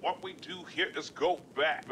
What we do here is go back.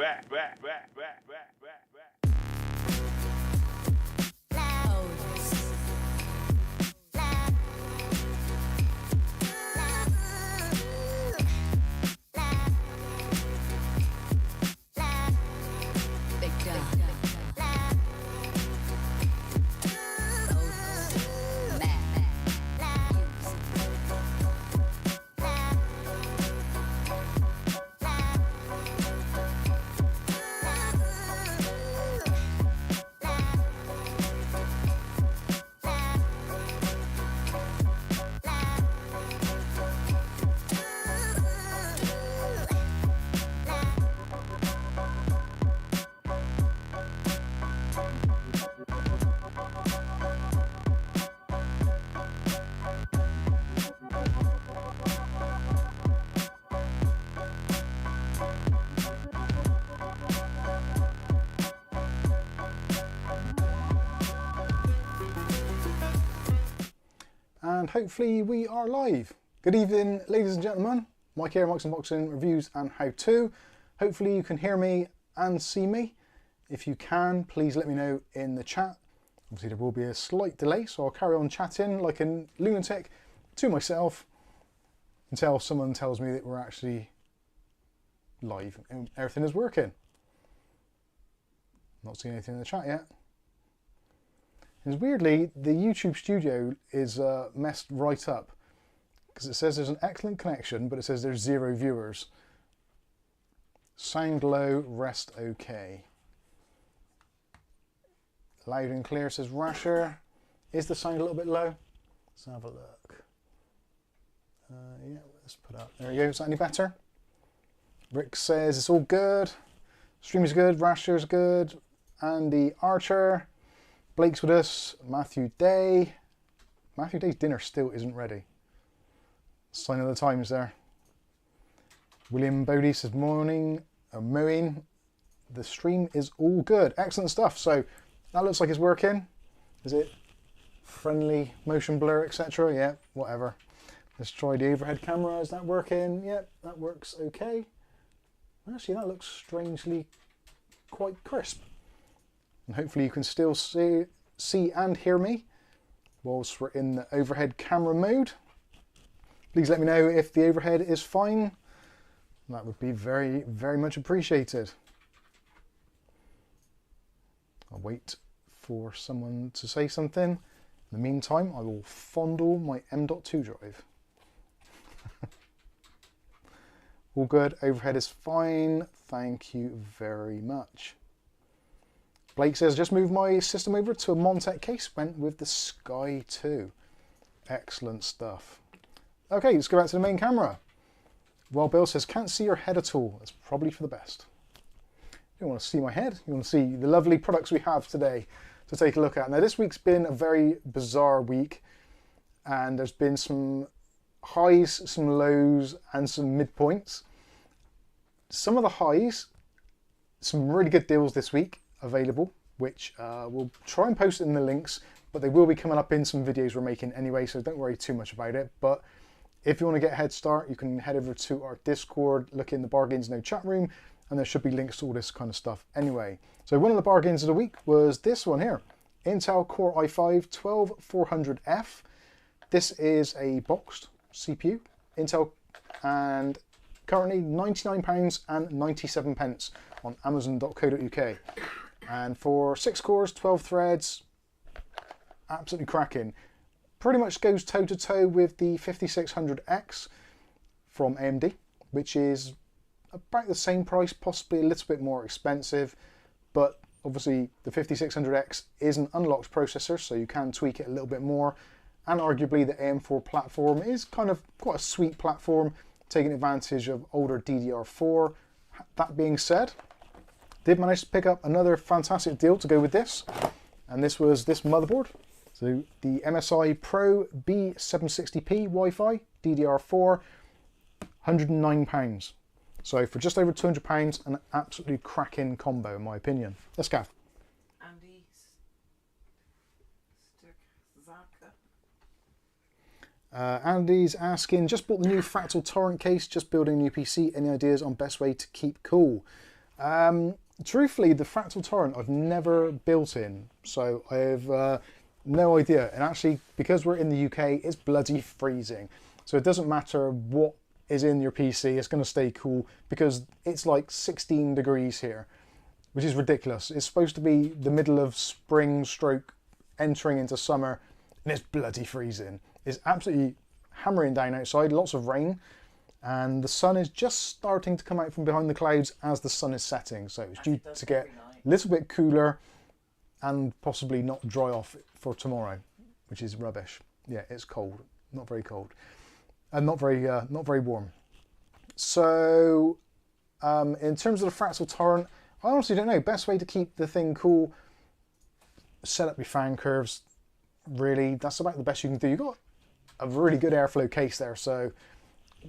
And hopefully we are live. Good evening, ladies and gentlemen. Montech AIR unboxing, reviews and how-to. Hopefully you can hear me and see me. If you can, please let me know in the chat. Obviously there will be a slight delay, so I'll carry on chatting like a lunatic to myself until someone tells me that we're actually live and everything is working. Not seeing anything in the chat yet. And weirdly, the YouTube studio is messed right up because it says there's an excellent connection, but it says there's 0 viewers. Sound low, rest okay. Loud and clear, says Rasher. Is the sound a little bit low? Let's have a look. Yeah, let's put up. There we go. Is that any better? Rick says it's all good. Stream is good. Rasher's good. Andy Archer. Blake's with us. Matthew Day. Matthew Day's dinner still isn't ready. Sign of the times there. William Bodie says morning. Mowing. The stream is all good. Excellent stuff. So that looks like it's working. Is it friendly motion blur, etc.? Yeah, whatever. Let's try the overhead camera. Is that working? Yep, that works okay. Actually, that looks strangely quite crisp. And hopefully you can still see and hear me whilst we're in the overhead camera mode. Please let me know if the overhead is fine. That would be very, very much appreciated. I'll wait for someone to say something. In the meantime, I will fondle my M.2 drive. All good, overhead is fine. Thank you very much. Blake says, just moved my system over to a Montech case, went with the Sky 2. Excellent stuff. Okay, let's go back to the main camera. Well, Bill says, can't see your head at all. That's probably for the best. You don't want to see my head, you want to see the lovely products we have today to take a look at. Now, this week's been a very bizarre week, and there's been some highs, some lows, and some midpoints. Some of the highs, some really good deals this week available, which we'll try and post in the links, but they will be coming up in some videos we're making anyway, so don't worry too much about it. But if you want to get a head start, you can head over to our Discord, look in the bargains no chat room, and there should be links to all this kind of stuff anyway. So one of the bargains of the week was this one here, Intel Core i5-12400F. This is a boxed CPU, Intel, and currently £99.97 on amazon.co.uk. And for 6 cores, 12 threads, absolutely cracking. Pretty much goes toe to toe with the 5600X from AMD, which is about the same price, possibly a little bit more expensive, but obviously the 5600X is an unlocked processor, so you can tweak it a little bit more. And arguably the AM4 platform is kind of quite a sweet platform, taking advantage of older DDR4. That being said, did manage to pick up another fantastic deal to go with this, and this was this motherboard. So the MSI Pro B760p Wi-Fi DDR4, £109. So for just over £200, an absolutely cracking combo in my opinion. Let's go. Andy's asking, just bought the new Fractal torrent case, just building a new PC. Any ideas on best way to keep cool? Truthfully, the Fractal torrent I've never built in, so I have no idea. And actually, because we're in the UK, it's bloody freezing. So it doesn't matter what is in your PC, it's going to stay cool because it's like 16 degrees here, which is ridiculous. It's supposed to be the middle of spring stroke entering into summer, and it's bloody freezing. It's absolutely hammering down outside, lots of rain, and the sun is just starting to come out from behind the clouds as the sun is setting. So it's due to get a little bit cooler and possibly not dry off for tomorrow, which is rubbish. Yeah, it's cold, not very cold. And not very warm. So, in terms of the Fractal torrent, I honestly don't know. Best way to keep the thing cool, set up your fan curves. Really, that's about the best you can do. You've got a really good airflow case there, so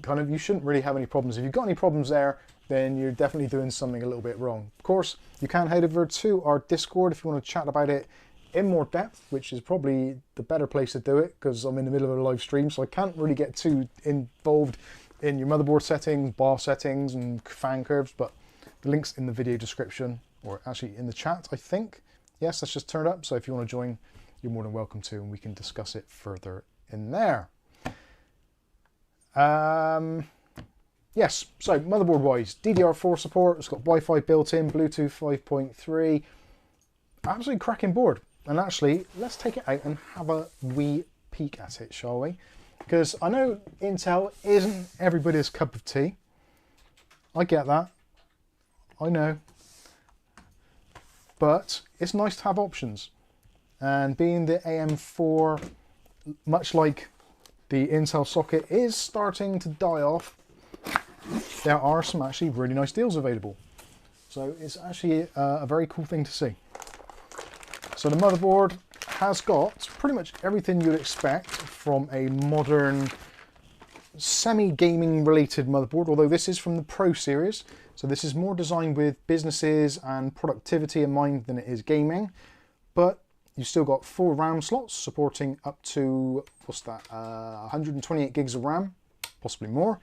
kind of you shouldn't really have any problems. If you've got any problems there, then you're definitely doing something a little bit wrong. Of course, you can head over to our Discord if you want to chat about it in more depth, which is probably the better place to do it because I'm in the middle of a live stream, so I can't really get too involved in your motherboard settings, bar settings and fan curves, but the link's in the video description, or actually in the chat, I think. Yes, that's just turned up, so if you want to join, you're more than welcome to, and we can discuss it further in there. Yes, so motherboard wise, DDR4 support, it's got Wi-Fi built in, Bluetooth 5.3, absolutely cracking board. And actually, let's take it out and have a wee peek at it, shall we? Because I know Intel isn't everybody's cup of tea. I get that. I know. But it's nice to have options. And being the AM4, much like the Intel socket, is starting to die off, there are some actually really nice deals available. So it's actually a very cool thing to see. So the motherboard has got pretty much everything you'd expect from a modern semi-gaming related motherboard, although this is from the Pro series. So this is more designed with businesses and productivity in mind than it is gaming. But you've still got 4 RAM slots supporting up to, what's that, 128 gigs of RAM, possibly more.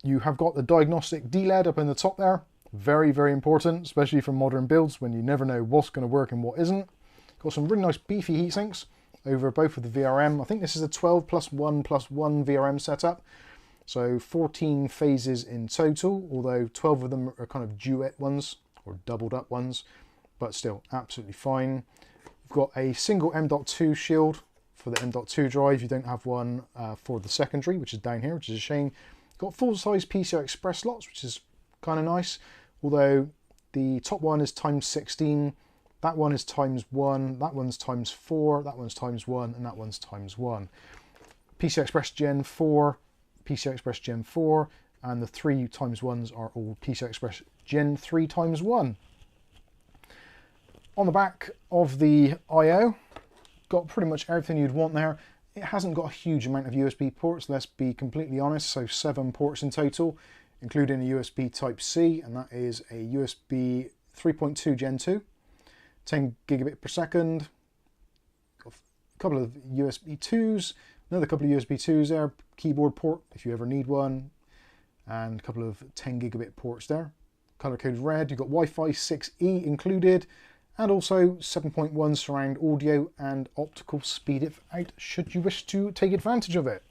You have got the diagnostic D-LED up in the top there. Very, very important, especially for modern builds when you never know what's going to work and what isn't. Got some really nice beefy heatsinks over both of the VRM. I think this is a 12+1+1 VRM setup. So 14 phases in total, although 12 of them are kind of duet ones or doubled up ones, but still absolutely fine. We've got a single M.2 shield for the M.2 drive. You don't have one for the secondary, which is down here, which is a shame. Got full-size PCI Express slots, which is kind of nice, although the top one is ×16, that one is ×1, that one's ×4, that one's ×1, and that one's ×1. PCI Express Gen 4, PCI Express Gen 4, and the 3 ×1s are all PCI Express Gen 3 ×1. On the back of the I/O, got pretty much everything you'd want there. It hasn't got a huge amount of USB ports, let's be completely honest, so 7 ports in total, including a USB Type-C, and that is a USB 3.2 Gen 2, 10 gigabit per second, got a couple of USB 2s, another couple of USB 2s there, keyboard port if you ever need one, and a couple of 10 gigabit ports there. Color coded red, you've got Wi-Fi 6E included, and also 7.1 surround audio and optical speed it out should you wish to take advantage of it.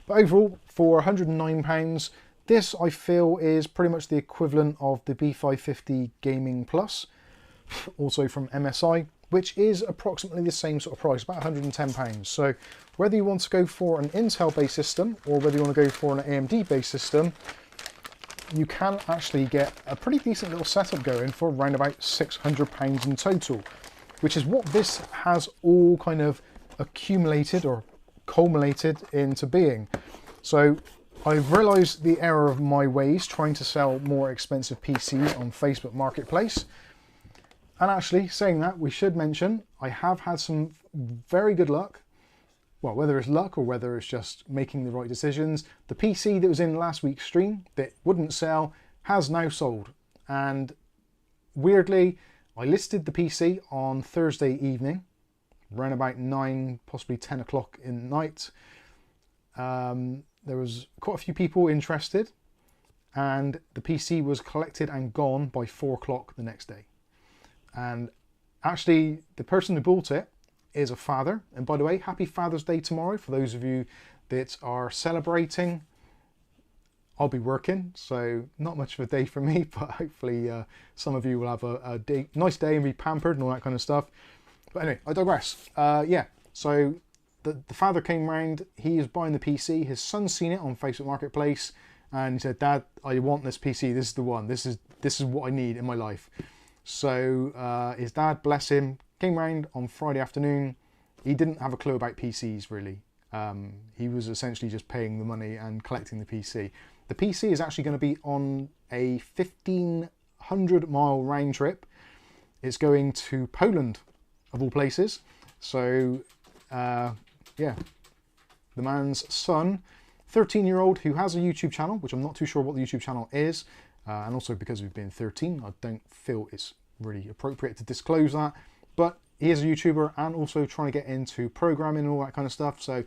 But overall, for £109, this I feel is pretty much the equivalent of the B550 Gaming Plus, also from MSI, which is approximately the same sort of price, about £110. So whether you want to go for an Intel based system or whether you want to go for an AMD based system, you can actually get a pretty decent little setup going for around about £600 in total, which is what this has all kind of accumulated or culminated into being. So I've realised the error of my ways trying to sell more expensive PCs on Facebook Marketplace. And actually, saying that, we should mention I have had some very good luck. Well, whether it's luck or whether it's just making the right decisions. The PC that was in last week's stream that wouldn't sell has now sold. And weirdly, I listed the PC on Thursday evening, around about 9, possibly 10 o'clock in the night. There was quite a few people interested, and the PC was collected and gone by 4 o'clock the next day. And actually, the person who bought it is a father. And by the way, happy Father's Day tomorrow for those of you that are celebrating. I'll be working, so not much of a day for me, but hopefully some of you will have a nice day and be pampered and all that kind of stuff. But anyway, I digress. Yeah, so the father came round, he is buying the PC, his son's seen it on Facebook Marketplace, and he said, Dad, I want this PC, this is the one, this is what I need in my life. So his dad, bless him, came round on Friday afternoon. He didn't have a clue about PCs really. He was essentially just paying the money and collecting the PC. The PC is actually going to be on a 1,500-mile round trip. It's going to Poland, of all places. So, yeah, the man's son, 13-year-old, who has a YouTube channel, which I'm not too sure what the YouTube channel is, and also because we've been 13, I don't feel it's really appropriate to disclose that. But he is a YouTuber and also trying to get into programming and all that kind of stuff. So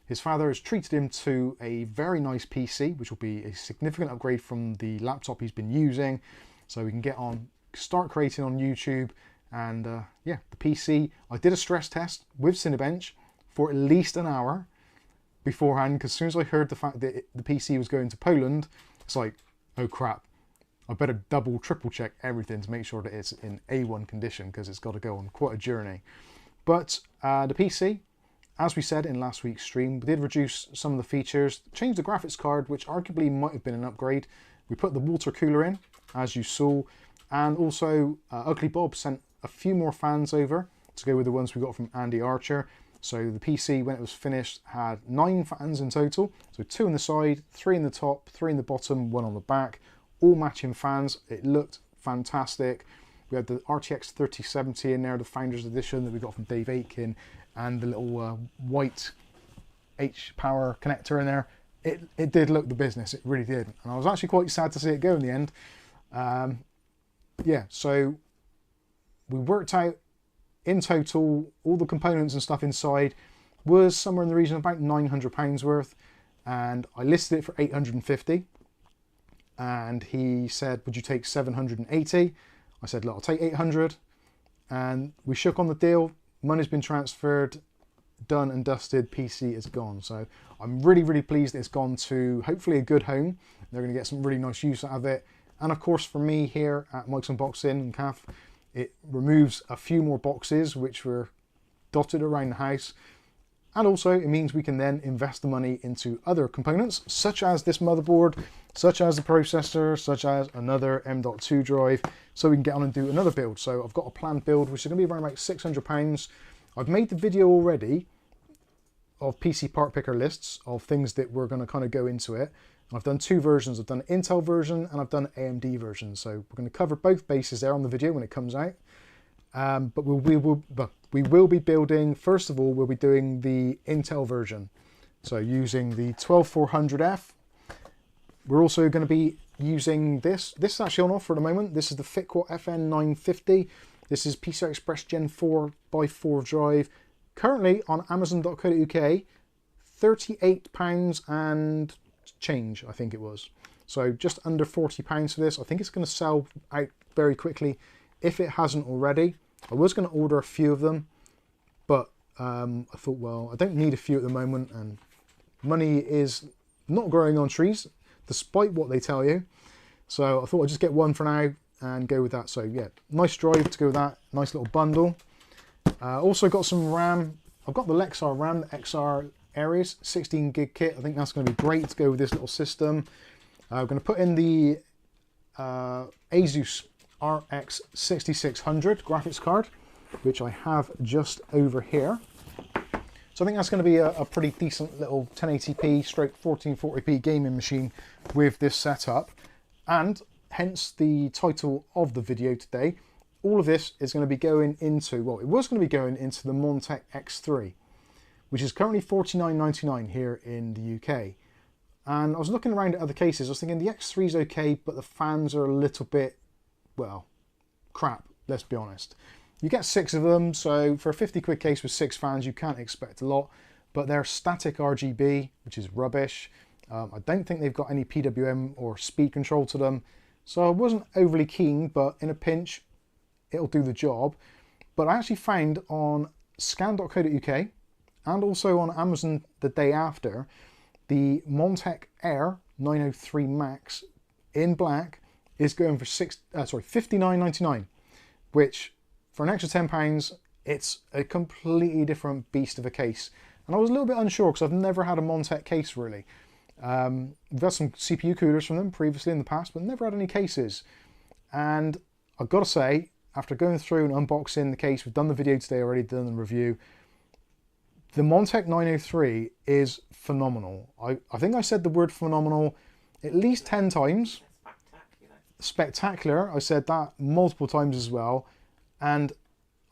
his father has treated him to a very nice PC, which will be a significant upgrade from the laptop he's been using. So we can get on, start creating on YouTube. And yeah, the PC, I did a stress test with Cinebench for at least an hour beforehand, because as soon as I heard the fact that the PC was going to Poland, it's like, oh crap, I better double, triple check everything to make sure that it's in A1 condition, because it's got to go on quite a journey. But the PC, as we said in last week's stream, we did reduce some of the features, changed the graphics card, which arguably might have been an upgrade. We put the water cooler in, as you saw, and also Ugly Bob sent a few more fans over to go with the ones we got from Andy Archer. So the PC, when it was finished, had 9 fans in total. So 2 on the side, 3 in the top, 3 in the bottom, 1 on the back, all matching fans. It looked fantastic. We had the RTX4060 in there, the Founders Edition that we got from Dave Aitken, and the little white H-Power connector in there. It did look the business, it really did. And I was actually quite sad to see it go in the end. Yeah, so we worked out in total, all the components and stuff inside was somewhere in the region of about £900 worth. And I listed it for 850. And he said, would you take 780? I said, look, I'll take 800. And we shook on the deal. Money's been transferred, done and dusted, PC is gone. So I'm really, really pleased it's gone to hopefully a good home. They're going to get some really nice use out of it. And of course for me here at Mike's Unboxing and CAF, it removes a few more boxes which were dotted around the house. And also it means we can then invest the money into other components, such as this motherboard, such as the processor, such as another M.2 drive, so we can get on and do another build. So I've got a planned build, which is going to be around about £600. I've made the video already of PC part picker lists of things that we're going to kind of go into it. I've done 2 versions. I've done an Intel version and I've done an AMD version. So we're going to cover both bases there on the video when it comes out. But we will be building, first of all, we'll be doing the Intel version. So using the 12400F. We're also going to be using this. This is actually on offer at the moment. This is the Fitcore FN950. This is PCI Express Gen 4x4 drive. Currently on Amazon.co.uk, £38 and change, I think it was. So just under £40 for this. I think it's going to sell out very quickly if it hasn't already. I was going to order a few of them, but I thought, well, I don't need a few at the moment, and money is not growing on trees, despite what they tell you. So I thought I'd just get one for now and go with that. So yeah, nice drive to go with that. Nice little bundle. Also got some RAM. I've got the Lexar RAM, the XR Aries 16 gig kit. I think that's going to be great to go with this little system. I'm going to put in the Asus RX6600 graphics card, which I have just over here. So I think that's going to be a pretty decent little 1080p stroke 1440p gaming machine with this setup, and hence the title of the video today. All of this is going to be going into, well, it was going to be going into the Montech X3, which is currently $49.99 here in the UK. And I was looking around at other cases, I was thinking the X3 is okay, but the fans are a little bit, well, crap, let's be honest. You get 6 of them, so for a 50 quid case with 6 fans, you can't expect a lot. But they're static RGB, which is rubbish. I don't think they've got any PWM or speed control to them. So I wasn't overly keen, but in a pinch, it'll do the job. But I actually found on scan.co.uk and also on Amazon the day after, the Montech AIR 903 Max in black is going for £59.99, which for an extra £10, it's a completely different beast of a case. And I was a little bit unsure because I've never had a Montech case really. We've had some CPU coolers from them previously in the past, but never had any cases. And I've got to say, after going through and unboxing the case, we've done the video today already, done the review. The Montech 903 is phenomenal. I think I said the word phenomenal at least 10 times. Spectacular. I said that multiple times as well. And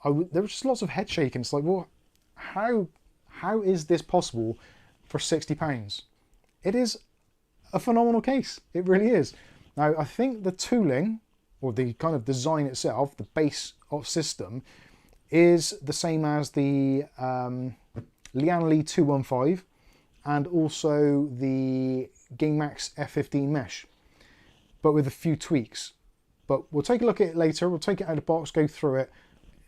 there was just lots of head shaking. It's like, well, how is this possible for £60? It is a phenomenal case. It really is. Now, I think the tooling, or the kind of design itself, the base of system, is the same as the Lian Li 215 and also the GameMax F15 mesh, but with a few tweaks. But we'll take a look at it later. We'll take it out of the box, go through it.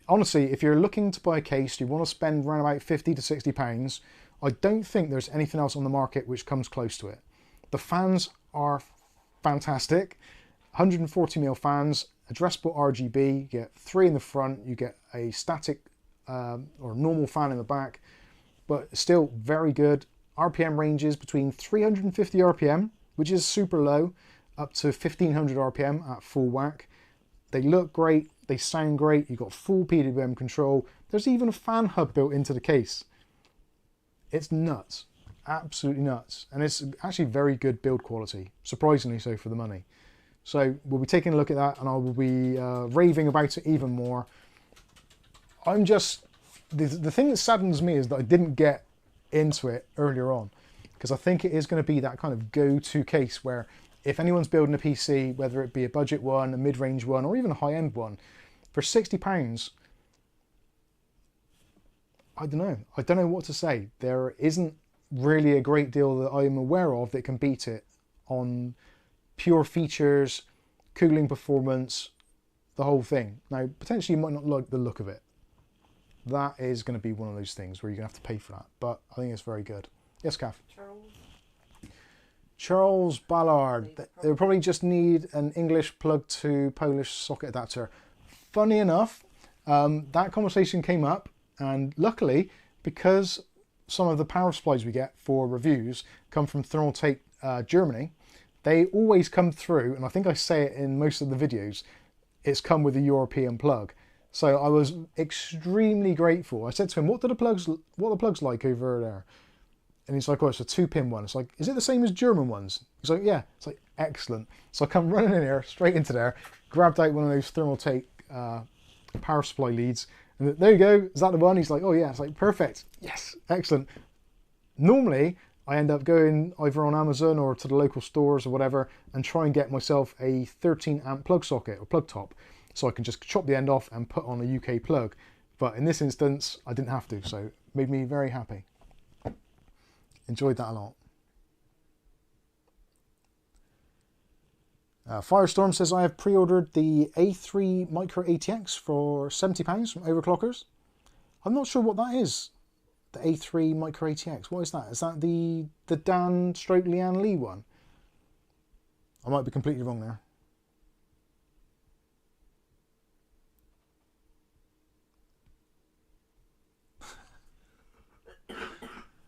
Honestly, if you're looking to buy a case, you want to spend around about £50 to £60, I don't think there's anything else on the market which comes close to it. The fans are fantastic. 140mm fans, addressable RGB, you get 3 in the front, you get a static or normal fan in the back, but still very good. RPM ranges between 350 RPM, which is super low, up to 1500 RPM at full whack. They look great, they sound great, you've got full PWM control. There's even a fan hub built into the case. It's nuts, absolutely nuts. And it's actually very good build quality, surprisingly so for the money. So we'll be taking a look at that, and I will be raving about it even more. I'm just, the thing that saddens me is that I didn't get into it earlier on, because I think it is going to be that kind of go-to case where if anyone's building a PC, whether it be a budget one, a mid-range one, or even a high-end one, for £60, I don't know what to say. There isn't really a great deal that I'm aware of that can beat it on pure features, cooling performance, the whole thing. Now, potentially you might not like the look of it. That is going to be one of those things where you're going to have to pay for that, but I think it's very good. Yes, Kath? Charles Ballard. They probably just need an English plug to Polish socket adapter. Funny enough, that conversation came up, and luckily, because some of the power supplies we get for reviews come from Thermaltake Germany, they always come through, and I think I say it in most of the videos, it's come with a European plug. So I was extremely grateful. I said to him, what are the plugs like over there? And he's like, oh, it's a 2-pin one. It's like, is it the same as German ones? He's like, yeah. It's like, excellent. So I come running in here, straight into there, grabbed out one of those Thermaltake power supply leads, and there you go, is that the one? He's like, oh yeah. It's like, perfect. Yes, excellent. Normally, I end up going either on Amazon or to the local stores or whatever and try and get myself a 13 amp plug socket or plug top, so I can just chop the end off and put on a UK plug. But in this instance, I didn't have to, so it made me very happy. Enjoyed that a lot. Firestorm says, I have pre-ordered the A3 Micro ATX for £70 from Overclockers. I'm not sure what that is. The A3 Micro ATX. What is that? Is that the Dan stroke Lian Li one? I might be completely wrong there.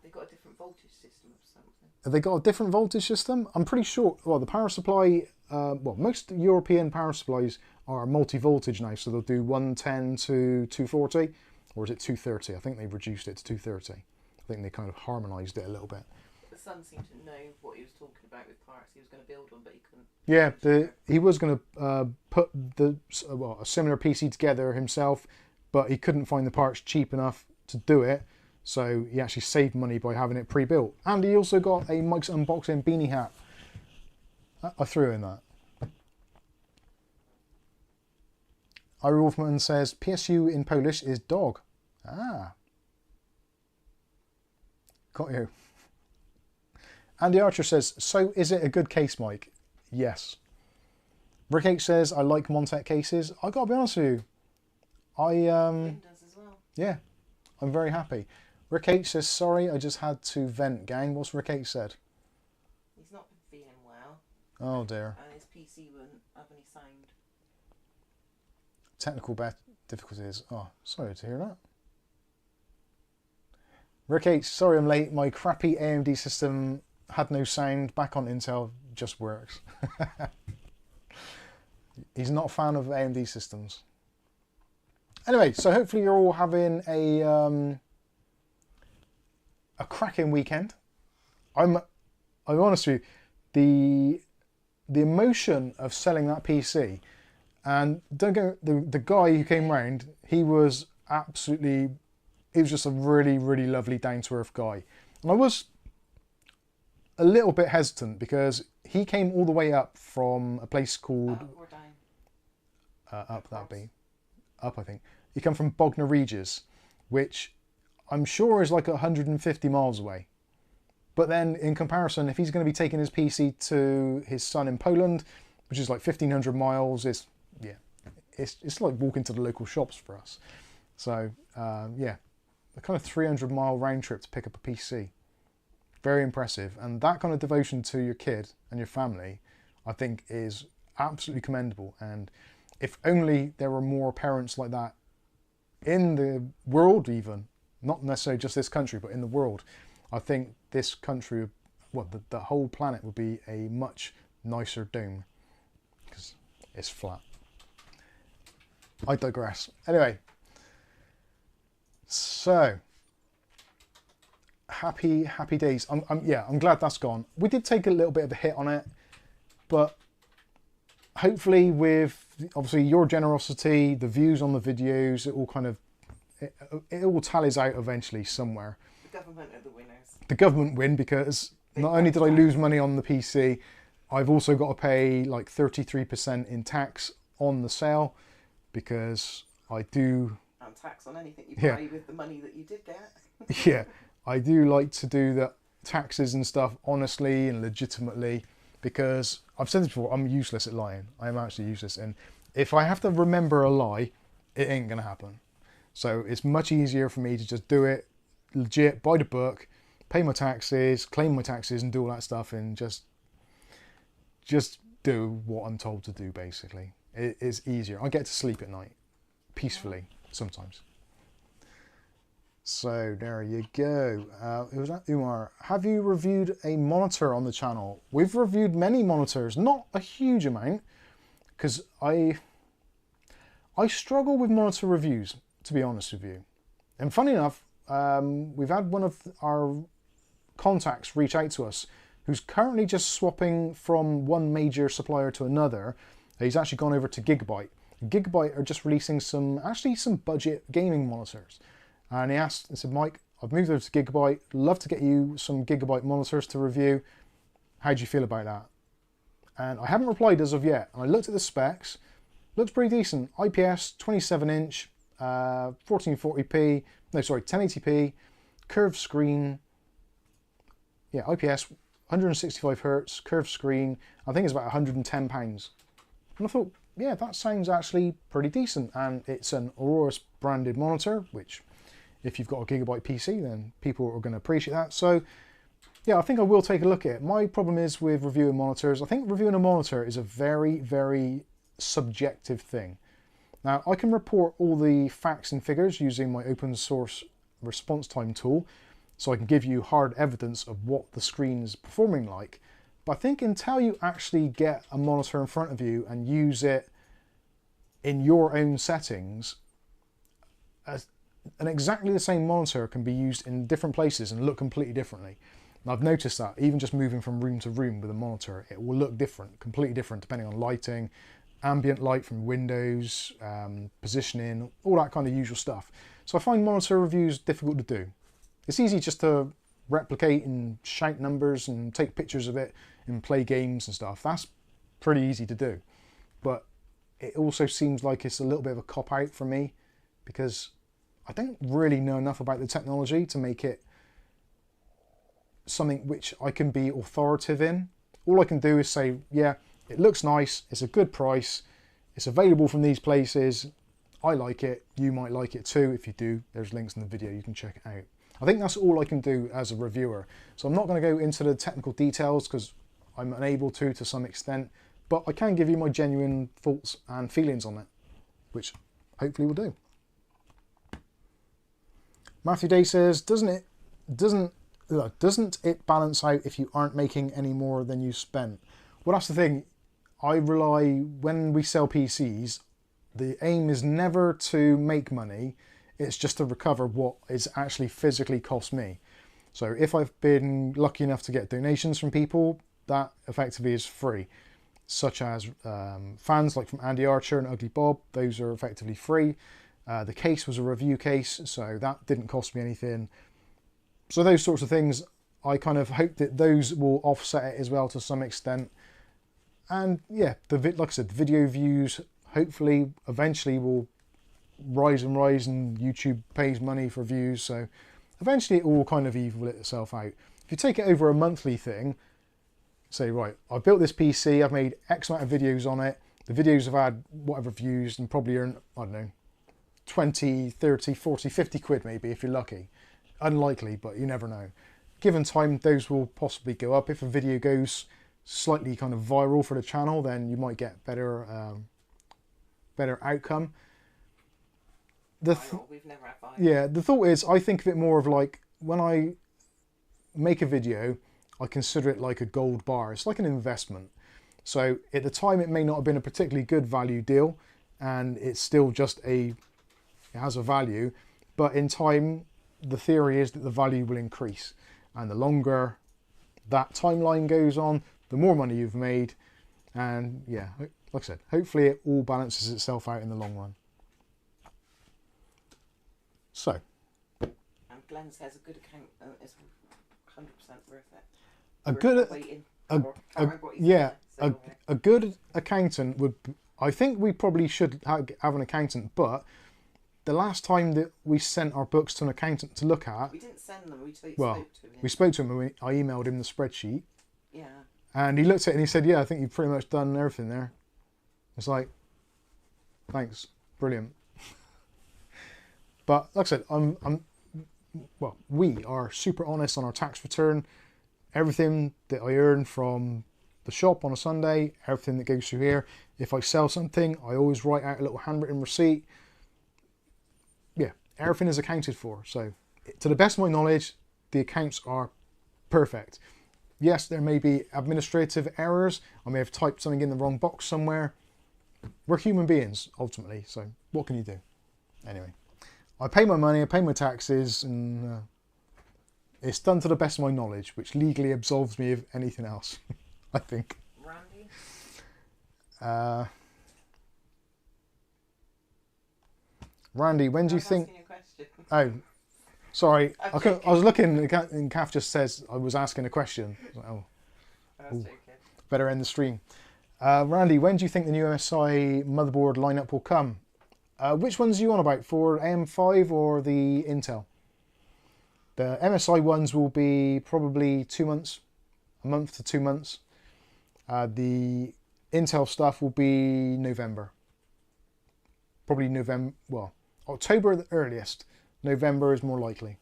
They've got a different voltage system or something. Have they got a different voltage system? I'm pretty sure. Well, the power supply, well, most European power supplies are multi-voltage now, so they'll do 110 to 240, or is it 230? I think they've reduced it to 230. I think they kind of harmonised it a little bit. The son seemed to know what he was talking about with parts. He was going to build one, but he couldn't. Yeah, he was going to put a similar PC together himself, but he couldn't find the parts cheap enough to do it. So he actually saved money by having it pre-built. And he also got a Mike's Unboxing beanie hat. I threw in that. Ira Wolfman says, PSU in Polish is dog. Ah. Got you. Andy Archer says, so is it a good case, Mike? Yes. Rick H says, I like Montech cases. I gotta be honest with you. Finn does as well. Yeah, I'm very happy. Rick H says, sorry, I just had to vent, gang. What's Rick H said? He's not been feeling well. Oh dear. And his PC wouldn't have any sound. Technical difficulties. Oh, sorry to hear that. Rick H, sorry I'm late. My crappy AMD system had no sound. Back on Intel, just works. He's not a fan of AMD systems. Anyway, so hopefully you're all having a cracking weekend. I'm honest with you, the emotion of selling that PC, and don't go, the guy who came round, he was just a really, really lovely, down-to-earth guy. And I was a little bit hesitant because he came all the way up from a place called... Up or down? Up, that'd be. Up, I think. He come from Bognor Regis, which I'm sure is like 150 miles away. But then, in comparison, if he's going to be taking his PC to his son in Poland, which is like 1,500 miles, it's like walking to the local shops for us. So, yeah, a kind of 300-mile round trip to pick up a PC. Very impressive. And that kind of devotion to your kid and your family, I think, is absolutely commendable. And if only there were more parents like that in the world even, not necessarily just this country, but in the world, I think this country, well, the whole planet would be a much nicer dome, because it's flat. I digress. Anyway, so happy days. I'm glad that's gone. We did take a little bit of a hit on it, but hopefully with obviously your generosity, the views on the videos, it all kind of it all tallies out eventually somewhere. The government are the winners. The government win because not only did I lose money on the PC, I've also got to pay like 33% in tax on the sale because I do... And tax on anything you buy with the money that you did get. Yeah, I do like to do the taxes and stuff honestly and legitimately because I've said this before, I'm useless at lying. I am actually useless. And if I have to remember a lie, it ain't going to happen. So it's much easier for me to just do it legit, by the book, pay my taxes, claim my taxes and do all that stuff and just do what I'm told to do, basically. It is easier. I get to sleep at night, peacefully, sometimes. So there you go. It was that Umar. Have you reviewed a monitor on the channel? We've reviewed many monitors, not a huge amount, because I struggle with monitor reviews, to be honest with you. And funny enough, we've had one of our contacts reach out to us who's currently just swapping from one major supplier to another. He's actually gone over to Gigabyte. Gigabyte are just releasing some budget gaming monitors. And he said, Mike, I've moved over to Gigabyte, love to get you some Gigabyte monitors to review. How do you feel about that? And I haven't replied as of yet. And I looked at the specs, looks pretty decent. IPS, 27-inch, 1080p, curved screen. Yeah, IPS, 165 hertz, curved screen. I think it's about £110. And I thought, yeah, that sounds actually pretty decent. And it's an Aurorus branded monitor, which if you've got a Gigabyte PC, then people are going to appreciate that. So yeah, I think I will take a look at it. My problem is with reviewing monitors. I think reviewing a monitor is a very, very subjective thing. Now, I can report all the facts and figures using my open source response time tool, so I can give you hard evidence of what the screen is performing like. But I think until you actually get a monitor in front of you and use it in your own settings, an exactly the same monitor can be used in different places and look completely differently. And I've noticed that even just moving from room to room with a monitor, it will look different, completely different, depending on lighting, ambient light from windows, positioning, all that kind of usual stuff. So I find monitor reviews difficult to do. It's easy just to replicate and shout numbers and take pictures of it and play games and stuff. That's pretty easy to do. But it also seems like it's a little bit of a cop-out for me, because I don't really know enough about the technology to make it something which I can be authoritative in. All I can do is say, yeah, it looks nice, it's a good price, it's available from these places, I like it, you might like it too. If you do, there's links in the video, you can check it out. I think that's all I can do as a reviewer. So I'm not going to go into the technical details because I'm unable to some extent, but I can give you my genuine thoughts and feelings on it, which hopefully will do. Matthew Day says, doesn't it balance out if you aren't making any more than you spent? Well, that's the thing. When we sell PCs, the aim is never to make money. It's just to recover what is actually physically cost me. So if I've been lucky enough to get donations from people, that effectively is free. Such as fans like from Andy Archer and Ugly Bob, those are effectively free. The case was a review case, so that didn't cost me anything. So those sorts of things, I kind of hope that those will offset it as well to some extent. And yeah, like I said, the video views hopefully eventually will rise and rise, and YouTube pays money for views, so eventually it will kind of equal itself out. If you take it over a monthly thing, say, right, I've built this PC, I've made X amount of videos on it, the videos have had whatever views and probably earn, I don't know, 20, 30, 40, 50 quid maybe if you're lucky. Unlikely, but you never know. Given time, those will possibly go up. If a video goes slightly kind of viral for the channel, then you might get better outcome. We've never had viral. Yeah, the thought is, I think of it more of like, when I make a video, I consider it like a gold bar. It's like an investment. So at the time, it may not have been a particularly good value deal, and it's still just it has a value, but in time, the theory is that the value will increase, and the longer that timeline goes on, the more money you've made. And yeah, like I said, hopefully it all balances itself out in the long run. So, and Glenn says a good account is 100% worth it. A good accountant would, I think we probably should have an accountant, but the last time that we sent our books to an accountant to look at... We didn't send them, we spoke to him. We spoke to him and I emailed him the spreadsheet. Yeah. And he looked at it and he said, yeah, I think you've pretty much done everything there. It's like, thanks, brilliant. But like I said, we are super honest on our tax return. Everything that I earn from the shop on a Sunday, everything that goes through here. If I sell something, I always write out a little handwritten receipt. Yeah, everything is accounted for. So to the best of my knowledge, the accounts are perfect. Yes, there may be administrative errors. I may have typed something in the wrong box somewhere. We're human beings, ultimately. So what can you do? Anyway, I pay my money, I pay my taxes, and it's done to the best of my knowledge, which legally absolves me of anything else, I think. Randy? Randy, when do you think... Asking a question. Oh, sorry. Okay. I was looking, and Kath just says I was asking a question. I was like, oh, better end the stream. Randy, when do you think the new MSI motherboard lineup will come? Which ones are you on about, for AM5 or the Intel? The MSI ones will be probably 2 months, a month to 2 months. The Intel stuff will be November. Probably November, well, October at the earliest. November is more likely.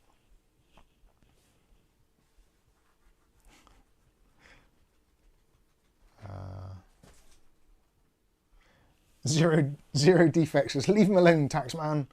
Zero defects. Just leave him alone, taxman.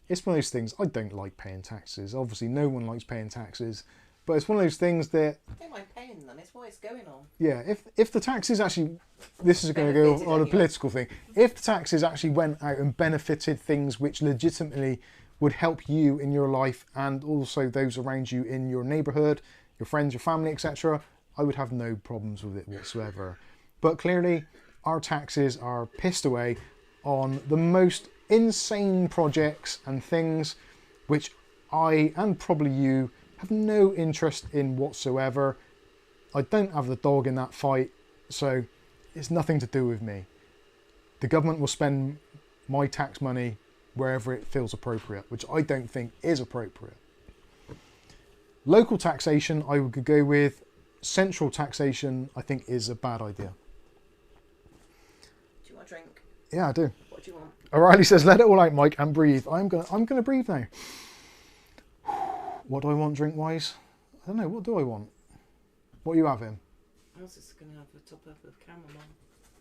It's one of those things. I don't like paying taxes. Obviously, no one likes paying taxes, but it's one of those things that... I don't mind paying them. It's what it's going on. Yeah, if the taxes actually... This is going to go on a political thing. If the taxes actually went out and benefited things which legitimately would help you in your life and also those around you in your neighbourhood, your friends, your family, etc., I would have no problems with it whatsoever. But clearly, our taxes are pissed away on the most insane projects and things which I, and probably you, have no interest in whatsoever. I don't have the dog in that fight, so It's nothing to do with me. The government will spend my tax money wherever it feels appropriate, which I don't think is appropriate. Local taxation, I would go with. Central taxation, I think, is a bad idea. Do you want a drink? Yeah, I do. What do you want? O'Reilly says, let it all out, Mike, and breathe. I'm gonna breathe now. What do I want drink-wise? I don't know. What do I want? What are you having? I was just going to have a top up of chamomile.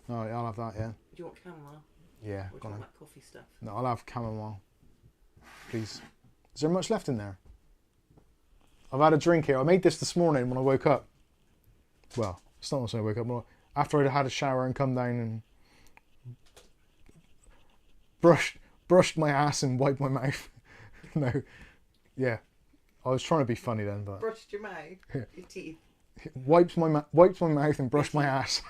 All right, I'll have that, yeah. Do you want chamomile? Yeah, Or do go you on. want that coffee stuff? No, I'll have chamomile, please. Is there much left in there? I've had a drink here. I made this morning when I woke up. Well, it's not when I woke up. But after I'd had a shower and come down and brushed my ass and wiped my mouth. No, yeah. I was trying to be funny then, but Brushed your mouth, Yeah. your teeth. wiped my mouth and brushed my ass.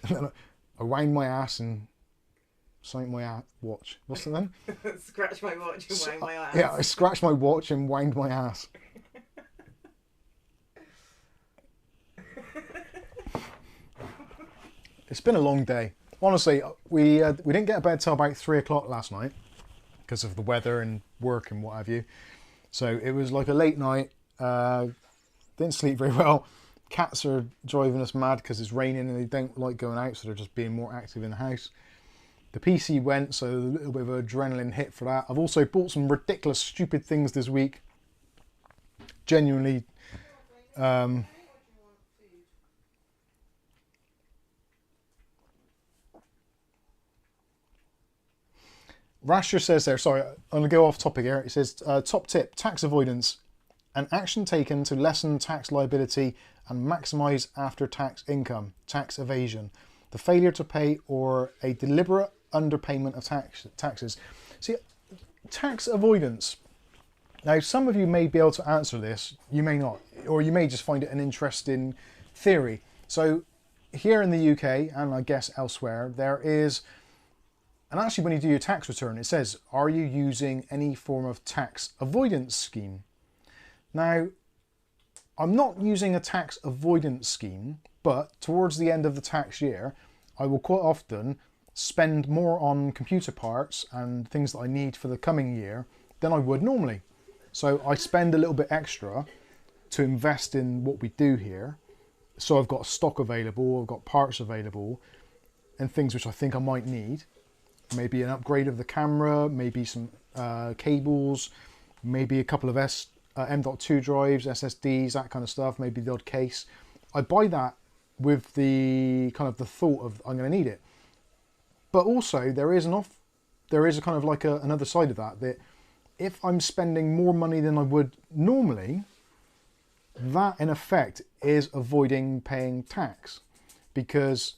And then I wound my ass and signed my watch. What's it then? Scratch my watch and wind my ass. Yeah, I scratched my watch and wound my ass. It's been a long day. Honestly, we didn't get to bed till about 3 o'clock last night because of the weather and work and what have you. So it was like a late night. Didn't sleep very well. Cats are driving us mad because it's raining and they don't like going out, so they're just being more active in the house. The PC went, so a little bit of an adrenaline hit for that. I've also bought some ridiculous, stupid things this week. Genuinely. Rasher says there, sorry, I'm going to go off topic here. It says, top tip, tax avoidance. An action taken to lessen tax liability and maximise after-tax income, tax evasion. The failure to pay or a deliberate underpayment of taxes. See, tax avoidance. Now, some of you may be able to answer this, you may not, or you may just find it an interesting theory. So here in the UK, and I guess elsewhere, there is, and actually when you do your tax return, it says, are you using any form of tax avoidance scheme? Now, I'm not using a tax avoidance scheme, but towards the end of the tax year, I will quite often spend more on computer parts and things that I need for the coming year than I would normally. So I spend a little bit extra to invest in what we do here. So I've got stock available, I've got parts available, and things which I think I might need. Maybe an upgrade of the camera, maybe some cables, maybe a couple of M.2 drives, SSDs, that kind of stuff, maybe the odd case. I buy that with the kind of the thought of I'm going to need it. But also there is a kind of like another side of that if I'm spending more money than I would normally, that in effect is avoiding paying tax. Because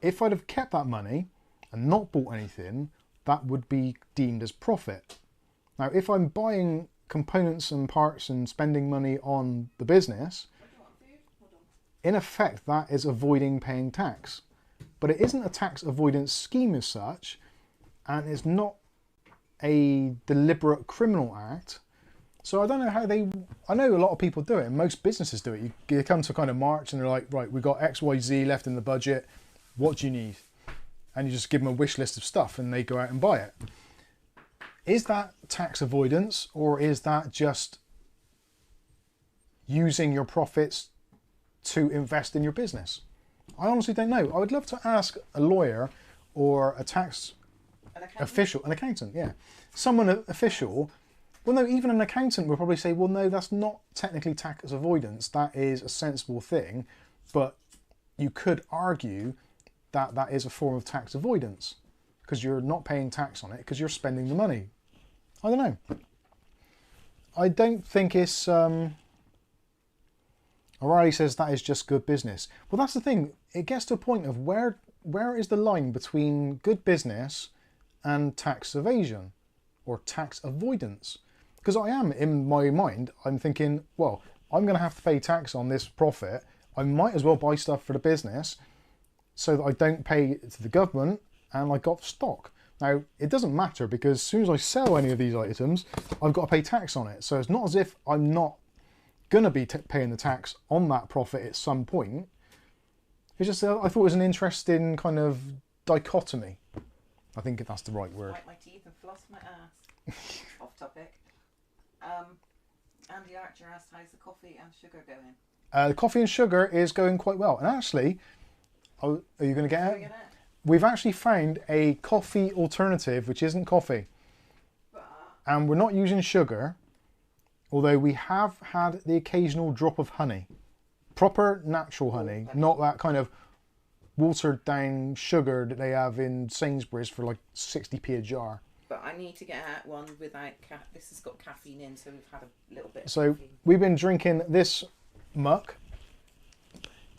if I'd have kept that money and not bought anything, that would be deemed as profit. Now, if I'm buying components and parts and spending money on the business, in effect, that is avoiding paying tax. But it isn't a tax avoidance scheme as such, and it's not a deliberate criminal act. So I don't know how I know a lot of people do it, and most businesses do it. You come to kind of March and they're like, right, we've got X, Y, Z left in the budget. What do you need? And you just give them a wish list of stuff and they go out and buy it. Is that tax avoidance, or is that just using your profits to invest in your business? I honestly don't know. I would love to ask a lawyer or a tax official, an accountant, yeah. Someone official. Well, no, even an accountant will probably say, well, no, that's not technically tax avoidance. That is a sensible thing. But you could argue that that is a form of tax avoidance because you're not paying tax on it because you're spending the money. I don't know. I don't think it's... O'Reilly says that is just good business. Well, that's the thing. It gets to a point of where is the line between good business and tax evasion or tax avoidance? Because I am, in my mind, I'm thinking, well, I'm going to have to pay tax on this profit. I might as well buy stuff for the business so that I don't pay to the government and I got stock. Now, it doesn't matter because as soon as I sell any of these items, I've got to pay tax on it. So it's not as if I'm not going to be paying the tax on that profit at some point. It's just, I thought it was an interesting kind of dichotomy. I think that's the right word. Wipe my teeth and floss my ass. Off topic. Andy Archer asked, how's the coffee and sugar going? The coffee and sugar is going quite well. And actually, are you going to get it? We've actually found a coffee alternative, which isn't coffee. And we're not using sugar, although we have had the occasional drop of honey. Proper natural honey, not that kind of watered down sugar that they have in Sainsbury's for like 60p a jar. But I need to get out one without this has got caffeine in, so we've had a little bit of So caffeine. we've been drinking this muck.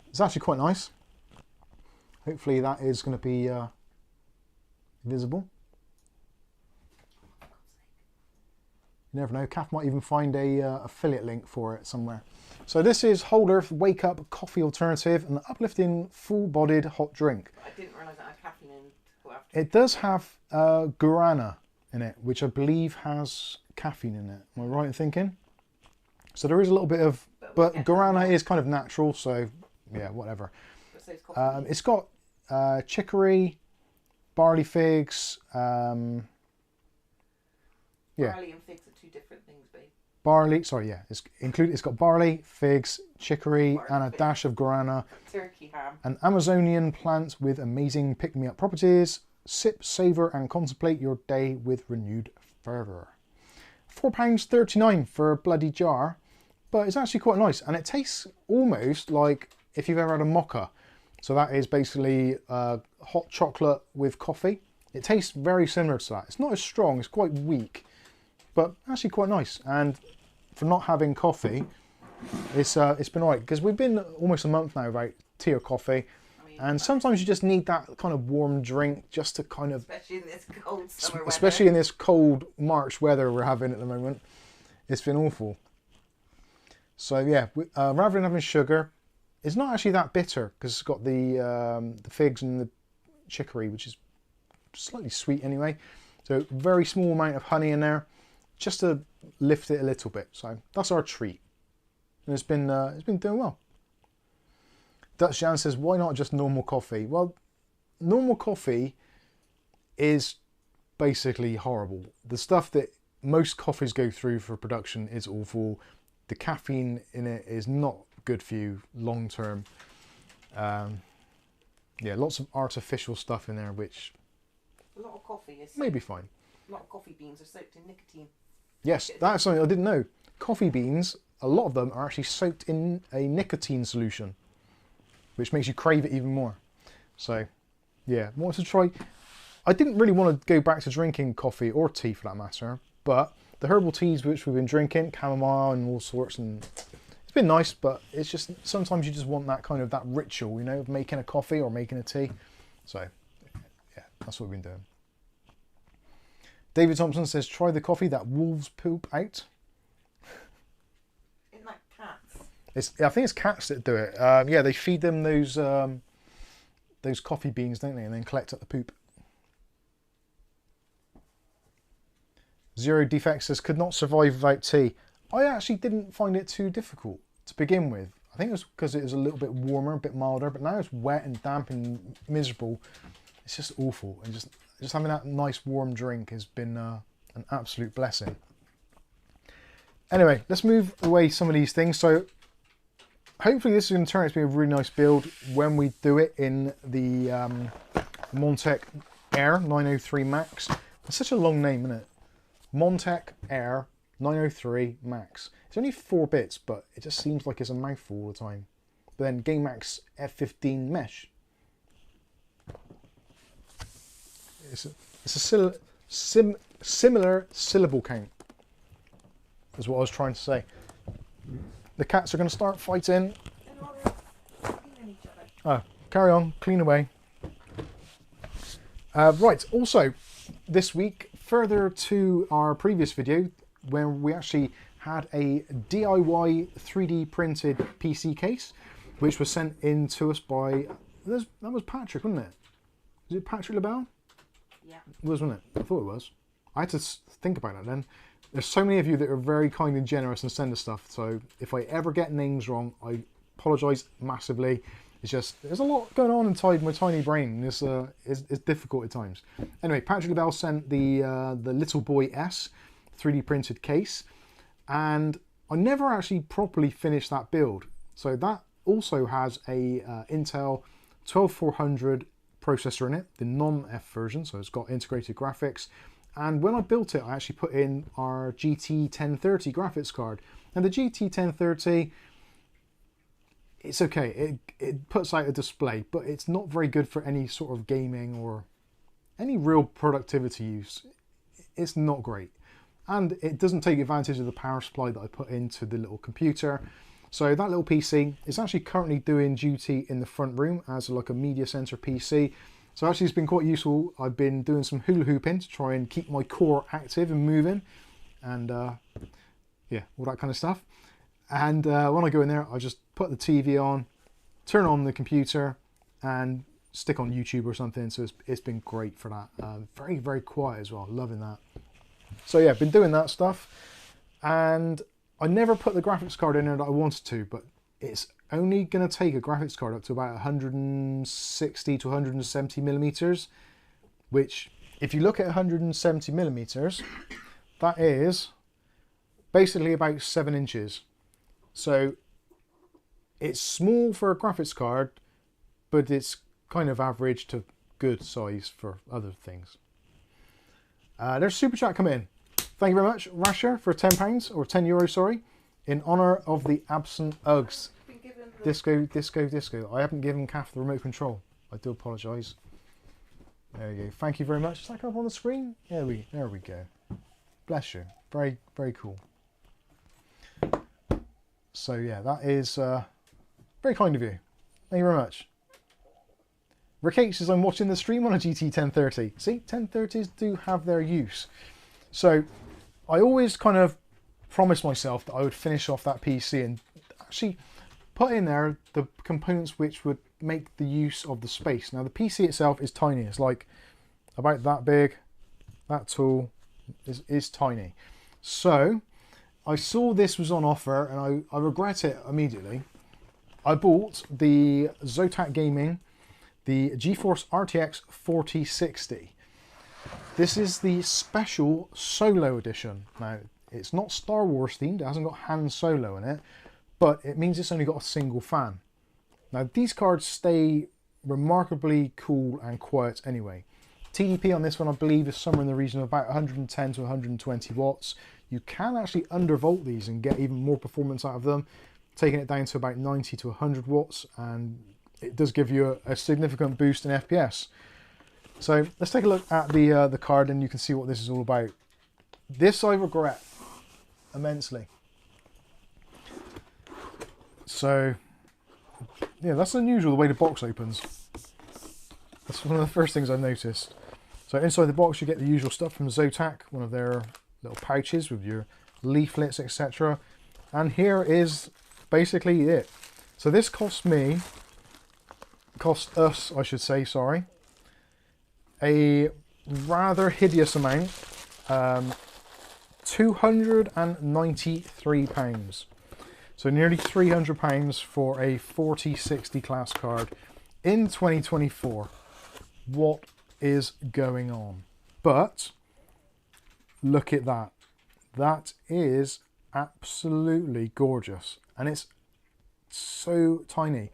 It's actually quite nice. Hopefully that is going to be visible. You never know, Kath might even find a affiliate link for it somewhere. So this is Holder Wake Up Coffee Alternative, an uplifting full-bodied hot drink. I didn't realise that had caffeine in. It does have guarana in it, which I believe has caffeine in it. Am I right in thinking? So there is a little bit of, but guarana is kind of natural, so yeah, whatever. It's got chicory, barley figs. Yeah. Barley and figs are two different things, babe. Barley, sorry, yeah, it's got barley, figs, chicory, and a dash of guarana. Turkey ham. An Amazonian plant with amazing pick-me-up properties. Sip, savour, and contemplate your day with renewed fervour. £4.39 for a bloody jar, but it's actually quite nice, and it tastes almost like if you've ever had a mocha. So that is basically hot chocolate with coffee. It tastes very similar to that. It's not as strong, it's quite weak, but actually quite nice. And for not having coffee, it's been alright, because we've been almost a month now without tea or coffee. And sometimes you just need that kind of warm drink just to kind of... Especially in this cold summer weather. Especially in this cold March weather we're having at the moment. It's been awful. So yeah, rather than having sugar, it's not actually that bitter because it's got the figs and the chicory, which is slightly sweet anyway. So very small amount of honey in there, just to lift it a little bit. So that's our treat. And it's been doing well. Dutch Jan says, why not just normal coffee? Well, normal coffee is basically horrible. The stuff that most coffees go through for production is awful. The caffeine in it is not good for you long term. Yeah, lots of artificial stuff in there, which a lot of coffee is may be fine. A lot of coffee beans are soaked in nicotine. Yes, that's something I didn't know. Coffee beans, a lot of them are actually soaked in a nicotine solution, which makes you crave it even more. So, yeah, wanted to try. I didn't really want to go back to drinking coffee or tea for that matter, but the herbal teas which we've been drinking, chamomile and all sorts, and it's been nice, but it's just sometimes you just want that kind of that ritual, you know, of making a coffee or making a tea. So, yeah, that's what we've been doing. David Thompson says, try the coffee that wolves poop out. Isn't that cats? I think it's cats that do it. Yeah, they feed them those coffee beans, don't they, and then collect up the poop. Zero Defects says, could not survive without tea. I actually didn't find it too difficult to begin with. I think it was because it was a little bit warmer, a bit milder, but now it's wet and damp and miserable. It's just awful. And just having that nice warm drink has been an absolute blessing. Anyway, let's move away some of these things. So hopefully this is going to turn out to be a really nice build when we do it in the Montech AIR 903 Max. It's such a long name, isn't it? Montech AIR 903 Max. It's only 4 bits, but it just seems like it's a mouthful all the time. But then GameMax F15 Mesh. It's a similar syllable count, is what I was trying to say. The cats are going to start fighting. Oh, carry on, clean away. Right, also, this week, further to our previous video, where we actually had a DIY 3D printed PC case, which was sent in to us by, that was Patrick, wasn't it? Was it Patrick LaBelle? Yeah. It was, wasn't it? I thought it was. I had to think about it then. There's so many of you that are very kind and generous and send us stuff. So if I ever get names wrong, I apologise massively. It's just, there's a lot going on inside my tiny brain. It's difficult at times. Anyway, Patrick Bell sent the Little Boy S 3D printed case. And I never actually properly finished that build. So that also has a Intel 12400 processor in it, the non-F version, so it's got integrated graphics. And when I built it, I actually put in our GT1030 graphics card. And the GT1030, it's okay, it puts out a display, but it's not very good for any sort of gaming or any real productivity use. It's not great. And it doesn't take advantage of the power supply that I put into the little computer. So that little PC is actually currently doing duty in the front room as like a media center PC. So actually it's been quite useful. I've been doing some hula hooping to try and keep my core active and moving. And yeah, all that kind of stuff. And when I go in there, I just put the TV on, turn on the computer and stick on YouTube or something. So it's been great for that. Very, very quiet as well. Loving that. So yeah, I've been doing that stuff, and I never put the graphics card in there that I wanted to, but it's only going to take a graphics card up to about 160 to 170 millimeters, which if you look at 170 millimeters, that is basically about 7 inches. So it's small for a graphics card, but it's kind of average to good size for other things. There's super chat come in. Thank you very much, Rasher, for £10 or €10, sorry, in honour of the absent Uggs. Disco. I haven't given Kath the remote control. I do apologise. There you go. Thank you very much. Is that come up on the screen? There we go. Bless you. Very, very cool. So yeah, that is very kind of you. Thank you very much. Rick H says I'm watching the stream on a GT 1030. See, 1030s do have their use. So I always kind of promised myself that I would finish off that PC and actually put in there the components which would make the use of the space. Now the PC itself is tiny. It's like about that big. That tool is tiny. So I saw this was on offer and I regret it immediately. I bought the Zotac Gaming, the GeForce RTX4060. This is the special Solo edition. Now, it's not Star Wars themed, it hasn't got Han Solo in it, but it means it's only got a single fan. Now, these cards stay remarkably cool and quiet anyway. TDP on this one, I believe, is somewhere in the region of about 110 to 120 watts. You can actually undervolt these and get even more performance out of them, taking it down to about 90 to 100 watts, and it does give you a significant boost in FPS. So let's take a look at the card and you can see what this is all about. This I regret immensely. So yeah, that's unusual the way the box opens. That's one of the first things I've noticed. So inside the box you get the usual stuff from Zotac, one of their little pouches with your leaflets, etc. And here is basically it. So this cost us, I should say, sorry, a rather hideous amount, £293. So nearly £300 for a 4060 class card in 2024. What is going on? But look at that. That is absolutely gorgeous. And it's so tiny.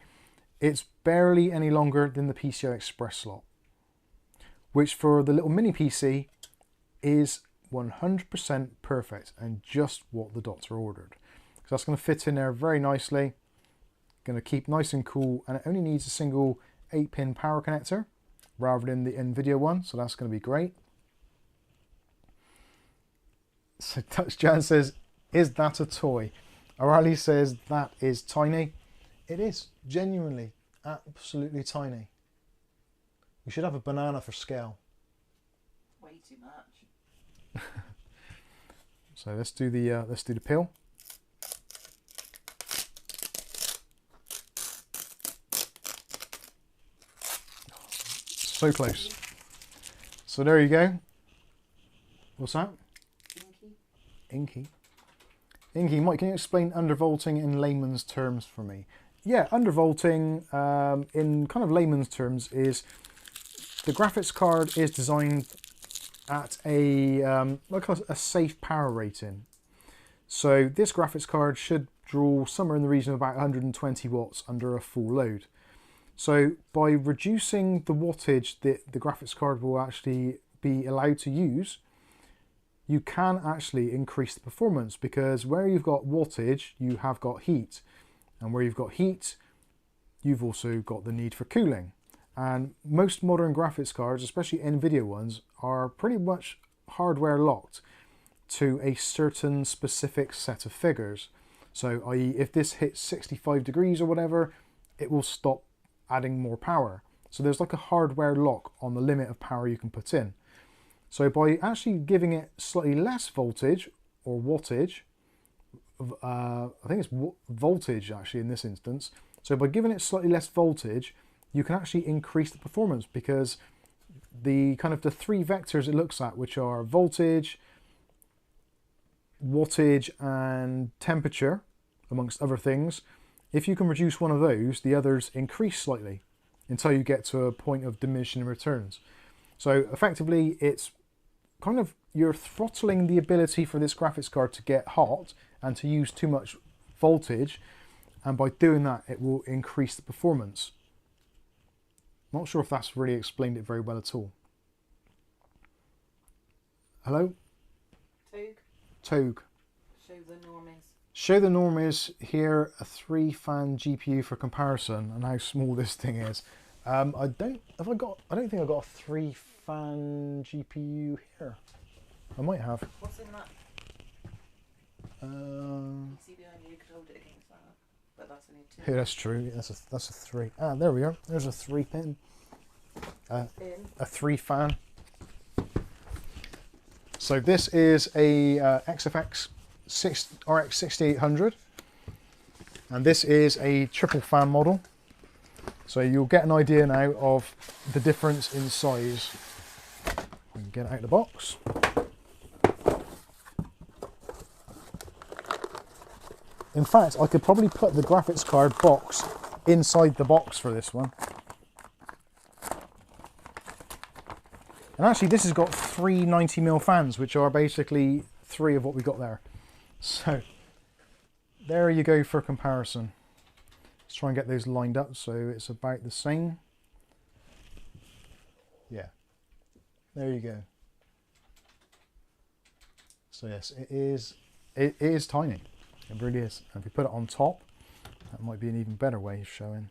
It's barely any longer than the PCI Express slot, which for the little mini PC is 100% perfect and just what the doctor ordered. So that's going to fit in there very nicely, going to keep nice and cool, and it only needs a single 8-pin power connector rather than the NVIDIA one, so that's going to be great. So Touch Jan says, is that a toy? O'Reilly says that is tiny. It is genuinely absolutely tiny. We should have a banana for scale. Way too much. So let's do the peel. So close. So there you go. What's that? Inky. Inky. Inky, Mike, can you explain undervolting in layman's terms for me? Yeah, undervolting in kind of layman's terms is the graphics card is designed at a like a safe power rating. So this graphics card should draw somewhere in the region of about 120 watts under a full load. So by reducing the wattage that the graphics card will actually be allowed to use, you can actually increase the performance, because where you've got wattage, you have got heat. And where you've got heat, you've also got the need for cooling. And most modern graphics cards, especially NVIDIA ones, are pretty much hardware locked to a certain specific set of figures. So i.e. if this hits 65 degrees or whatever, it will stop adding more power. So there's like a hardware lock on the limit of power you can put in. So by actually giving it slightly less voltage or wattage, I think it's voltage actually in this instance. So by giving it slightly less voltage, you can actually increase the performance, because the kind of the three vectors it looks at, which are voltage, wattage and temperature, amongst other things, if you can reduce one of those, the others increase slightly until you get to a point of diminishing returns. So effectively it's kind of, you're throttling the ability for this graphics card to get hot and to use too much voltage, and by doing that it will increase the performance. Not sure if that's really explained it very well at all. Hello? Toog. Toog. Show the normies. Show the normies here a 3-fan GPU for comparison and how small this thing is. I don't think I've got a 3-fan GPU here. I might have. What's in that? You see behind you, you could hold it against that, but that's only 2. Yeah, that's true. That's a 3. Ah, there we are. There's a 3-pin. A 3-fan. So this is a XFX RX 6800, and this is a triple fan model. So you'll get an idea now of the difference in size. We can get it out of the box. In fact, I could probably put the graphics card box inside the box for this one. And actually this has got 3 90mm fans, which are basically 3 of what we got there. So there you go for comparison. Let's try and get those lined up so it's about the same. Yeah, there you go. So yes, it is tiny. It really is. And if we put it on top, that might be an even better way of showing.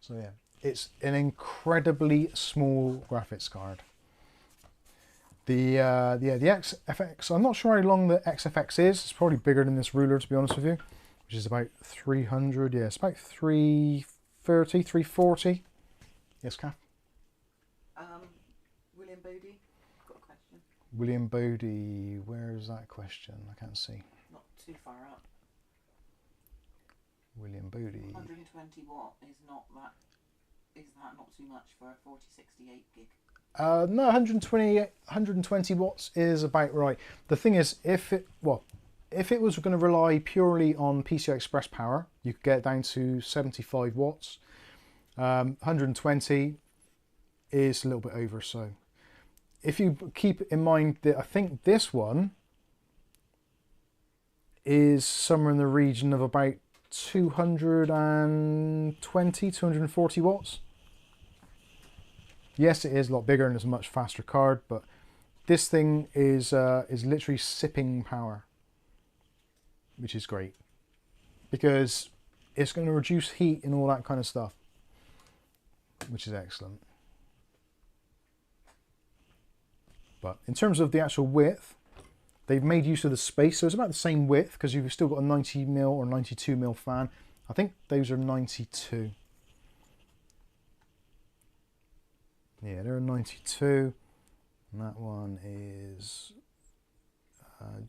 So yeah, it's an incredibly small graphics card. The XFX, I'm not sure how long the XFX is. It's probably bigger than this ruler, to be honest with you, which is about 300. Yeah, it's about 330, 340. Yes, Kath? William Bodie, I've got a question. William Bodie, where is that question? I can't see. Not too far up. William Bodie. 120 watt is not that. Is that not too much for a 4068 gig? No, 120 watts is about right. The thing is, if it was going to rely purely on PCI Express power, you could get it down to 75 watts. 120 is a little bit over. So if you keep in mind that I think this one is somewhere in the region of about 220, 240 watts. Yes, it is a lot bigger and it's a much faster card, but this thing is literally sipping power, which is great because it's going to reduce heat and all that kind of stuff, which is excellent. But in terms of the actual width, they've made use of the space, so it's about the same width because you've still got a 90mm or 92mm fan. I think those are 92. Yeah, they're 92, and that one is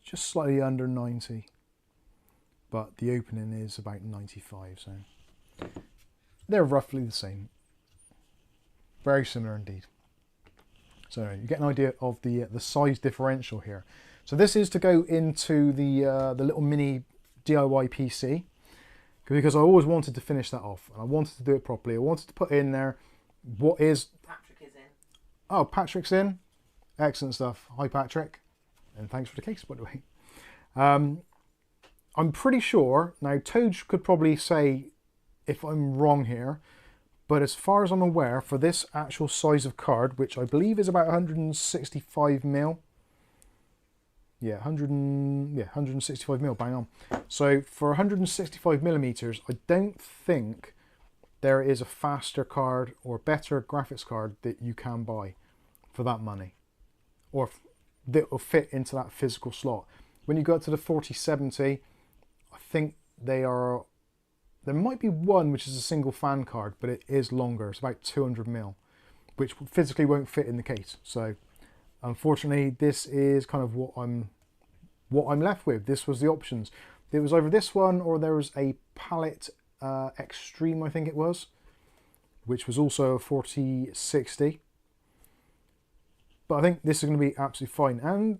just slightly under 90, but the opening is about 95, so they're roughly the same. Very similar indeed. So you get an idea of the size differential here. So this is to go into the little mini DIY PC, because I always wanted to finish that off and I wanted to do it properly. I wanted to put in there what is... Patrick is in. Oh, Patrick's in. Excellent stuff. Hi, Patrick. And thanks for the case, by the way. I'm pretty sure, now Toad could probably say if I'm wrong here, but as far as I'm aware, for this actual size of card, which I believe is about 165 mil. Yeah, 165 mil, bang on. So for 165 millimeters, I don't think there is a faster card or better graphics card that you can buy for that money, or that will fit into that physical slot. When you go up to the 4070, I think there might be one which is a single fan card, but it is longer. It's about 200 mil, which physically won't fit in the case. So unfortunately, this is kind of what I'm left with. This was the options. It was either this one or there was a Palette Extreme, I think it was, which was also a 4060. But I think this is going to be absolutely fine. And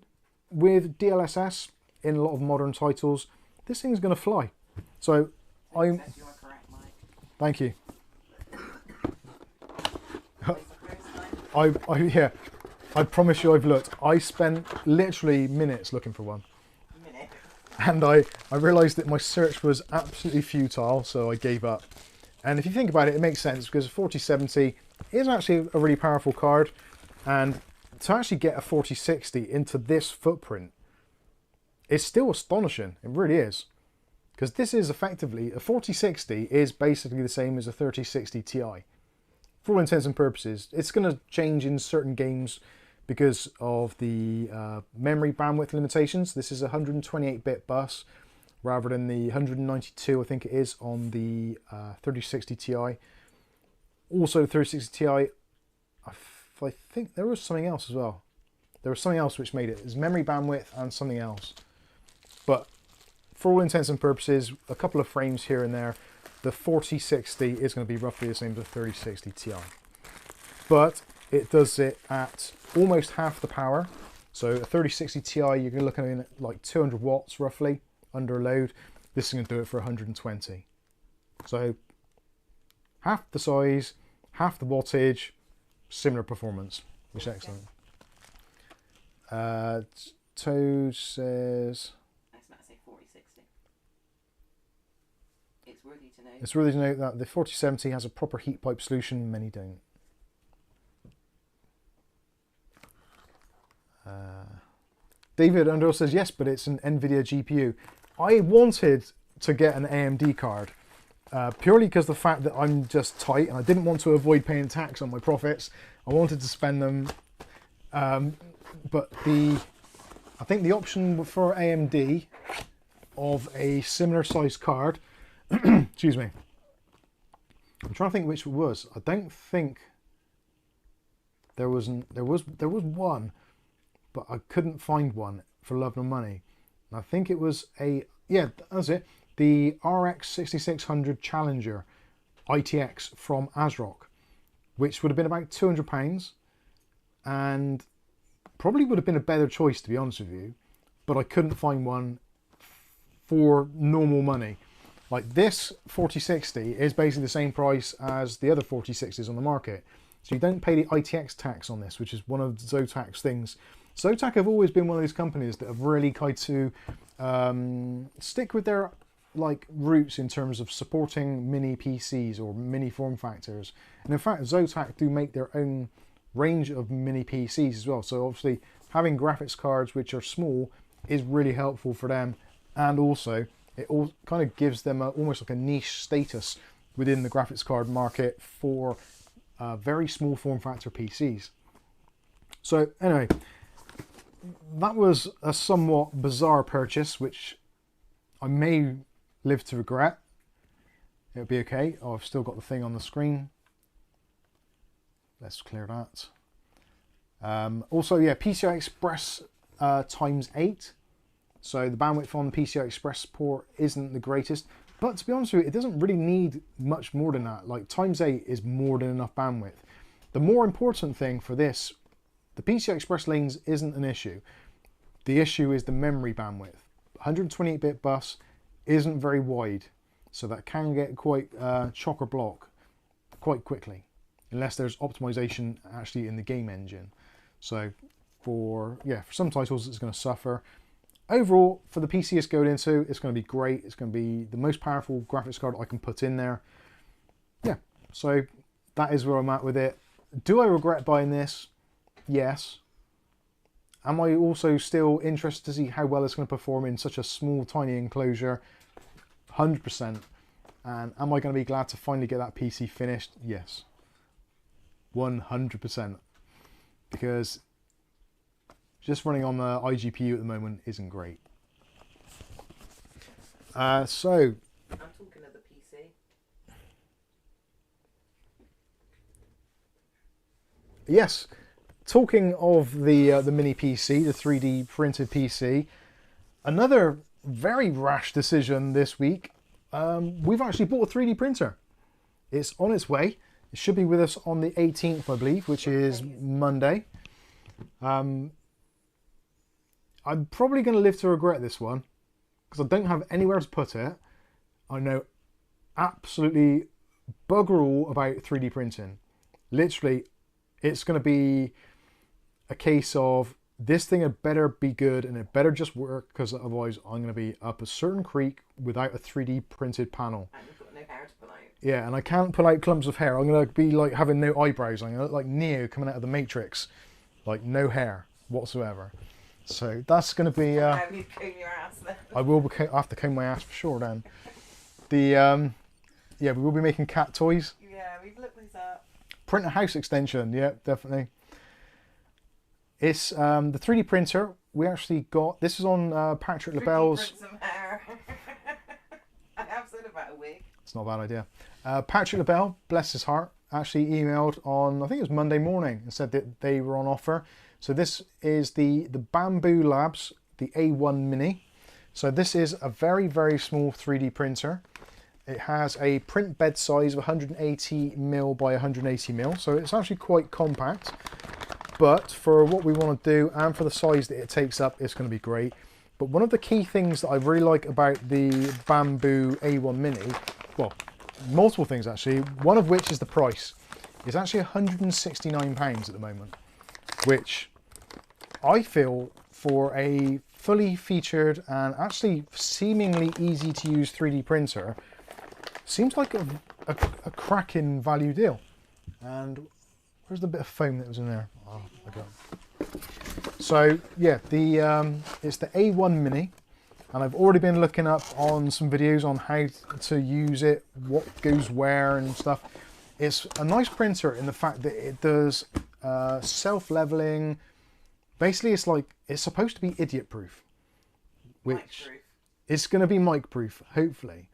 with DLSS in a lot of modern titles, this thing's going to fly. So You are correct, Mike. thank you. It's the first time. Yeah, I promise you I've looked. I spent literally minutes looking for one. And I realised that my search was absolutely futile, so I gave up. And if you think about it, it makes sense, because a 4070 is actually a really powerful card, and to actually get a 4060 into this footprint is still astonishing. It really is. Because this is effectively, a 4060 is basically the same as a 3060 Ti. For all intents and purposes, it's going to change in certain games because of the memory bandwidth limitations. This is a 128-bit bus rather than the 192, I think it is, on the 3060 Ti. Also, 3060 Ti, I think there was something else as well. There was something else which made it. It's memory bandwidth and something else. But for all intents and purposes, a couple of frames here and there, the 4060 is going to be roughly the same as the 3060 Ti. But it does it at almost half the power. So a 3060 Ti, you're looking at like 200 watts roughly under load. This is going to do it for 120. So half the size, half the wattage, similar performance, which is excellent. Toad says... I was about to say 4060. It's worthy to know. It's worthy to note that the 4070 has a proper heat pipe solution, many don't. David Underhill says, yes, but it's an NVIDIA GPU. I wanted to get an AMD card purely because the fact that I'm just tight and I didn't want to avoid paying tax on my profits. I wanted to spend them. But I think the option for AMD of a similar size card, excuse me, I'm trying to think which it was. I don't think there was one, but I couldn't find one for love nor money. And I think it was that's it, the RX6600 Challenger ITX from ASRock, which would have been about £200 and probably would have been a better choice, to be honest with you, but I couldn't find one for normal money. Like this 4060 is basically the same price as the other 4060s on the market. So you don't pay the ITX tax on this, which is one of Zotac's things. Zotac have always been one of these companies that have really tried to stick with their roots in terms of supporting mini PCs or mini form factors. And in fact, Zotac do make their own range of mini PCs as well. So obviously having graphics cards which are small is really helpful for them, and also it all kind of gives them almost like a niche status within the graphics card market for very small form factor PCs. So anyway, that was a somewhat bizarre purchase, which I may live to regret. It'll be okay. Oh, I've still got the thing on the screen. Let's clear that. Also, yeah, PCI Express times 8. So the bandwidth on the PCI Express port isn't the greatest. But to be honest with you, it doesn't really need much more than that. Like times 8 is more than enough bandwidth. The more important thing for this, The PCI Express lanes isn't an issue. The issue is the memory bandwidth. 128-bit bus isn't very wide, so that can get quite chock-a-block quite quickly, unless there's optimization actually in the game engine. So for some titles it's going to suffer. Overall, for the PC it's going into, it's going to be great. It's going to be the most powerful graphics card I can put in there. Yeah, so that is where I'm at with it. Do I regret buying this? Yes. Am I also still interested to see how well it's going to perform in such a small, tiny enclosure? 100%. And am I going to be glad to finally get that PC finished? Yes. 100%. Because just running on the iGPU at the moment isn't great. So I'm talking of the PC. Yes, talking of the mini PC, the 3D printed PC, another very rash decision this week. We've actually bought a 3D printer. It's on its way. It should be with us on the 18th, I believe, which is Monday. I'm probably going to live to regret this one because I don't have anywhere to put it. I know absolutely bugger all about 3D printing. Literally, it's going to be a case of this thing had better be good and it better just work, because otherwise I'm going to be up a certain creek without a 3D printed panel. And you've got no hair to pull out. Yeah, and I can't pull out clumps of hair. I'm going to be like having no eyebrows. I'm going to look like Neo coming out of the Matrix. Like no hair whatsoever. So that's going to be... Now you comb your ass then. I will have to comb my ass for sure then. The yeah, we will be making cat toys. Yeah, we've looked this up. Print a house extension, yeah, definitely. It's the 3D printer. We actually got, this is on Patrick LaBelle's... Print some hair. I have said about a wig. It's not a bad idea. Patrick LaBelle, bless his heart, actually emailed on, I think it was Monday morning, and said that they were on offer. So this is the Bambu Labs, the A1 Mini. So this is a very, very small 3D printer. It has a print bed size of 180mm by 180mm, so it's actually quite compact. But for what we want to do and for the size that it takes up, it's going to be great. But one of the key things that I really like about the Bambu A1 Mini, well, multiple things actually, one of which is the price. It's actually £169 at the moment, which I feel for a fully featured and actually seemingly easy to use 3D printer seems like a cracking value deal. And where's the bit of foam that was in there? Oh, I got it. So yeah, it's the A1 Mini, and I've already been looking up on some videos on how to use it, what goes where and stuff. It's a nice printer in the fact that it does self-leveling. Basically, it's supposed to be idiot-proof, which it's going to be mic-proof, hopefully.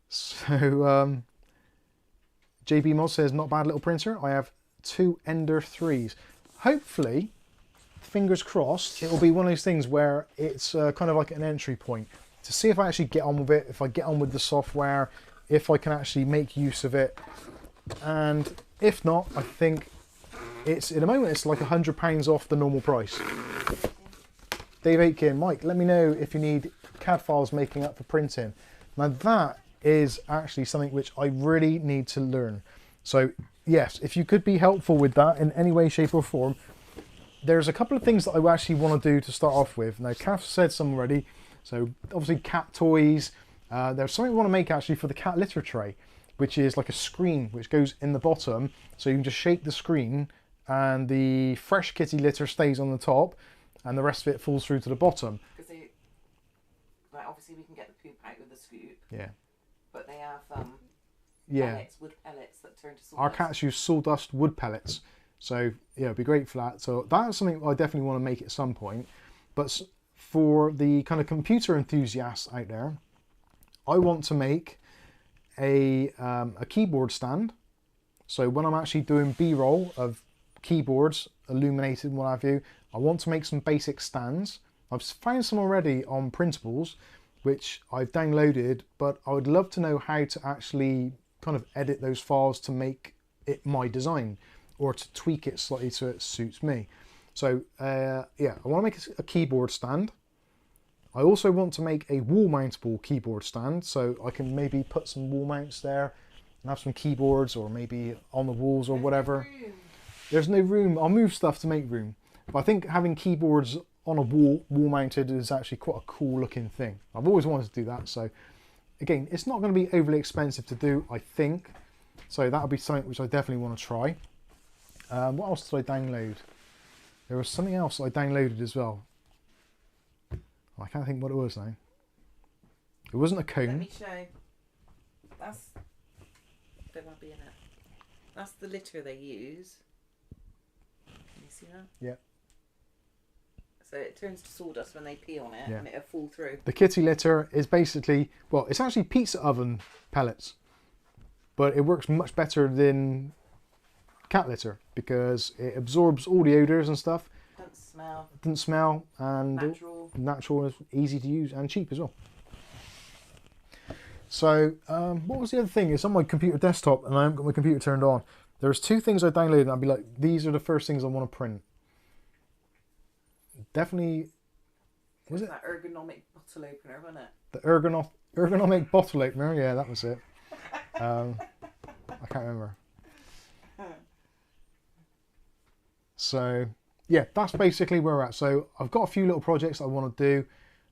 So JB Mod says, not bad little printer. I have 2 Ender 3s. Hopefully, fingers crossed, it will be one of those things where it's kind of like an entry point to see if I actually get on with it, if I get on with the software, if I can actually make use of it. And if not, I think it's, at the moment, it's like £100 off the normal price. Dave Aitken, Mike, let me know if you need CAD files making up for printing. Now that is actually something which I really need to learn. So yes, if you could be helpful with that in any way, shape or form, there's a couple of things that I actually want to do to start off with. Now, Kath said some already. So obviously cat toys. There's something I want to make actually for the cat litter tray, which is like a screen which goes in the bottom. So you can just shake the screen and the fresh kitty litter stays on the top and the rest of it falls through to the bottom. Because like obviously we can get the poop out with the scoop. Yeah. But they have pellets, wood pellets that turn to sawdust. Our cats use sawdust wood pellets. So yeah, it'd be great for that. So that's something I definitely want to make at some point. But for the kind of computer enthusiasts out there, I want to make a keyboard stand. So when I'm actually doing B-roll of keyboards, illuminated and what have you, I want to make some basic stands. I've found some already on printables, which I've downloaded, but I would love to know how to actually kind of edit those files to make it my design, or to tweak it slightly so it suits me. So yeah, I want to make a keyboard stand. I also want to make a wall mountable keyboard stand, so I can maybe put some wall mounts there and have some keyboards, or maybe on the walls or whatever. There's no room. I'll move stuff to make room. But I think having keyboards on a wall mounted is actually quite a cool looking thing. I've always wanted to do that, so again, it's not going to be overly expensive to do, I think. So that'll be something which I definitely want to try. What else did I download? There was something else I downloaded as well. I can't think what it was now. It wasn't a cone. Let me show. That's there might be in it. That's the litter they use. Can you see that? Yeah. So it turns to sawdust when they pee on it, Yeah. and it'll fall through. The kitty litter is basically, well, it's actually pizza oven pellets, but it works much better than cat litter because it absorbs all the odours and stuff. Doesn't smell. It doesn't smell, and Natural. is easy to use and cheap as well. So what was the other thing? It's on my computer desktop and I haven't got my computer turned on. There's two things I downloaded and I'd be like, these are the first things I want to print. Definitely, was it? That ergonomic bottle opener, wasn't it? The ergonomic bottle opener, yeah, that was it. I can't remember. So yeah, that's basically where we're at. So I've got a few little projects I want to do.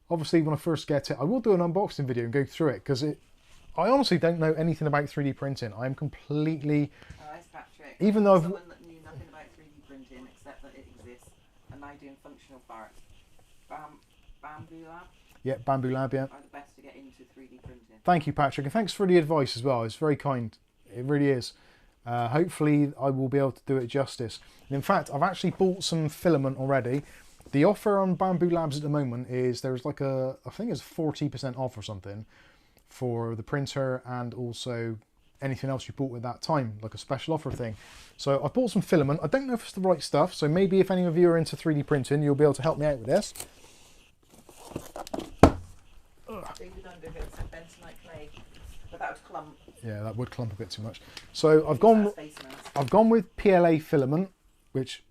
Obviously, when I first get it, I will do an unboxing video and go through it because I honestly don't know anything about 3D printing. I'm completely, Nice, Patrick. even though I've, Someone that knew nothing about 3D printing except that it exists, and now doing functional parts. Bambu Lab yeah, Bambu Lab, yeah. are the best to get into 3D printing. Thank you, Patrick, and thanks for the advice as well. It's very kind. It really is. Hopefully, I will be able to do it justice. And in fact, I've actually bought some filament already. The offer on Bambu Labs at the moment is there's like I think it's 40% off or something for the printer and also anything else you bought at that time, like a special offer thing. So I've bought some filament. I don't know if it's the right stuff, so maybe if any of you are into 3D printing, you'll be able to help me out with this. David Underhill said bentonite clay, but that would clump. Yeah, that would clump a bit too much. So I've gone with PLA filament, which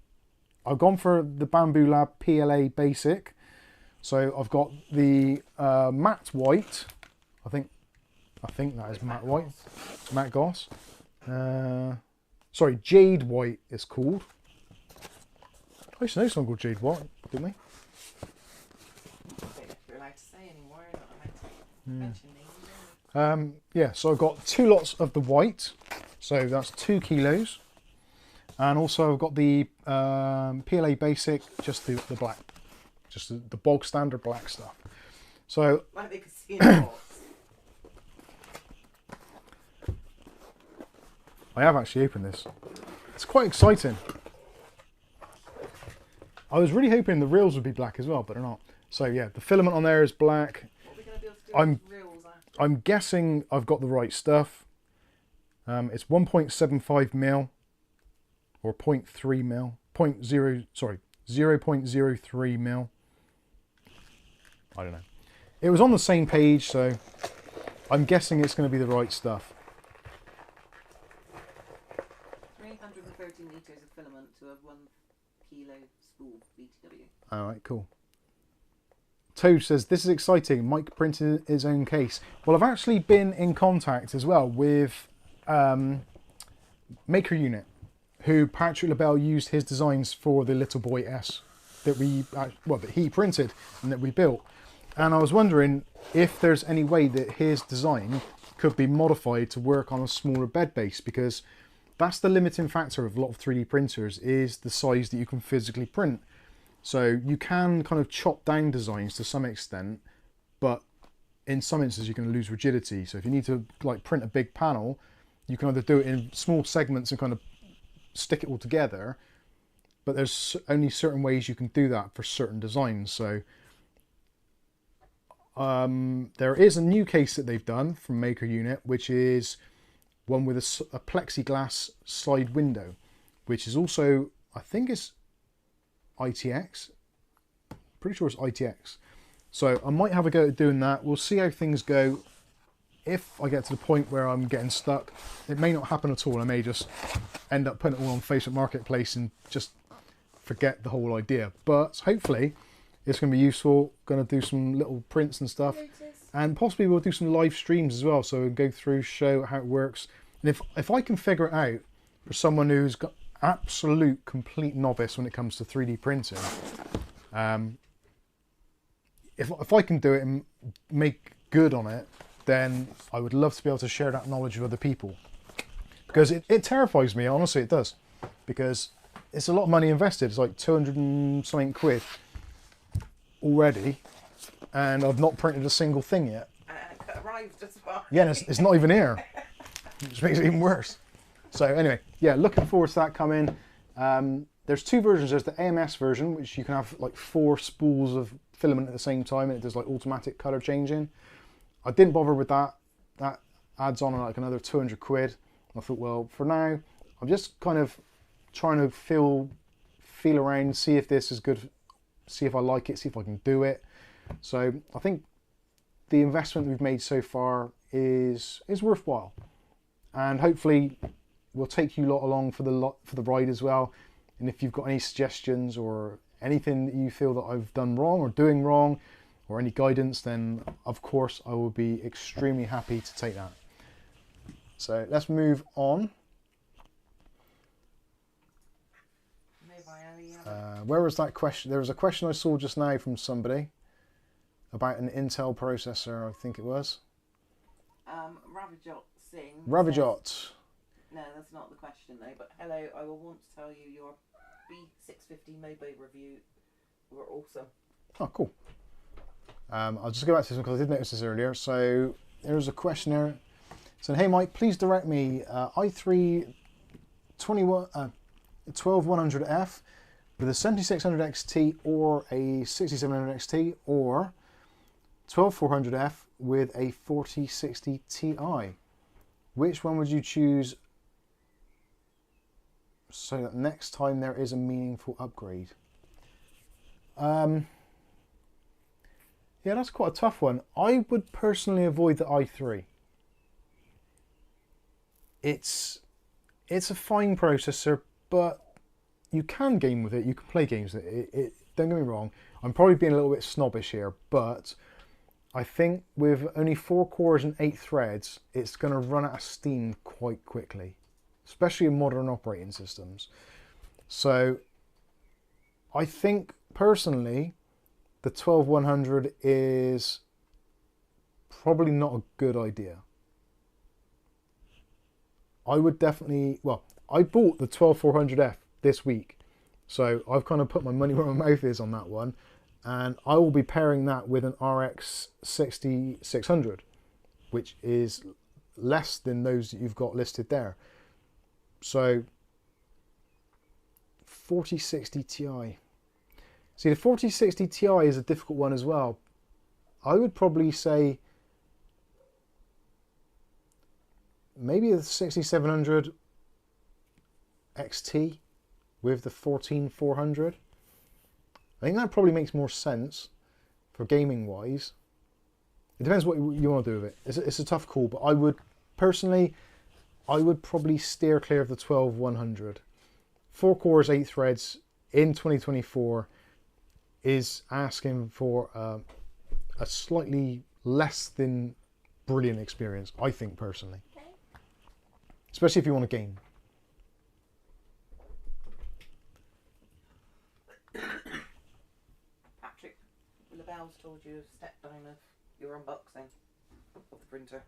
I've gone for the Bambu Lab PLA Basic. So I've got the matte white. I think that is matte white. Matte gloss. Sorry, jade white it's called. I used to know someone called jade white, didn't we? I don't know if you're allowed to say anymore. You're not allowed to mention names. Yeah, so I've got 2 lots of the white. So that's 2 kilos. And also I've got the PLA Basic, just the black. Just the bog standard black stuff. So Like they could see in the box. I have actually opened this. It's quite exciting. I was really hoping the reels would be black as well, but they're not. So yeah, the filament on there is black. What are we going to be able to do with reels after? I'm guessing I've got the right stuff. It's 1.75 mil or 0.3 mil. 0.03 mil. I don't know. It was on the same page, so I'm guessing it's going to be the right stuff. 330 meters of filament to a 1 kilo spool BTW. Alright, cool. Toad says, this is exciting. Mike printed his own case. Well, I've actually been in contact as well with Maker Unit, who Patrick LaBelle used his designs for the Little Boy S that that he printed and that we built. And I was wondering if there's any way that his design could be modified to work on a smaller bed base, because that's the limiting factor of a lot of 3D printers, is the size that you can physically print. So you can kind of chop down designs to some extent, but in some instances you're going to lose rigidity. So if you need to like print a big panel, you can either do it in small segments and kind of stick it all together, but there's only certain ways you can do that for certain designs. So there is a new case that they've done from Maker Unit, which is one with a plexiglass side window, which is also, I think it's ITX. Pretty sure it's ITX. So I might have a go at doing that. We'll see how things go. If I get to the point where I'm getting stuck, it may not happen at all. I may just end up putting it all on Facebook Marketplace and just forget the whole idea. But hopefully it's going to be useful. Going to do some little prints and stuff, and possibly we'll do some live streams as well. So we'll go through, show how it works, and if I can figure it out for someone who's got absolute complete novice when it comes to 3D printing, if I can do it and make good on it, then I would love to be able to share that knowledge with other people, because it terrifies me, honestly it does, because it's a lot of money invested. It's like 200 and something quid already, and I've not printed a single thing yet. It arrived as well. Yeah, and it's not even here, which makes it even worse. So anyway, yeah, looking forward to that coming. There's two versions. There's the AMS version, which you can have like 4 spools of filament at the same time, and it does like automatic color changing. I didn't bother with that. That adds on like another 200 quid. I thought, well, for now, I'm just kind of trying to feel around, see if this is good, see if I like it, see if I can do it. So I think the investment we've made so far is worthwhile, and hopefully we'll take you lot along for the ride as well. And if you've got any suggestions or anything that you feel that I've done wrong or doing wrong, or any guidance, then of course I will be extremely happy to take that. So let's move on. Where was that question? There was a question I saw just now from somebody about an Intel processor, I think it was. Ravajot Singh. Ravajot. No, that's not the question though, but hello, I will want to tell you your B650 Mobo review were awesome. Oh, cool. I'll just go back to this one because I did notice this earlier. So there's a question there. So, hey Mike, please direct me i3 12100F with a 7600 XT or a 6700 XT, or 12400F with a 4060 Ti. Which one would you choose so that next time there is a meaningful upgrade? Yeah, that's quite a tough one. I would personally avoid the i3. It's a fine processor, but you can game with it. You can play games with it. Don't get me wrong. I'm probably being a little bit snobbish here, but I think with only 4 cores and 8 threads, it's going to run out of steam quite quickly, especially in modern operating systems. So I think personally the 12100 is probably not a good idea. I would definitely, well, I bought the 12400F this week, so I've kind of put my money where my mouth is on that one, and I will be pairing that with an RX 6600, which is less than those that you've got listed there. So 4060 Ti. See, the 4060 Ti is a difficult one as well. I would probably say maybe the 6700 XT with the 14400. I think that probably makes more sense for gaming wise. It depends what you want to do with it. It's a tough call, but I would personally, I would probably steer clear of the 12100. 4 cores, 8 threads in 2024 is asking for a slightly less than brilliant experience, I think personally. Okay. Especially if you want to game. Patrick, LaBelle's told you a step down of your unboxing of the printer.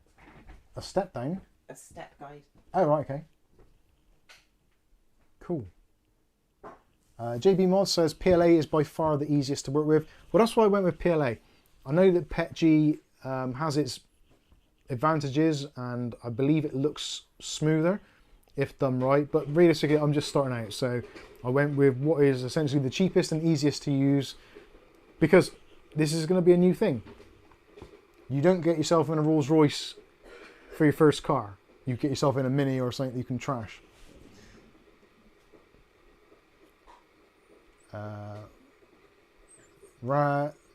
A step down? A step guide. Oh, right, okay. Cool. JB Mod says PLA is by far the easiest to work with. Well, that's why I went with PLA. I know that PETG has its advantages, and I believe it looks smoother if done right, but realistically I'm just starting out, so I went with what is essentially the cheapest and easiest to use, because this is going to be a new thing. You don't get yourself in a Rolls Royce for your first car. You get yourself in a Mini or something that you can trash.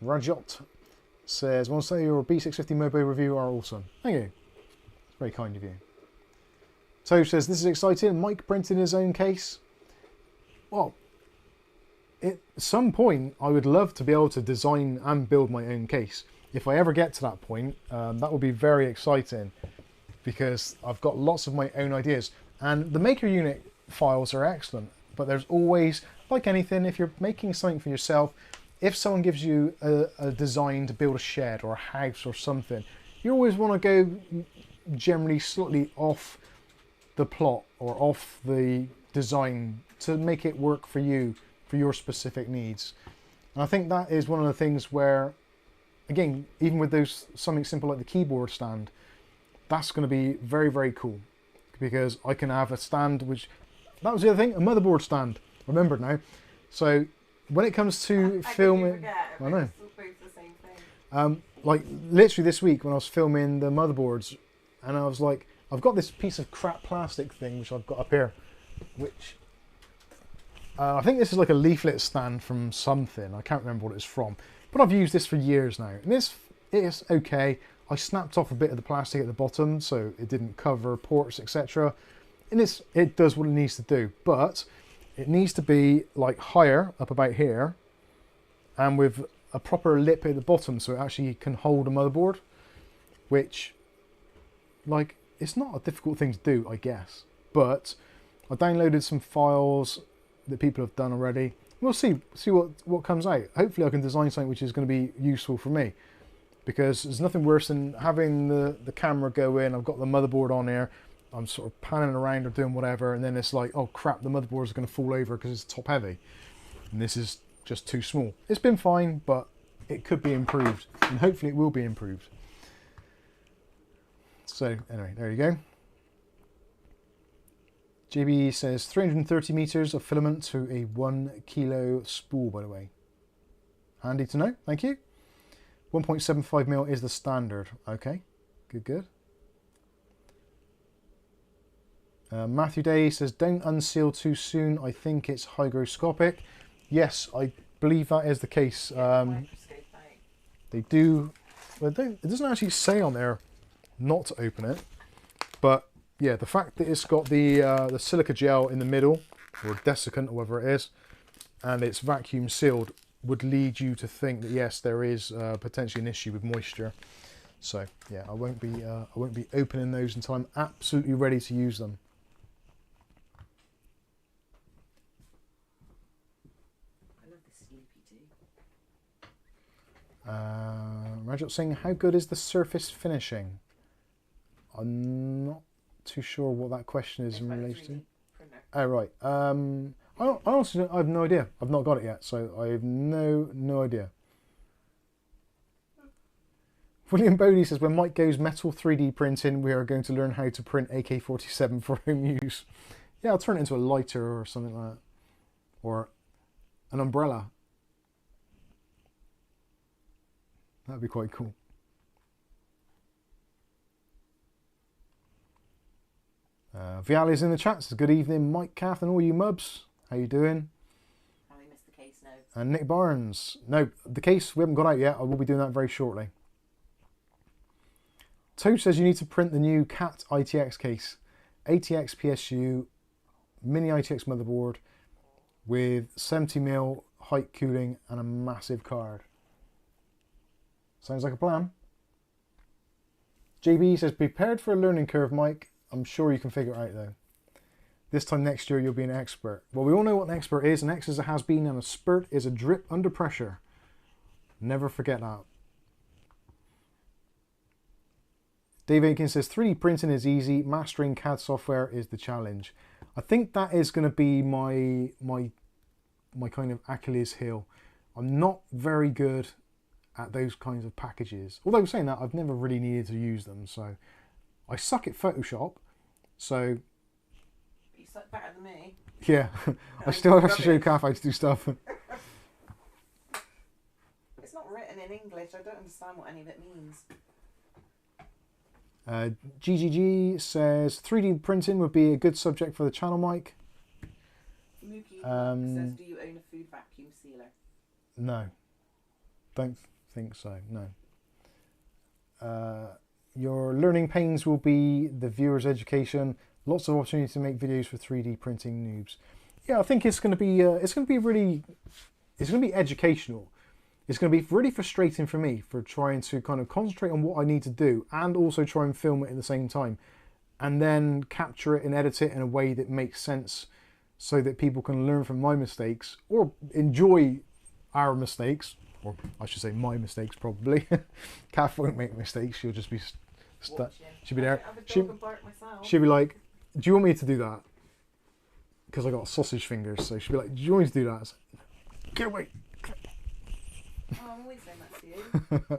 Rajot says, "Want to say your B650 Mobo review are awesome." Thank you. It's very kind of you. Toe says, "This is exciting. Mike printed his own case." Well, at some point, I would love to be able to design and build my own case. If I ever get to that point, that would be very exciting because I've got lots of my own ideas. And the Maker Unit files are excellent, but there's always, like anything, if you're making something for yourself, if someone gives you a design to build a shed or a house or something, you always want to go generally slightly off the plot or off the design to make it work for you, for your specific needs. And I think that is one of the things where, again, even with those something simple like the keyboard stand, that's going to be very, very cool because I can have a stand which, that was the other thing, a motherboard stand. I remember now. So when it comes to filming, I know. Like literally this week when I was filming the motherboards, and I was like, I've got this piece of crap plastic thing which I've got up here, which I think this is like a leaflet stand from something. I can't remember what it's from, but I've used this for years now, and it is okay. I snapped off a bit of the plastic at the bottom so it didn't cover ports, etc. And it does what it needs to do, but it needs to be like higher up about here and with a proper lip at the bottom so it actually can hold a motherboard, which, like, it's not a difficult thing to do, I guess. But I downloaded some files that people have done already. We'll see what comes out. Hopefully I can design something which is going to be useful for me, because there's nothing worse than having the camera go in. I've got the motherboard on here, I'm sort of panning around or doing whatever, and then it's like, oh crap, the motherboard is going to fall over because it's top heavy and this is just too small. It's been fine, but it could be improved, and hopefully it will be improved. So anyway, there you go. JB says 330 meters of filament to a 1 kilo spool, by the way. Handy to know, thank you. 1.75 mil is the standard. Okay, good. Matthew Day says, don't unseal too soon. I think it's hygroscopic. Yes, I believe that is the case. They do, well, it doesn't actually say on there not to open it, but yeah, the fact that it's got the silica gel in the middle, or desiccant, or whatever it is, and it's vacuum sealed, would lead you to think that yes, there is potentially an issue with moisture. So yeah, I won't be opening those until I'm absolutely ready to use them. I love this sleepy tea. Rajat Singh, how good is the surface finishing? I'm not too sure what that question is in relation to. Oh right. I honestly I have no idea. I've not got it yet, so I have no idea. William Bodie says, when Mike goes metal 3D printing, we are going to learn how to print AK-47 for home use. Yeah, I'll turn it into a lighter or something like that. Or an umbrella. That'd be quite cool. Vial is in the chat. Says, good evening, Mike, Kath, and all you mubs. How you doing? Have we missed the case now? And Nick Barnes. No, the case, we haven't got out yet. I will be doing that very shortly. Toad says you need to print the new CAT ITX case. ATX PSU, mini ITX motherboard with 70mm height cooling and a massive card. Sounds like a plan. JB says, prepared for a learning curve, Mike. I'm sure you can figure it out though. This time next year you'll be an expert. Well, we all know what an expert is. An X is a has-been and a spurt is a drip under pressure. Never forget that. Dave Aiken says 3D printing is easy, mastering CAD software is the challenge. I think that is going to be my kind of Achilles heel. I'm not very good at those kinds of packages. Although saying that, I've never really needed to use them, so I suck at Photoshop, so... You suck better than me. Yeah, I still have to show Kath how to do stuff. It's not written in English, I don't understand what any of it means. GGG says 3D printing would be a good subject for the channel, Mike. Mookie says, do you own a food vacuum sealer? No, don't think so, no. Your learning pains will be the viewer's education. Lots of opportunity to make videos for 3D printing noobs. yeah, I think it's going to be really, it's going to be educational. It's going to be really frustrating for me for trying to kind of concentrate on what I need to do and also try and film it at the same time, and then capture it and edit it in a way that makes sense so that people can learn from my mistakes or enjoy our mistakes, or I should say my mistakes probably. Kath won't make mistakes, she'll just be stuck. She'll be there. She'll be like, do you want me to do that? Because I got sausage fingers, so she'll be like, do you want me to do that? I was like, get away. Oh, I'm always saying that to you.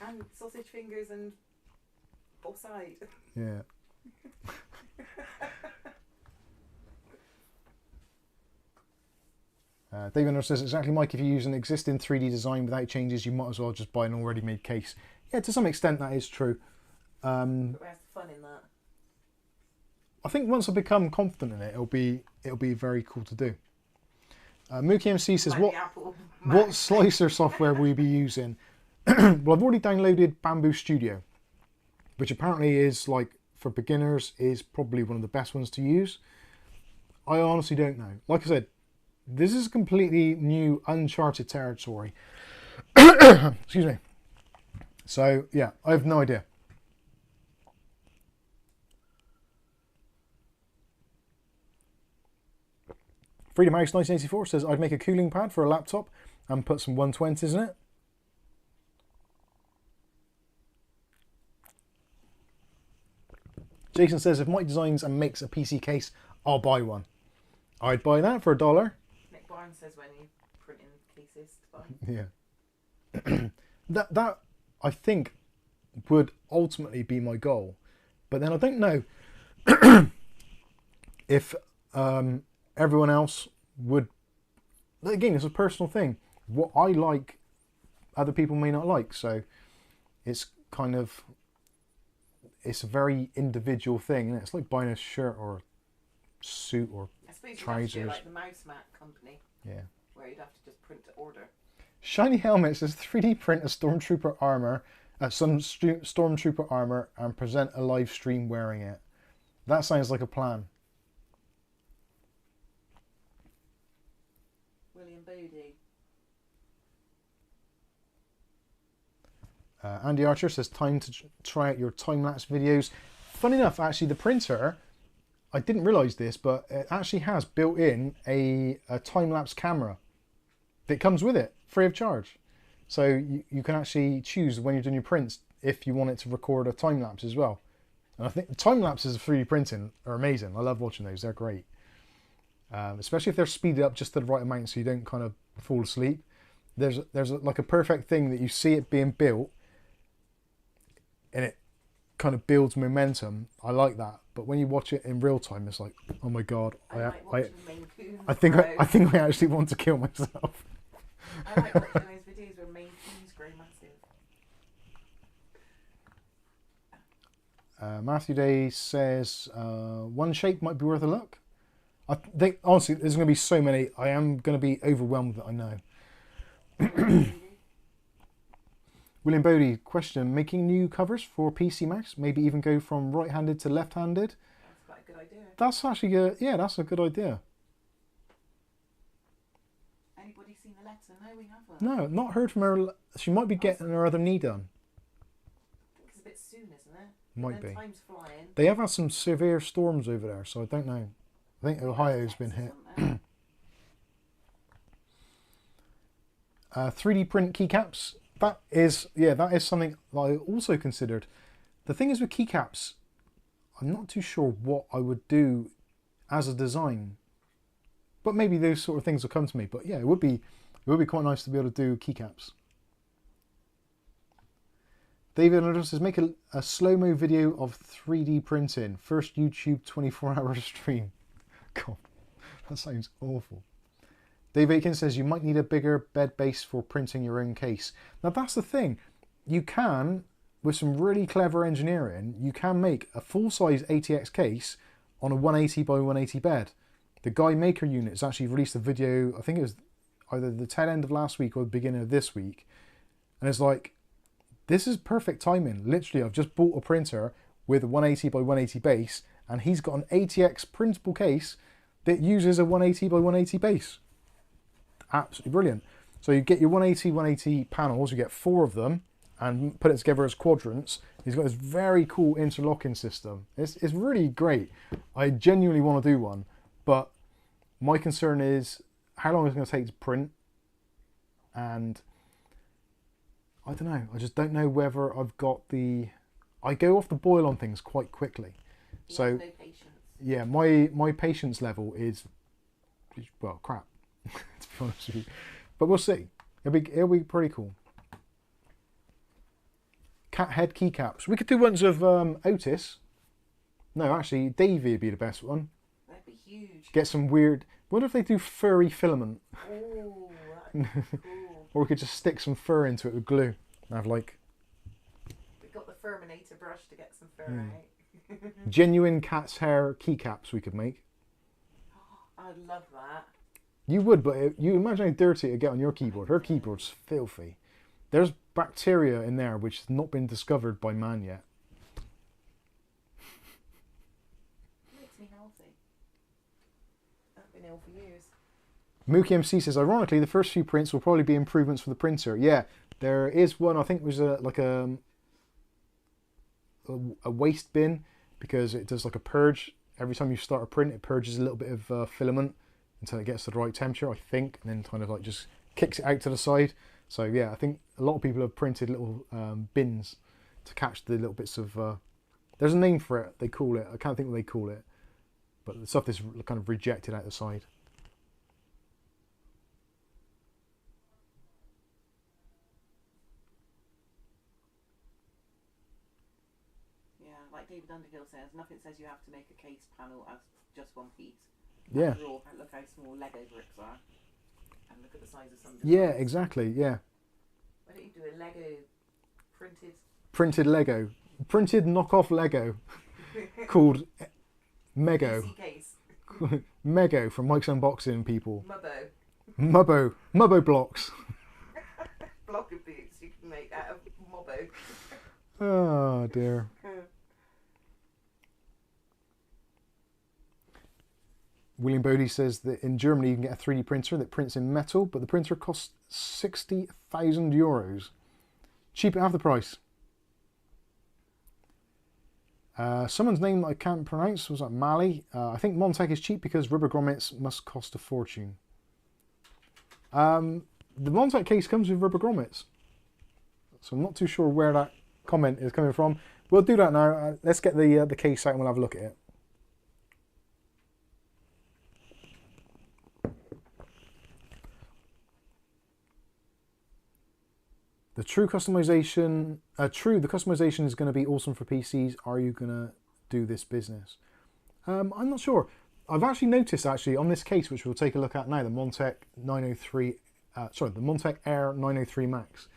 And sausage fingers and offside. Yeah. David says, exactly, Mike, if you use an existing 3D design without changes, you might as well just buy an already made case. Yeah, to some extent that is true. But where's the fun in that? I think once I become confident in it, it'll be very cool to do. Mookie MC says, what slicer software will you be using? Well, I've already downloaded Bambu Studio, which apparently is, like, for beginners, is probably one of the best ones to use. I honestly don't know. Like I said, this is completely new, uncharted territory. Excuse me. So, yeah, I have no idea. Freedom House 1984 says, I'd make a cooling pad for a laptop and put some 120s in it. Jason says, if Mike designs and makes a PC case, I'll buy one. I'd buy that for $1. Nick Barnes says when you print in cases to buy. Yeah. that I think would ultimately be my goal. But then I don't know if everyone else would. Again, it's a personal thing. What I like, other people may not like. So it's kind of, it's a very individual thing, and it's like buying a shirt or suit or trousers. Like the mousemat company. Yeah. Where you'd have to just print to order. Shiny Helmet says 3D print a stormtrooper armor, some stormtrooper armor, and present a live stream wearing it. That sounds like a plan. William Bodie. Andy Archer says time to try out your time-lapse videos. Funny enough, actually, the printer, I didn't realise this, but it actually has built in a time-lapse camera that comes with it, free of charge. So you can actually choose when you're doing your prints if you want it to record a time-lapse as well. And I think time-lapses of 3D printing are amazing. I love watching those, they're great. Especially if they're speeded up just to the right amount so you don't kind of fall asleep. There's like a perfect thing that you see it being built and it kind of builds momentum. I like that. But when you watch it in real time, it's like, oh my god, I think I actually want to kill myself. I like watching those videos where Maine Coons grow massive. Matthew Day says one shape might be worth a look. I think honestly, there's going to be so many. I am going to be overwhelmed with it, I know. William Bodie, question, making new covers for PC mouse, maybe even go from right-handed to left-handed? That's quite a good idea. That's actually a, yeah, that's a good idea. Anybody seen the letter? No, we haven't. No, not heard from her. She might be getting her other knee done. I think it's a bit soon, isn't it? Might be. Time's flying. They have had some severe storms over there, so I don't know. I think Ohio's been hit. 3D print keycaps. That is something that I also considered. The thing is with keycaps, I'm not too sure what I would do as a design. But maybe those sort of things will come to me. But yeah, it would be quite nice to be able to do keycaps. David says, make a slow-mo video of 3D printing. First YouTube 24-hour stream. God, that sounds awful. Dave Aiken says, you might need a bigger bed base for printing your own case. Now that's the thing. You can, with some really clever engineering, you can make a full-size ATX case on a 180 by 180 bed. The Guy Maker unit has actually released a video, I think it was either the tail end of last week or the beginning of this week. And it's like, this is perfect timing. Literally, I've just bought a printer with a 180 by 180 base, and he's got an ATX printable case that uses a 180 by 180 base. Absolutely brilliant. So you get your 180 panels, you get 4 of them, and put it together as quadrants. He's got this very cool interlocking system. It's really great. I genuinely want to do one, but my concern is how long it's going to take to print, and I don't know. I just don't know whether I've got the... I go off the boil on things quite quickly. So no patience. yeah, my patience level is, well, crap, to be honest with you. But we'll see. It'll be pretty cool. Cat head keycaps. We could do ones of Otis. No, actually, Davey would be the best one. That'd be huge. Get some weird... Wonder if they do furry filament. Oh, that'd be cool. Or we could just stick some fur into it with glue. And have like... We've got the Furminator brush to get some fur out. genuine cat's hair keycaps we could make. I'd love that. You would, but you imagine how dirty it would get on your keyboard. Her keyboard's filthy. There's bacteria in there which has not been discovered by man yet. Makes me healthy. I've been ill for years. Mookie MC says, ironically, the first few prints will probably be improvements for the printer. Yeah, there is one, I think it was like a waste bin, because it does like a purge. Every time you start a print, it purges a little bit of filament until it gets to the right temperature, I think, and then kind of like just kicks it out to the side. So yeah, I think a lot of people have printed little bins to catch the little bits of... there's a name for it, they call it. I can't think what they call it. But the stuff that's kind of rejected out the side. Yeah, like David Underhill says, nothing says you have to make a case panel as just one piece. Yeah. After all, look how small Lego bricks are. And look at the size of some designs. Yeah, exactly, yeah. Why don't you do a Lego printed... Printed Lego. Printed knockoff Lego. Called Mego. PC case. Mego from Mike's Unboxing, people. Mubbo. Mubbo blocks. Block of boots you can make out of Mobbo. Oh dear. William Bodie says that in Germany you can get a 3D printer that prints in metal, but the printer costs 60,000 euros. Cheap at half the price. Someone's name that I can't pronounce was like Mali. I think Montech is cheap because rubber grommets must cost a fortune. The Montech case comes with rubber grommets, so I'm not too sure where that comment is coming from. We'll do that now. Let's get the case out and we'll have a look at it. The customization is going to be awesome for PCs. Are you going to do this business? I'm not sure. I've actually noticed on this case, which we'll take a look at now, the Montech the Montech AIR 903 Max.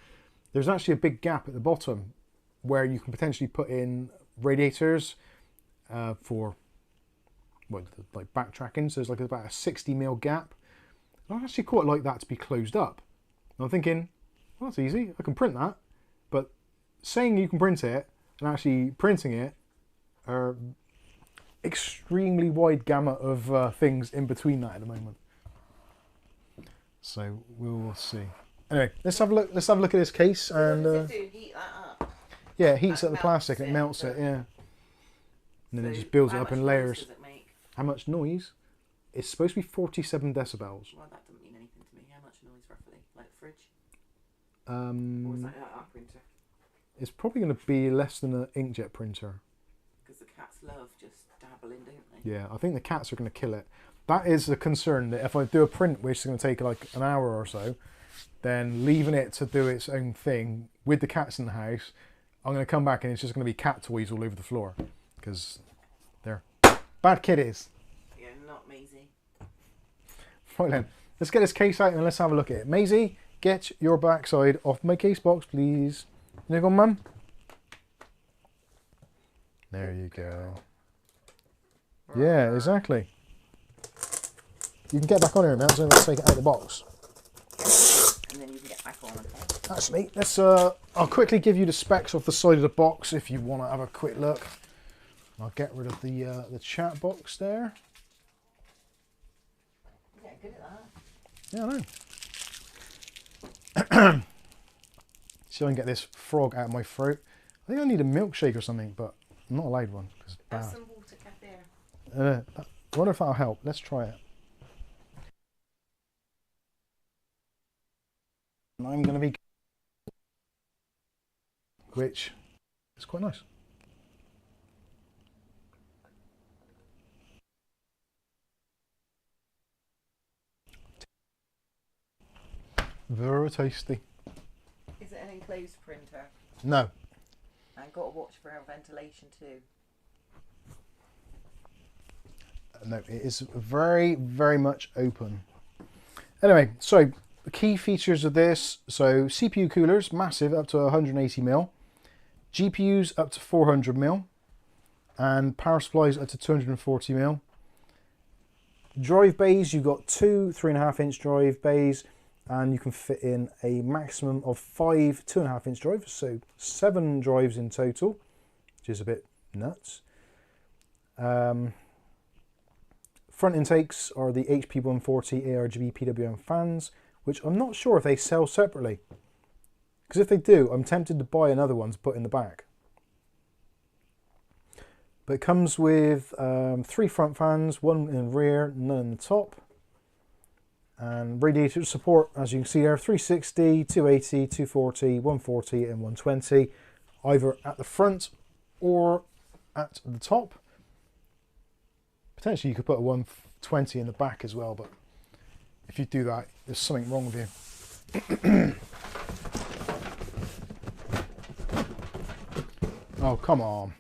There's actually a big gap at the bottom where you can potentially put in radiators for like backtracking. So there's like about a 60mm gap. And I actually quite like that to be closed up. And I'm thinking, well, that's easy. I can print that. But saying you can print it and actually printing it are extremely wide gamut of things in between that at the moment. So we'll see. Anyway, let's have a look. Let's have a look at this case and Heat that up. yeah, it heats That up the plastic and it melts it. Yeah, and then it just builds it up in layers. Does it make? How much noise? It's supposed to be 47 decibels. Well, that doesn't mean anything to me. How much noise roughly? Like fridge? Or is that our printer? It's probably going to be less than an inkjet printer. Because the cats love just dabbling, don't they? Yeah, I think the cats are going to kill it. That is the concern, that if I do a print which is going to take like an hour or so, then leaving it to do its own thing with the cats in the house, I'm going to come back and it's just going to be cat toys all over the floor. Because they're bad kitties. Yeah, not Maisie. Right then, let's get this case out and let's have a look at it. Maisie, get your backside off my case box, please. There you go, Mum. There you go. Yeah, exactly. You can get back on here now, so let's take it out of the box. And then you can get back on. Okay? Actually, let's. I'll quickly give you the specs off the side of the box if you want to have a quick look. I'll get rid of the chat box there. good at that. Yeah, I know. See if I can get this frog out of my throat. I think I need a milkshake or something, but I'm not allowed one. Cause Have bad. some Montech AIR. I wonder if that'll help. Let's try it. And I'm going to be... which is quite nice. Very tasty. Is it an enclosed printer? No. And got to watch for our ventilation too. No, it is very, very much open. Anyway, so the key features of this, so CPU coolers, massive, up to 180mm. GPUs up to 400mm. And power supplies up to 240mm. Drive bays, you've got two 3.5-inch drive bays, and you can fit in a maximum of 5 2.5-inch drives, so 7 drives in total, which is a bit nuts. Front intakes are the HP 140 ARGB PWM fans, which I'm not sure if they sell separately. Because if they do, I'm tempted to buy another one to put in the back. But it comes with 3 front fans, 1 in the rear, none in the top. And radiator support, as you can see there, 360, 280, 240, 140 and 120, either at the front or at the top. Potentially you could put a 120 in the back as well, but if you do that, there's something wrong with you. Oh, come on.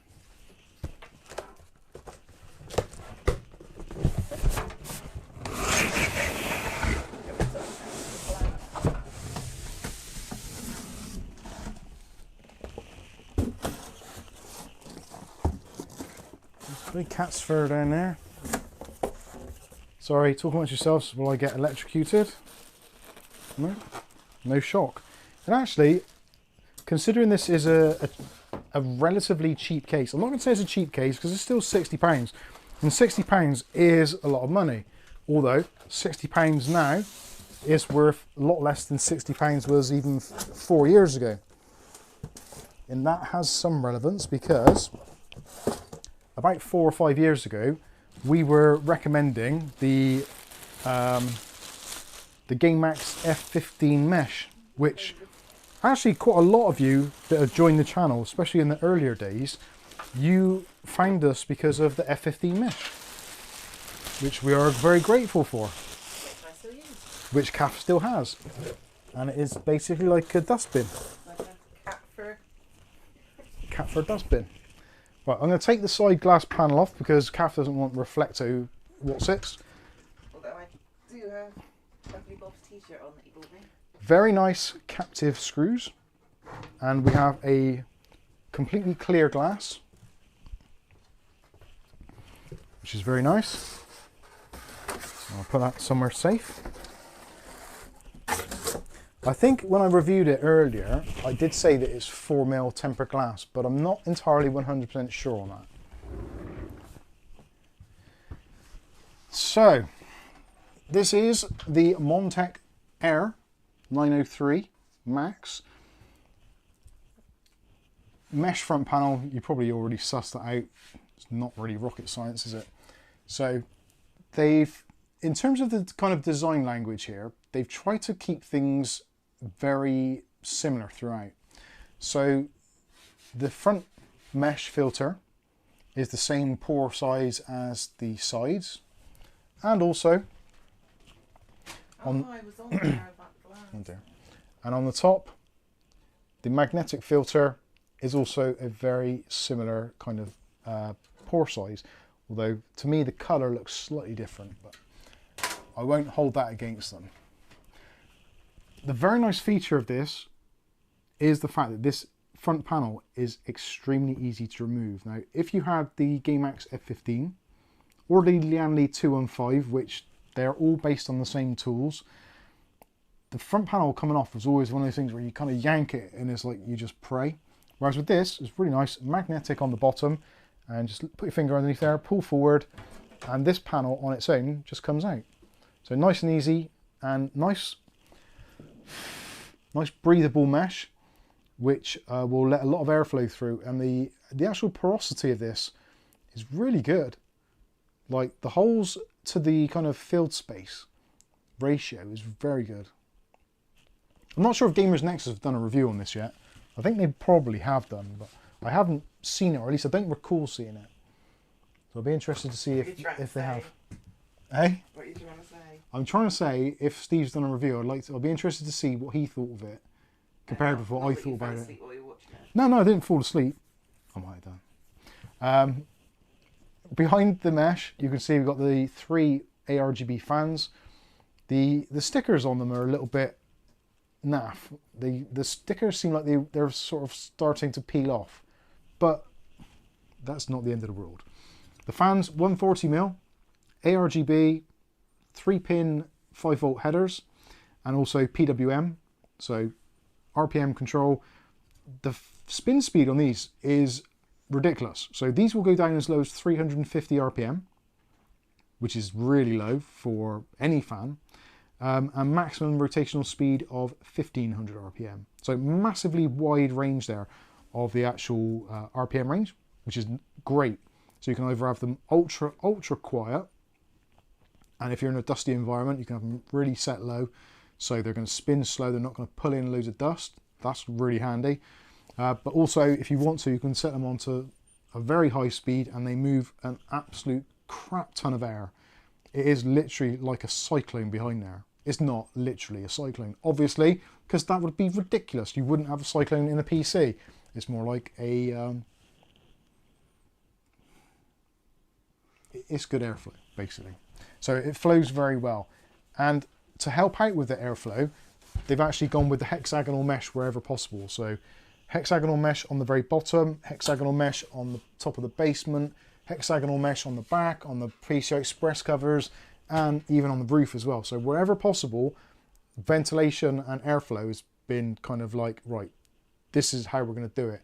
Big cat's fur down there. Sorry, talk amongst yourselves. Will I get electrocuted? No, no shock. And actually, considering this is a relatively cheap case, I'm not going to say it's a cheap case because it's still £60, and £60 is a lot of money. Although £60 now is worth a lot less than £60 was even 4 years ago, and that has some relevance because about 4 or 5 years ago, we were recommending the GameMax F15 mesh, which actually quite a lot of you that have joined the channel, especially in the earlier days, you found us because of the F15 mesh, which we are very grateful for, which Kath still has, and it is basically like a dustbin. Like a cat for a dustbin. Right, I'm going to take the side glass panel off because Kath doesn't want Reflecto Watsits. Although I do have Lovely Bob's t-shirt on that he bought me. Very nice captive screws, and we have a completely clear glass, which is very nice. I'll put that somewhere safe. I think when I reviewed it earlier, I did say that it's 4mm tempered glass, but I'm not entirely 100% sure on that. So, this is the Montech AIR 903 Max. Mesh front panel, you probably already sussed that out. It's not really rocket science, is it? So, they've, in terms of the kind of design language here, they've tried to keep things very similar throughout. So the front mesh filter is the same pore size as the sides, and also on, I was on there about glass. And on the top, the magnetic filter is also a very similar kind of pore size, although to me the colour looks slightly different, but I won't hold that against them. The very nice feature of this is the fact that this front panel is extremely easy to remove. Now, if you had the GameMax F15 or the Lianli 215, which they're all based on the same tools, the front panel coming off was always one of those things where you kind of yank it and it's like you just pray. Whereas with this, it's really nice, magnetic on the bottom, and just put your finger underneath there, pull forward, and this panel on its own just comes out. So nice and easy, and nice breathable mesh, which will let a lot of airflow through. And the actual porosity of this is really good. Like the holes to the kind of field space ratio is very good. I'm not sure if Gamers Nexus have done a review on this yet. I think they probably have done, but I haven't seen it, or at least I don't recall seeing it. So I'll be interested to see if they have. Hey? What are you trying to say? I'm trying to say, if Steve's done a review, I'll be interested to see what he thought of it compared with what I thought about it. No, I didn't fall asleep. I might have done. Behind the mesh, you can see we've got the 3 ARGB fans. The stickers on them are a little bit naff. The stickers seem like they're sort of starting to peel off, but that's not the end of the world. The fans, 140mm, ARGB, 3-pin 5-volt headers, and also PWM, so RPM control. The spin speed on these is ridiculous. So these will go down as low as 350 RPM, which is really low for any fan. And maximum rotational speed of 1500 RPM. So massively wide range there of the actual RPM range, which is great. So you can either have them ultra quiet, and if you're in a dusty environment, you can have them really set low, so they're going to spin slow, they're not going to pull in loads of dust. That's really handy. But also, if you want to, you can set them onto a very high speed and they move an absolute crap ton of air. It is literally like a cyclone behind there. It's not literally a cyclone, obviously, because that would be ridiculous. You wouldn't have a cyclone in a PC. It's more like a... it's good airflow, basically. So it flows very well. And to help out with the airflow, they've actually gone with the hexagonal mesh wherever possible. So hexagonal mesh on the very bottom, hexagonal mesh on the top of the basement, hexagonal mesh on the back, on the PCI Express covers, and even on the roof as well. So wherever possible, ventilation and airflow has been kind of like, right, this is how we're going to do it.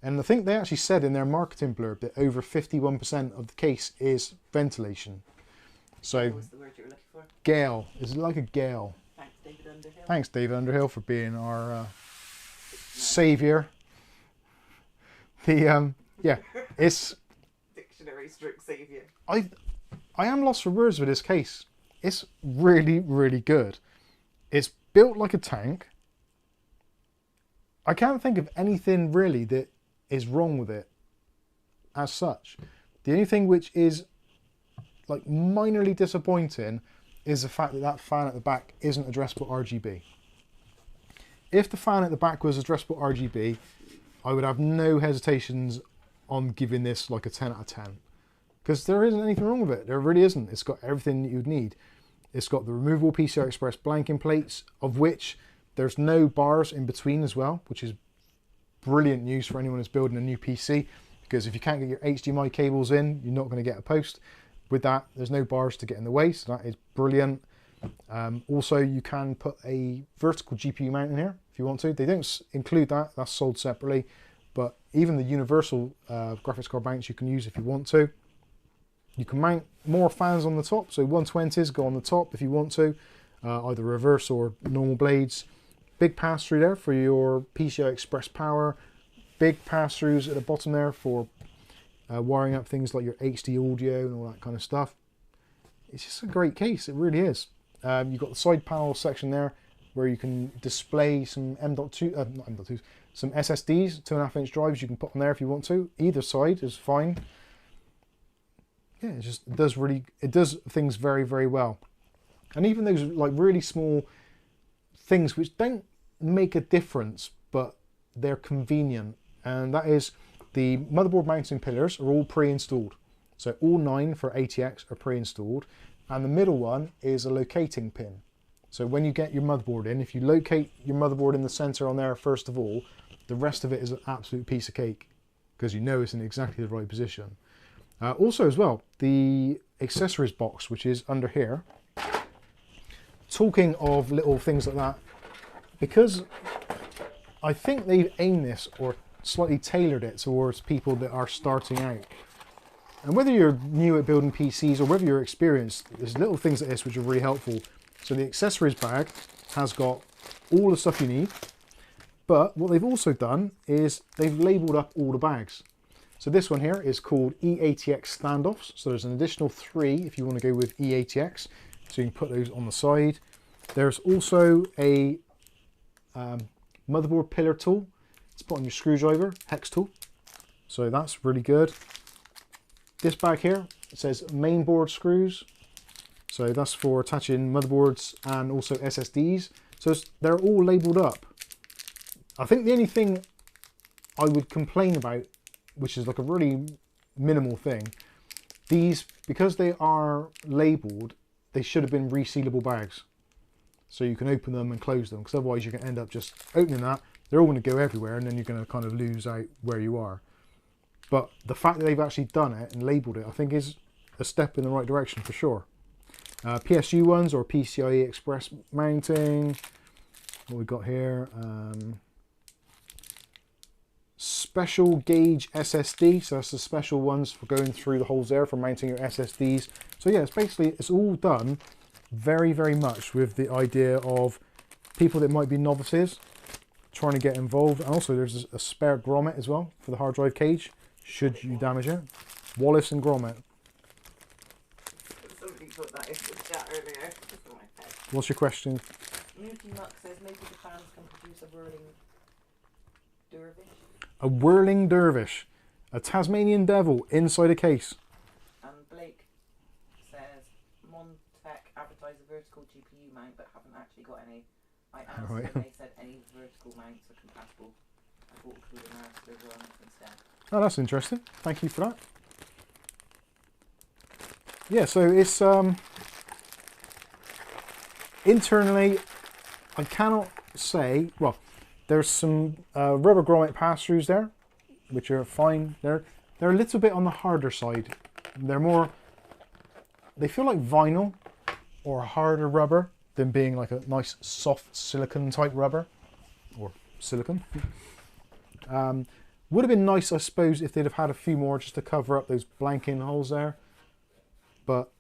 And I think they actually said in their marketing blurb that over 51% of the case is ventilation. So, what was the word you were looking for? gale. It's like a gale. Thanks, David Underhill. Thanks, David Underhill, for being our saviour. Yeah, it's... Dictionary stroke saviour. I am lost for words with this case. It's really, really good. It's built like a tank. I can't think of anything really that is wrong with it as such. The only thing which is like minorly disappointing is the fact that that fan at the back isn't addressable RGB. If the fan at the back was addressable RGB, I would have no hesitations on giving this like a 10 out of 10. Because there isn't anything wrong with it. There really isn't. It's got everything that you'd need. It's got the removable PCI Express blanking plates, of which there's no bars in between as well, which is brilliant news for anyone who's building a new PC, because if you can't get your HDMI cables in, you're not going to get a post. With that, there's no bars to get in the way, so that is brilliant. Also, you can put a vertical GPU mount in here if you want to. They don't include that, that's sold separately, but even the universal graphics card mounts you can use if you want to. You can mount more fans on the top, so 120s go on the top if you want to, either reverse or normal blades. Big pass-through there for your PCI Express power. Big pass-throughs at the bottom there for wiring up things like your HD audio and all that kind of stuff. It's just a great case, it really is. You've got the side panel section there where you can display some not M.2s, some SSDs, 2.5-inch drives you can put on there if you want to. Either side is fine. Yeah, it does things very, very well. And even those like really small things which don't make a difference, but they're convenient. And that is the motherboard mounting pillars are all pre-installed. So all 9 for ATX are pre-installed. And the middle one is a locating pin. So when you get your motherboard in, if you locate your motherboard in the center on there first of all, the rest of it is an absolute piece of cake, because you know it's in exactly the right position. Also as well, the accessories box, which is under here. Talking of little things like that, because I think they've aimed this or slightly tailored it towards people that are starting out. And whether you're new at building PCs or whether you're experienced, there's little things like this which are really helpful. So the accessories bag has got all the stuff you need, but what they've also done is they've labelled up all the bags. So this one here is called eATX standoffs. So there's an additional 3 if you want to go with eATX. So you can put those on the side. There's also a motherboard pillar tool. It's put on your screwdriver, hex tool. So that's really good. This bag here, it says mainboard screws. So that's for attaching motherboards and also SSDs. So they're all labelled up. I think the only thing I would complain about, which is like a really minimal thing, these, because they are labelled, they should have been resealable bags. So you can open them and close them, because otherwise you're going to end up just opening that. They're all going to go everywhere and then you're going to kind of lose out where you are. But the fact that they've actually done it and labelled it, I think is a step in the right direction for sure. PSU ones or PCIe Express mounting. What we got here? Special gauge SSD. So that's the special ones for going through the holes there for mounting your SSDs. So yeah, it's all done very, very much with the idea of people that might be novices trying to get involved. And also there's a spare grommet as well for the hard drive cage, should you damage it. Wallace and grommet. Somebody put that in the chat earlier. What's your question? Newty Muck says maybe the fans can produce a whirling dervish. A whirling dervish. A Tasmanian devil inside a case. And Blake says Montech advertise a vertical GPU mount but haven't actually got any. I asked Right. and they said any vertical mounts are compatible. I bought a Cooler Master one instead. Oh, that's interesting. Thank you for that. Yeah, so it's internally, I cannot say, well, there's some rubber grommet pass-throughs there, which are fine. They're a little bit on the harder side. They're more, they feel like vinyl or harder rubber than being like a nice soft silicone type rubber or silicone. Would have been nice, I suppose, if they'd have had a few more just to cover up those blanking holes there. But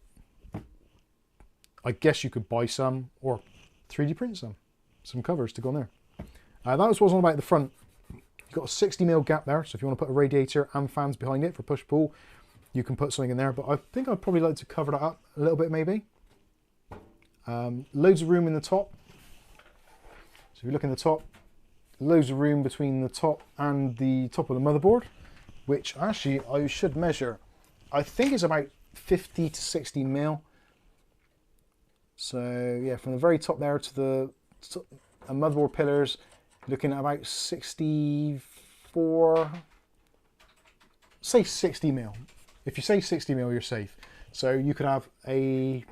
I guess you could buy some or 3D print some covers to go on there. That was what's all about the front. You've got a 60mm gap there, so if you want to put a radiator and fans behind it for push-pull, you can put something in there. But I think I'd probably like to cover that up a little bit maybe. Loads of room in the top. So if you look in the top, loads of room between the top and the top of the motherboard, which actually I should measure. I think it's about 50 to 60mm. So yeah, from the very top there to the motherboard pillars, looking at about 64, say 60mm. If you say 60mm, you're safe. So you could have a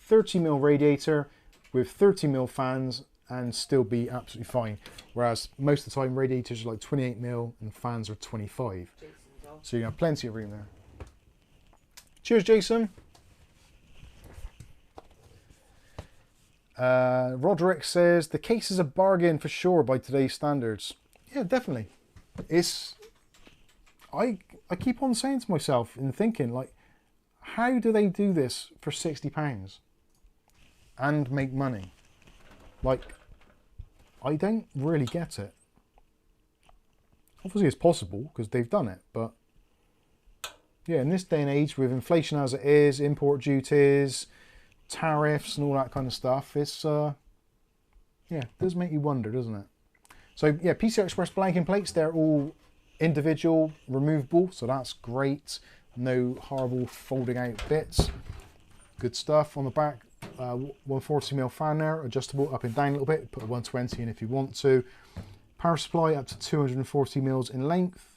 30mm radiator with 30mm fans and still be absolutely fine. Whereas most of the time radiators are like 28mm and fans are 25. So you have plenty of room there. Cheers, Jason. Roderick says the case is a bargain for sure by today's standards. Yeah, definitely. It's I keep on saying to myself and thinking, like, how do they do this for £60 and make money? Like, I don't really get it. Obviously it's possible because they've done it, but yeah, in this day and age with inflation as it is, import duties, tariffs and all that kind of stuff, it's yeah, it does make you wonder, doesn't it? So yeah, PCI Express blanking plates, they're all individual, removable, so that's great. No horrible folding out bits. Good stuff. On the back, 140mm fan there, adjustable up and down a little bit. Put a 120 in if you want to. Power supply up to 240mm in length.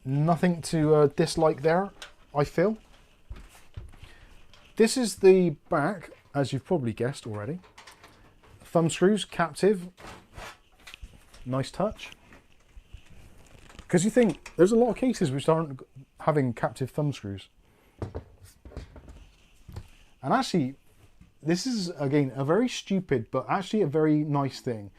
Nothing to dislike there, I feel. This is the back, as you've probably guessed already. Thumb screws, captive. Nice touch. Because you think, there's a lot of cases which aren't having captive thumb screws. And actually, this is, again, a very stupid, but actually a very nice thing.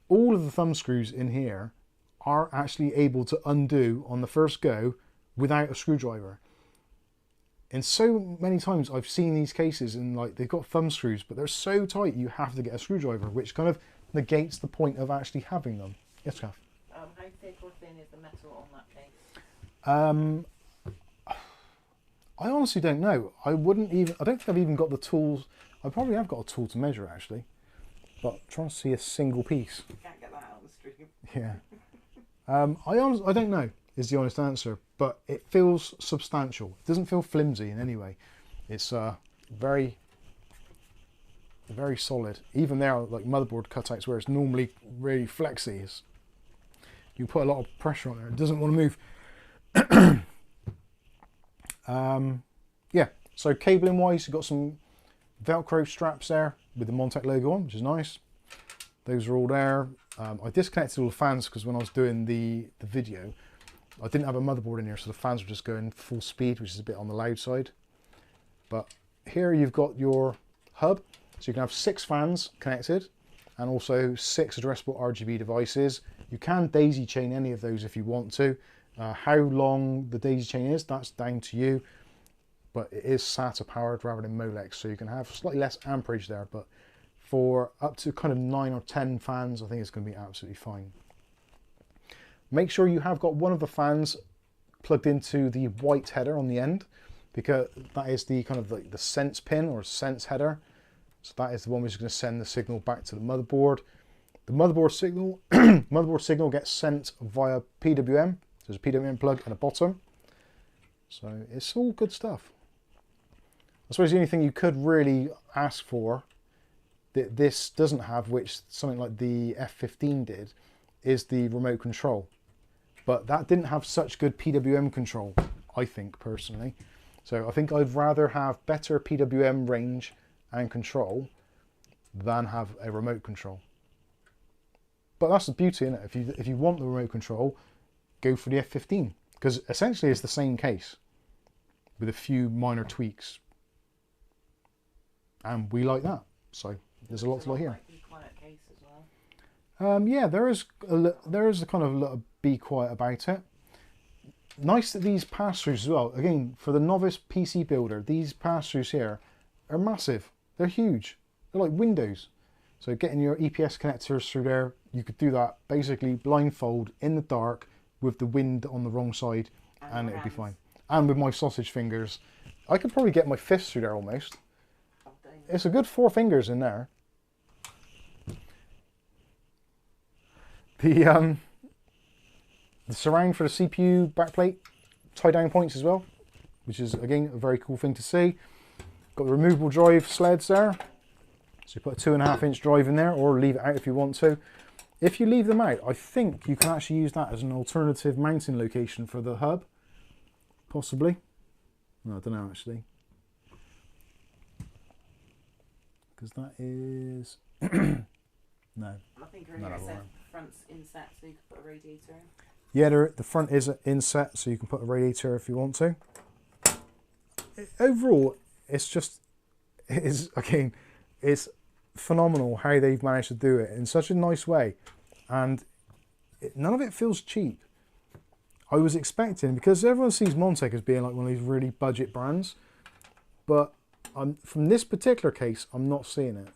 All of the thumb screws in here are actually able to undo on the first go without a screwdriver. And so many times I've seen these cases and like they've got thumb screws, but they're so tight you have to get a screwdriver, which kind of negates the point of actually having them. Yes, Kath? How thick or thin is the metal on that case? I honestly don't know. I don't think I've even got the tools. I probably have got a tool to measure actually, but I'm trying to see a single piece. You can't get that out of the stream. Yeah. I don't know is the honest answer, but it feels substantial. It doesn't feel flimsy in any way. It's very, very solid. Even there, like motherboard cutouts where it's normally really flexy, you put a lot of pressure on there. It doesn't want to move. Yeah, so cabling wise, you've got some Velcro straps there with the Montech logo on, which is nice. Those are all there. I disconnected all the fans because when I was doing the video, I didn't have a motherboard in here, so the fans were just going full speed, which is a bit on the loud side. But here you've got your hub, so you can have 6 fans connected and also 6 addressable RGB devices. You can daisy chain any of those if you want to. How long the daisy chain is, that's down to you, but it is SATA powered rather than Molex, so you can have slightly less amperage there, but for up to kind of 9 or 10 fans, I think it's going to be absolutely fine. Make sure you have got one of the fans plugged into the white header on the end, because that is the kind of like the sense pin or sense header. So that is the one which is going to send the signal back to the motherboard. The motherboard signal gets sent via PWM. There's a PWM plug at the bottom. So it's all good stuff. I suppose the only thing you could really ask for that this doesn't have, which something like the F15 did, is the remote control. But that didn't have such good PWM control, I think, personally. So I think I'd rather have better PWM range and control than have a remote control. But that's the beauty in it. If you want the remote control, go for the F15, because essentially it's the same case with a few minor tweaks. And we like that. So there's a lot to like here. Yeah, there is a kind of a little be quiet about it. Nice that these pass-throughs as well. Again, for the novice PC builder, these pass-throughs here are massive. They're huge. They're like windows. So getting your EPS connectors through there, you could do that basically blindfold in the dark with the wind on the wrong side, and it'll be fine. And with my sausage fingers, I could probably get my fists through there almost. It's a good 4 fingers in there. The surround for the CPU backplate, tie down points as well, which is again a very cool thing to see. Got the removable drive sleds there, so you put a 2.5-inch drive in there, or leave it out if you want to. If you leave them out, I think you can actually use that as an alternative mounting location for the hub, possibly. No, I don't know actually, because that is no. I think earlier it said front's inset, so you can put a radiator in. Yeah, the front is inset, so you can put a radiator if you want to. Overall, it's phenomenal how they've managed to do it in such a nice way, and none of it feels cheap. I was expecting, because everyone sees Montech as being like one of these really budget brands, but from this particular case, I'm not seeing it.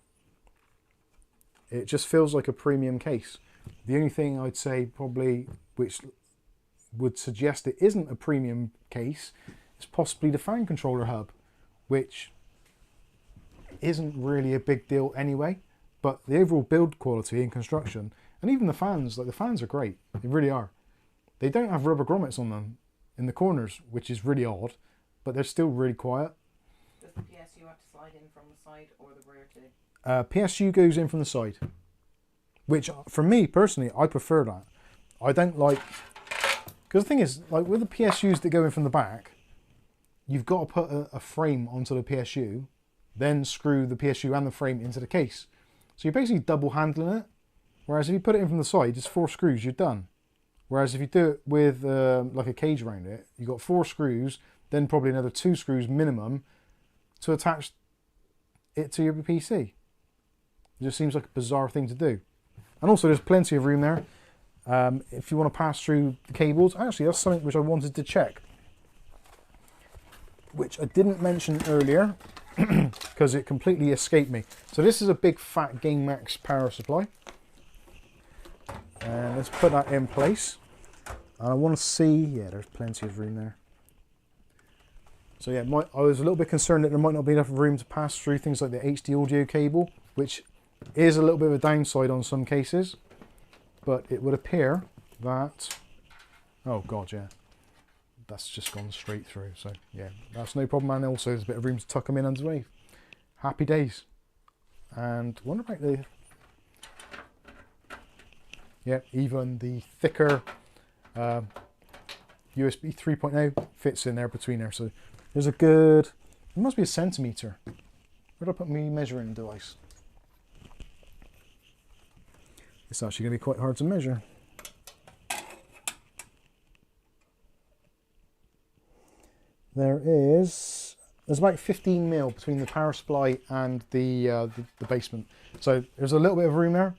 It just feels like a premium case. The only thing I'd say probably which would suggest it isn't a premium case is possibly the fan controller hub, which isn't really a big deal anyway, but the overall build quality and construction, and even the fans, like the fans are great, they really are. They don't have rubber grommets on them in the corners, which is really odd, but they're still really quiet. Does the PSU have to slide in from the side or the rear too? PSU goes in from the side, which for me personally, I prefer that. I don't like, because the thing is, like with the PSUs that go in from the back, you've got to put a frame onto the PSU, then screw the PSU and the frame into the case. So you're basically double handling it. Whereas if you put it in from the side, just 4 screws, you're done. Whereas if you do it with like a cage around it, you've got 4 screws, then probably another 2 screws minimum to attach it to your PC. It just seems like a bizarre thing to do. And also there's plenty of room there. If you want to pass through the cables, actually that's something which I wanted to check. which I didn't mention earlier because it completely escaped me. So this is a big fat Game Max power supply. And let's put that in place. And I want to see, yeah, there's plenty of room there. So yeah, I was a little bit concerned that there might not be enough room to pass through things like the HD audio cable, which is a little bit of a downside on some cases. But it would appear that, oh god, yeah, that's just gone straight through. So yeah, that's no problem. And also there's a bit of room to tuck them in underneath. Happy days. And wonder about the, yeah, even the thicker USB 3.0 fits in there between there. So there's a good, it must be a centimetre. Where do I put my measuring device? It's actually going to be quite hard to measure. There's about 15 mil between the power supply and the basement. So there's a little bit of room there.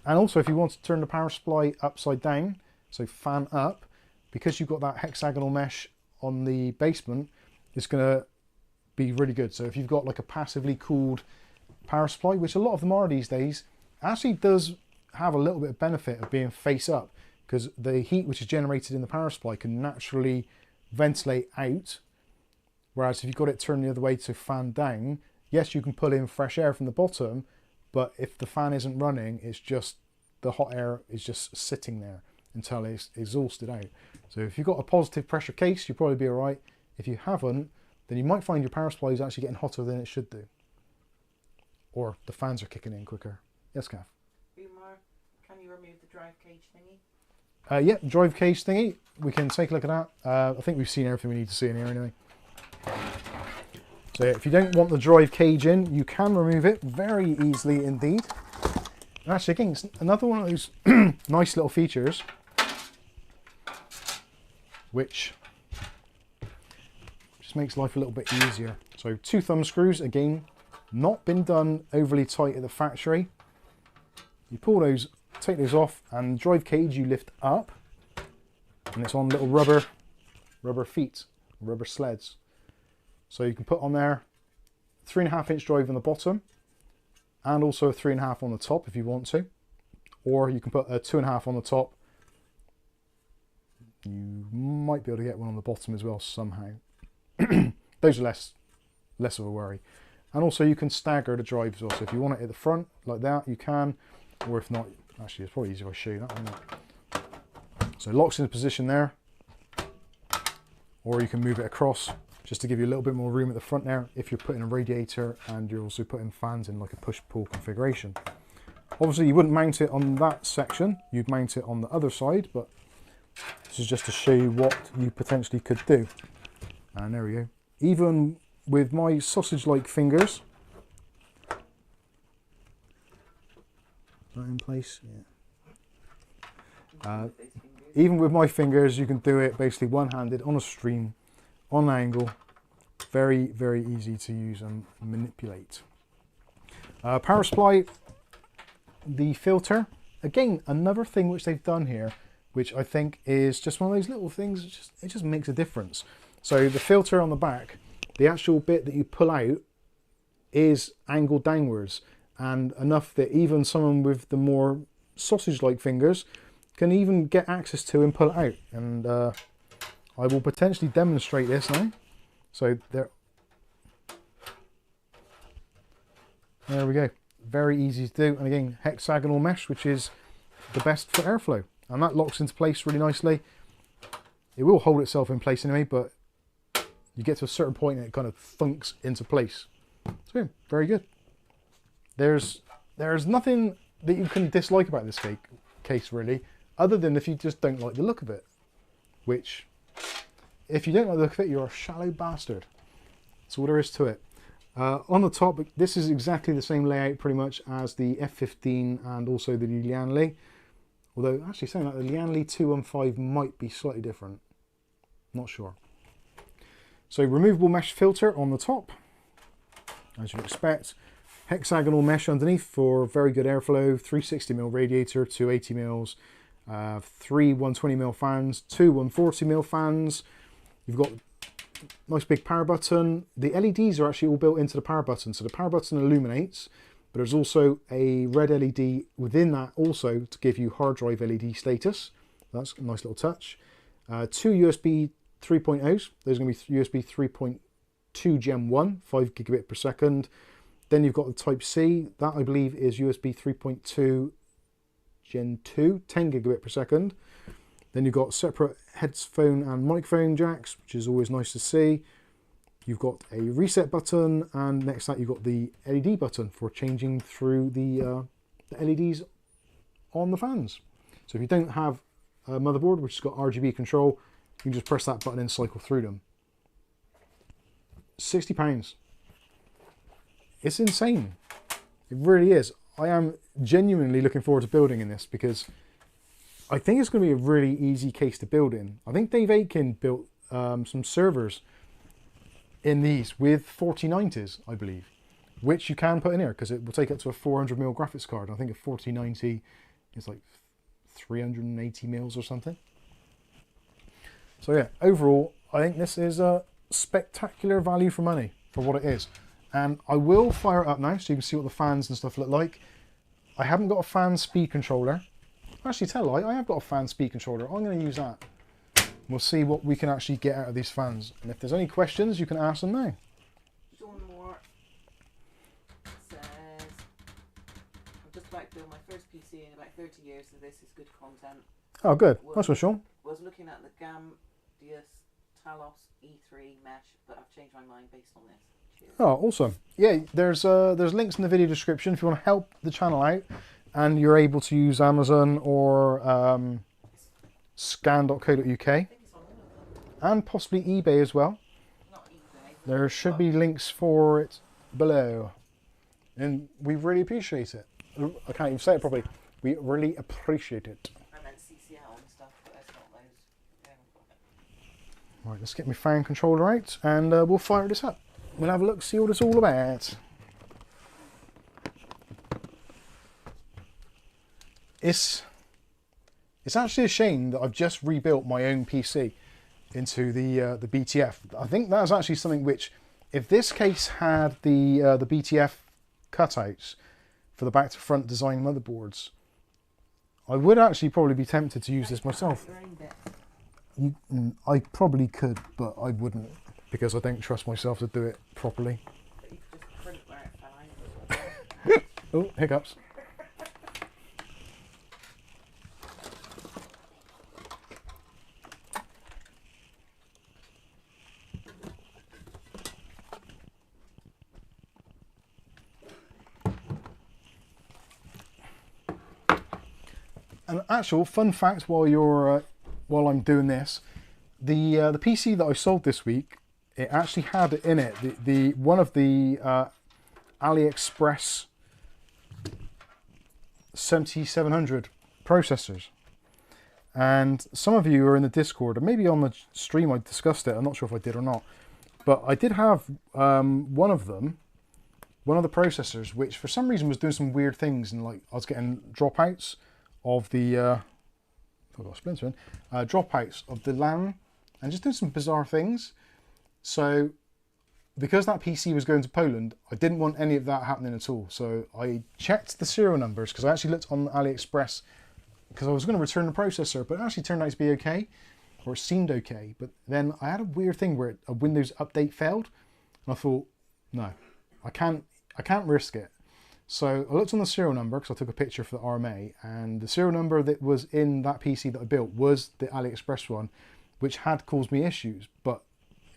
And also if you want to turn the power supply upside down, so fan up, because you've got that hexagonal mesh on the basement, it's going to be really good. So if you've got like a passively cooled power supply, which a lot of them are these days, actually does have a little bit of benefit of being face up, because the heat which is generated in the power supply can naturally ventilate out. Whereas if you've got it turned the other way to fan down, yes, you can pull in fresh air from the bottom, but if the fan isn't running, it's just, the hot air is just sitting there until it's exhausted out. So if you've got a positive pressure case, you'll probably be all right. If you haven't, then you might find your power supply is actually getting hotter than it should do. Or the fans are kicking in quicker. Yes, Kath? Umar, can you remove the drive cage thingy? Yeah, drive cage thingy. We can take a look at that. I think we've seen everything we need to see in here anyway. So if you don't want the drive cage in, you can remove it very easily indeed. And actually, again, it's another one of those nice little features which just makes life a little bit easier. So 2 thumb screws, again, not been done overly tight at the factory. You pull those, take those off, and the drive cage you lift up, and it's on little rubber feet, rubber sleds. So you can put on there 3.5 inch drive on the bottom, and also a 3.5 on the top if you want to, or you can put a 2.5 on the top. You might be able to get one on the bottom as well somehow. Those are less of a worry. And also you can stagger the drives also. If you want it at the front like that, you can, or if not, actually it's probably easier if I show you that one. So it locks into position there, or you can move it across just to give you a little bit more room at the front there if you're putting a radiator and you're also putting fans in like a push-pull configuration. Obviously you wouldn't mount it on that section, you'd mount it on the other side, but this is just to show you what you potentially could do. And there we go. Even with my sausage-like fingers, is that in place? Yeah. Even with my fingers, you can do it basically one-handed on a stream, on an angle. Very, very easy to use and manipulate. Power supply, the filter. Again, another thing which they've done here, which I think is just one of those little things, it just makes a difference. So the filter on the back, the actual bit that you pull out is angled downwards, and enough that even someone with the more sausage-like fingers can even get access to and pull it out. And I will potentially demonstrate this now. So there we go. Very easy to do. And again, hexagonal mesh, which is the best for airflow. And that locks into place really nicely. It will hold itself in place anyway, but you get to a certain point and it kind of thunks into place. So yeah, very good. There's nothing that you can dislike about this case really, other than if you just don't like the look of it. Which, if you don't like the look of it, you're a shallow bastard. That's all there is to it. On the top, this is exactly the same layout pretty much as the F15 and also the Lianli. Although, actually saying that, the Lianli 215 might be slightly different. Not sure. So, removable mesh filter on the top, as you'd expect. Hexagonal mesh underneath for very good airflow. 360mm radiator, 280mm, 3 120mm fans, 2 140mm fans. You've got nice big power button. The LEDs are actually all built into the power button. So the power button illuminates, but there's also a red LED within that also to give you hard drive LED status. That's a nice little touch. Two USB 3.0s. Those are going to be USB 3.2 Gen 1, 5 gigabit per second. Then you've got the Type C. That I believe is USB 3.2 Gen 2, 10 gigabit per second. Then you've got separate headphone and microphone jacks, which is always nice to see. You've got a reset button, and next to that you've got the LED button for changing through the LEDs on the fans. So if you don't have a motherboard which has got RGB control, you can just press that button and cycle through them. £60. It's insane. It really is. I am genuinely looking forward to building in this because I think it's going to be a really easy case to build in. I think Dave Aiken built some servers in these with 4090s, I believe, which you can put in here because it will take up to a 400mm graphics card. I think a 4090 is like 380 mils or something. So yeah, overall, I think this is a spectacular value for money for what it is. And I will fire it up now so you can see what the fans and stuff look like. I haven't got a fan speed controller. Actually, tell a lie, I have got a fan speed controller. I'm going to use that. We'll see what we can actually get out of these fans. And if there's any questions, you can ask them now. Just one more. It says, I'm just about to build my first PC in about 30 years, so this is good content. Oh, good. That's for sure. Was looking at the Bambu Talos E3 mesh, but I've changed my mind based on this. Cheers. Oh, awesome. Yeah, there's links in the video description if you want to help the channel out. And you're able to use Amazon or scan.co.uk and possibly eBay as well. Not eBay. There should be links for it below. And we really appreciate it. I can't even say it properly. We really appreciate it. I meant CCL and stuff, but it's not those. Right, let's get my fan controller out and we'll fire this up. We'll have a look, see what it's all about. It's actually a shame that I've just rebuilt my own PC into the BTF. I think that's actually something which, if this case had the BTF cutouts for the back to front design motherboards, I would actually probably be tempted to use this myself. I probably could, but I wouldn't because I don't trust myself to do it properly. But you could just print where it fell out. Oh, hiccups. An actual fun fact while I'm doing this, the PC that I sold this week, it actually had in it the one of the AliExpress 7700 processors. And some of you are in the Discord, and maybe on the stream I discussed it. I'm not sure if I did or not, but I did have one of them, one of the processors, which for some reason was doing some weird things, and like I was getting dropouts of the I've got a splinter in, dropouts of the LAN and just doing some bizarre things. So because that PC was going to Poland, I didn't want any of that happening at all. So I checked the serial numbers because I actually looked on AliExpress because I was going to return the processor, but it actually turned out to be okay, or it seemed okay. But then I had a weird thing where a Windows update failed, and I thought, no, I can't risk it. So I looked on the serial number because I took a picture for the RMA, and the serial number that was in that PC that I built was the AliExpress one, which had caused me issues, but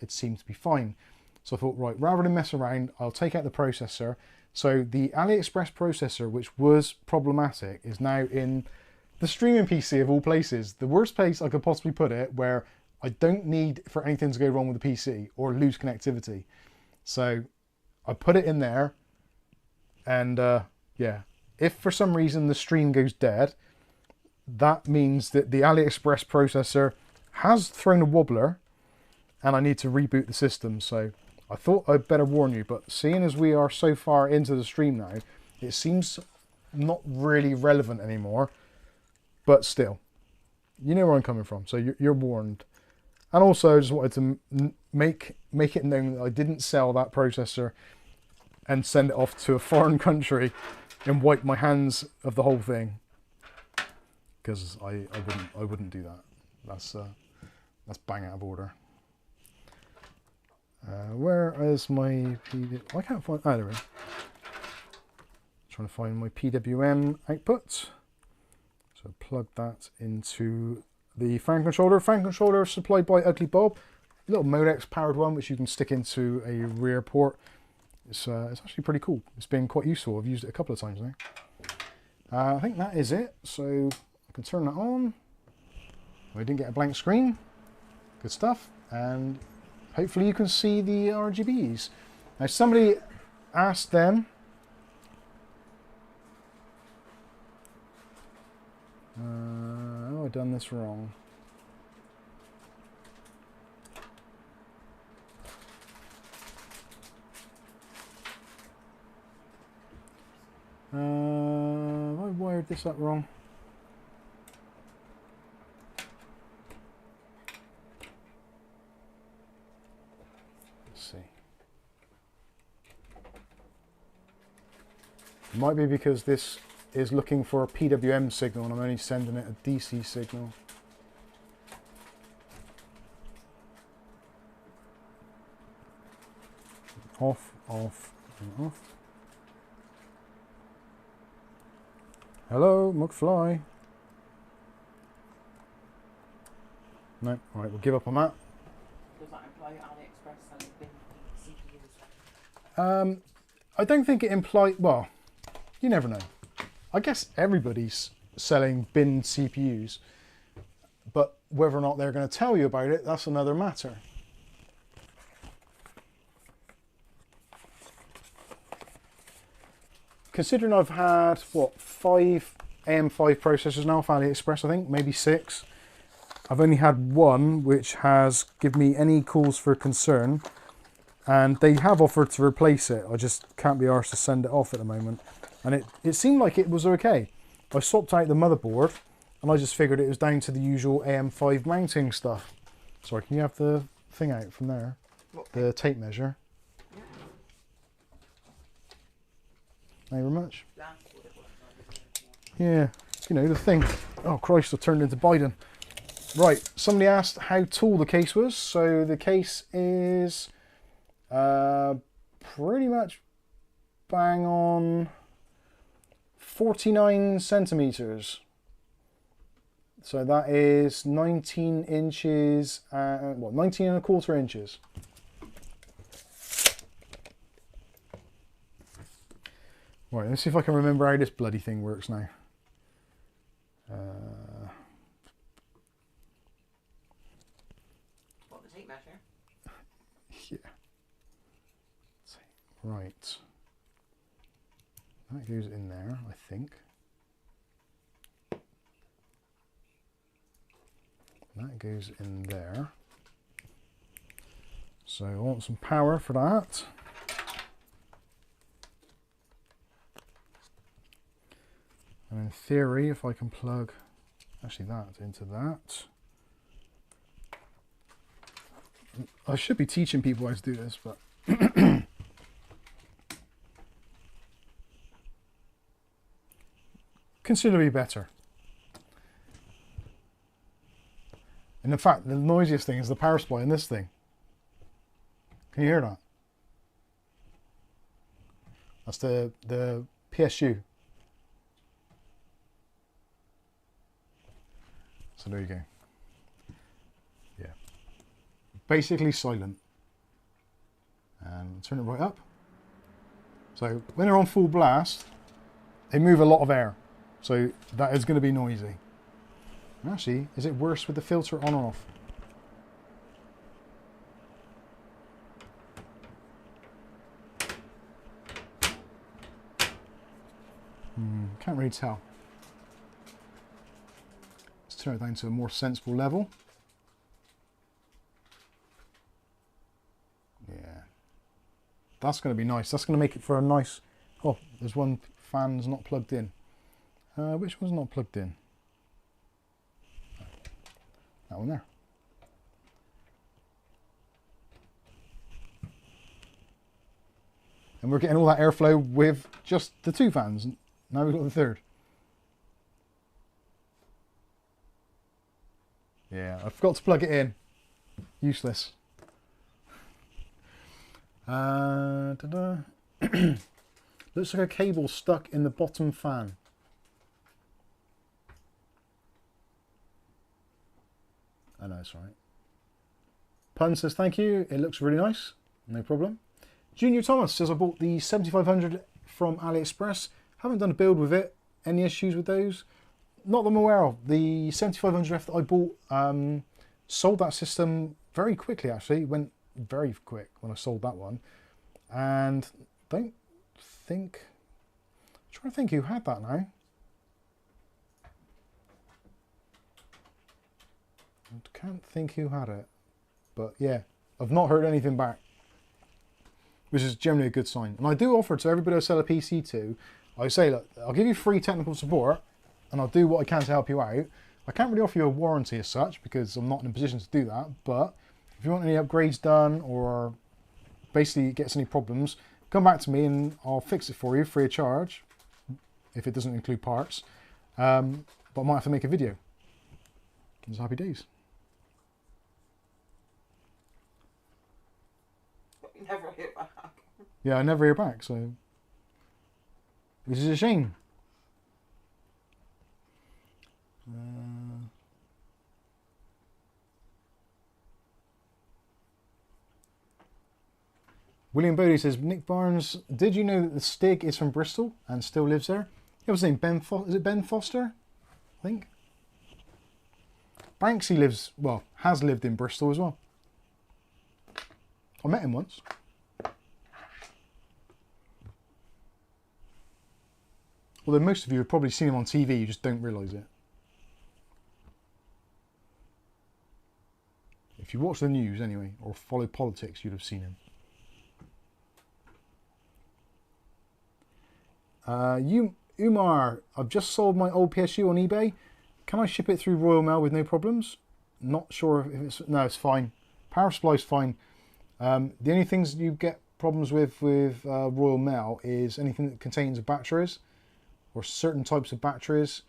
it seemed to be fine. So I thought, right, rather than mess around, I'll take out the processor. So the AliExpress processor, which was problematic, is now in the streaming PC of all places. The worst place I could possibly put it, where I don't need for anything to go wrong with the PC or lose connectivity. So I put it in there. And yeah, if for some reason the stream goes dead, that means that the AliExpress processor has thrown a wobbler and I need to reboot the system. So I thought I'd better warn you, but seeing as we are so far into the stream now, it seems not really relevant anymore. But still, you know where I'm coming from, so you're warned. And also I just wanted to make it known that I didn't sell that processor and send it off to a foreign country and wipe my hands of the whole thing, because I wouldn't do that. That's bang out of order. Where is my I can't find. Oh, there we go. Trying to find my PWM output. So plug that into the fan controller. Fan controller supplied by Ugly Bob. A little Modex powered one, which you can stick into a rear port. It's actually pretty cool. It's been quite useful. I've used it a couple of times now. I think that is it. So I can turn that on. I didn't get a blank screen. Good stuff. And hopefully you can see the RGBs. Now somebody asked them. Oh, I've done this wrong. I wired this up wrong. Let's see. It might be because this is looking for a PWM signal and I'm only sending it a DC signal. Off, off, and off. Hello, McFly. No, alright, we'll give up on that. Does that imply AliExpress selling bin CPUs? I don't think it implies, well, you never know. I guess everybody's selling bin CPUs, but whether or not they're going to tell you about it, that's another matter. Considering I've had, what, 5 AM5 processors now off AliExpress, I think, maybe 6. I've only had one which has given me any cause for concern, and they have offered to replace it. I just can't be arsed to send it off at the moment. And it seemed like it was okay. I swapped out the motherboard, and I just figured it was down to the usual AM5 mounting stuff. Sorry, can you have the thing out from there? What? The tape measure. Thank you very much. Yeah, you know, the thing. Oh Christ, I turned into Biden. Right, somebody asked how tall the case was. So the case is pretty much bang on 49 centimeters. So that is 19 inches, 19 and a quarter inches. Right, let's see if I can remember how this bloody thing works now. What, the tape measure? Yeah. Right. That goes in there, I think. That goes in there. So I want some power for that. And in theory, if I can plug actually that into that. I should be teaching people how to do this, but considerably better. And in fact, the noisiest thing is the power supply in this thing. Can you hear that? That's the PSU. So there you go. Yeah. Basically silent. And turn it right up. So when they're on full blast, they move a lot of air. So that is going to be noisy. Actually, is it worse with the filter on or off? Can't really tell. Let's turn it down to a more sensible level. Yeah. That's going to be nice. That's going to make it for a nice... Oh, there's one fan's not plugged in. Which one's not plugged in? That one there. And we're getting all that airflow with just the 2 fans. Now we've got the 3rd. Yeah, I forgot to plug it in. Useless. Looks like a cable stuck in the bottom fan. I know, it's right. Pun says thank you. It looks really nice. No problem. Junior Thomas says I bought the 7500 from AliExpress. Haven't done a build with it. Any issues with those? Not that I'm aware of. The 7500F that I bought, sold that system very quickly actually. It went very quick when I sold that one. And don't think... I'm trying to think who had that now. I can't think who had it. But yeah, I've not heard anything back, which is generally a good sign. And I do offer to everybody I sell a PC to, I say, look, I'll give you free technical support and I'll do what I can to help you out. I can't really offer you a warranty as such because I'm not in a position to do that, but if you want any upgrades done or basically gets any problems, come back to me and I'll fix it for you free of charge, if it doesn't include parts. But I might have to make a video. It's happy days. You never hear back. Yeah, I never hear back, so... which is a shame. William Bodie says, Nick Barnes, did you know that the Stig is from Bristol and still lives there? What was his name? Is it Ben Foster? I think. Banksy lives, well, has lived in Bristol as well. I met him once. Although most of you have probably seen him on TV, you just don't realise it. If you watch the news anyway, or follow politics, you'd have seen him. Umar, I've just sold my old PSU on eBay. Can I ship it through Royal Mail with no problems? Not sure if it's... no, it's fine. Power supply's fine. The only things you get problems with Royal Mail is anything that contains batteries, or certain types of batteries,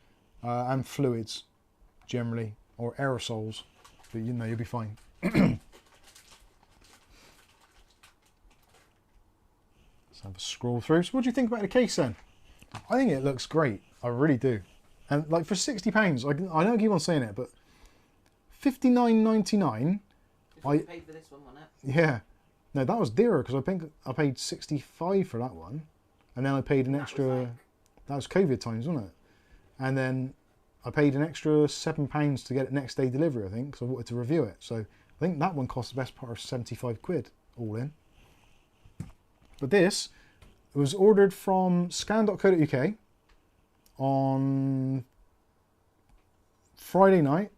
and fluids, generally, or aerosols. But you know, you'll be fine. Let's have a scroll through. So what do you think about the case then? I think it looks great. I really do. And like for £60, I don't keep on saying it, but £59.99. I paid for this one, wasn't it? Yeah. No, that was dearer because I think I paid £65 for that one, and then I paid an extra. That was COVID times, wasn't it? And then I paid an extra £7 to get it next day delivery, I think, because I wanted to review it. So I think that one cost the best part of 75 quid all in. But this was ordered from scan.co.uk on Friday night.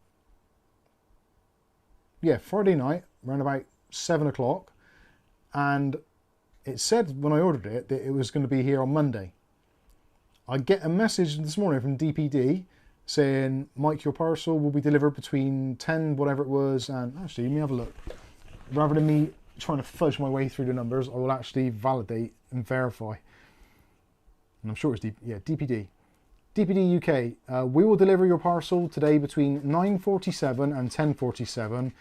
Yeah, Friday night, around about 7 o'clock. And it said when I ordered it that it was going to be here on Monday. I get a message this morning from DPD saying, Mike, your parcel will be delivered between 10, whatever it was, and actually, let me have a look. Rather than me trying to fudge my way through the numbers, I will actually validate and verify. And I'm sure it's DPD. DPD UK, we will deliver your parcel today between 9:47 and 10:47.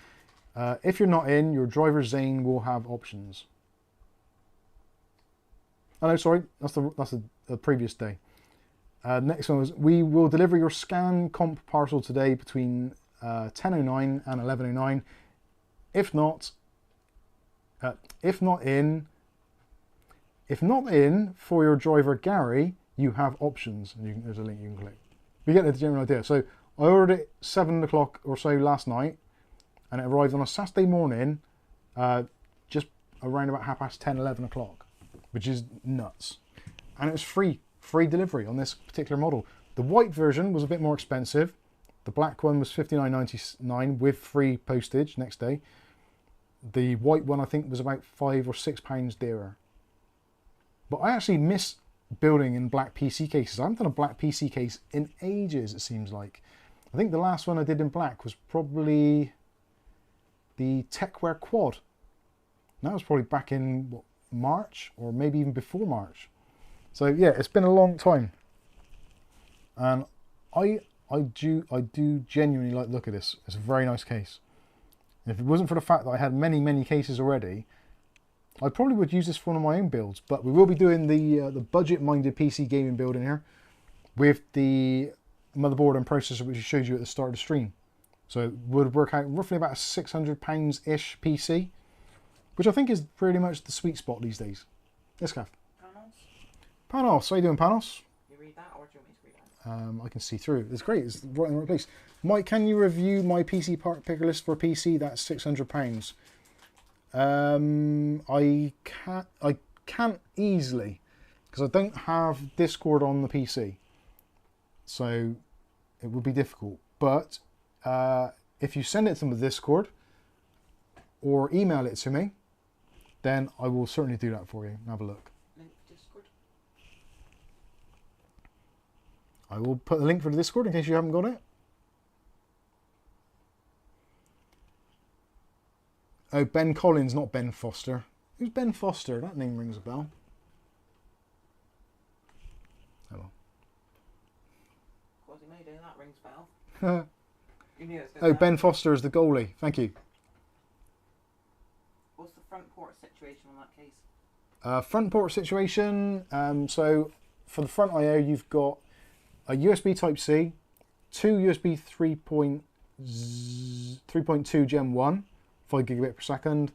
If you're not in, your driver Zane will have options. Oh no, sorry, that's the previous day. Next one was, we will deliver your scan comp parcel today between 10:09 and 11:09. If not in for your driver Gary, you have options. And there's a link you can click. You get the general idea. So I ordered it 7 o'clock or so last night, and it arrived on a Saturday morning, just around about 10:30, 11 o'clock, which is nuts. And it was free delivery on this particular model. The white version was a bit more expensive. The black one was £59.99 with free postage next day. The white one I think was about £5 or £6 dearer. But I actually miss building in black PC cases. I haven't done a black PC case in ages, it seems like. I think the last one I did in black was probably the TechWare Quad. That was probably back in, what, March, or maybe even before March. So yeah, it's been a long time, and I do genuinely like the look of this. It's a very nice case. And if it wasn't for the fact that I had many cases already, I probably would use this for one of my own builds. But we will be doing the budget-minded PC gaming build in here with the motherboard and processor which I showed you at the start of the stream. So it would work out roughly about a £600-ish PC, which I think is pretty much the sweet spot these days. Yes, Kath. Panos, how you doing, Panos? You read that, or do you want me to read that? I can see through. It's great. It's right in the right place. Mike, can you review my PC part picker list for a PC that's £600? I can't easily, because I don't have Discord on the PC, so it would be difficult. But if you send it to the Discord or email it to me, then I will certainly do that for you. Have a look. Discord. I will put the link for the Discord in case you haven't got it. Oh, Ben Collins, not Ben Foster. Who's Ben Foster? That name rings a bell. Hello. Quasimodo, that rings a bell. You knew it was Oh, Ben Foster is the goalie. Thank you. What's the front port situation on that case? Front port situation. So for the front I/O, you've got a USB Type-C, two USB 3.2 Gen 1, 5 gigabit per second,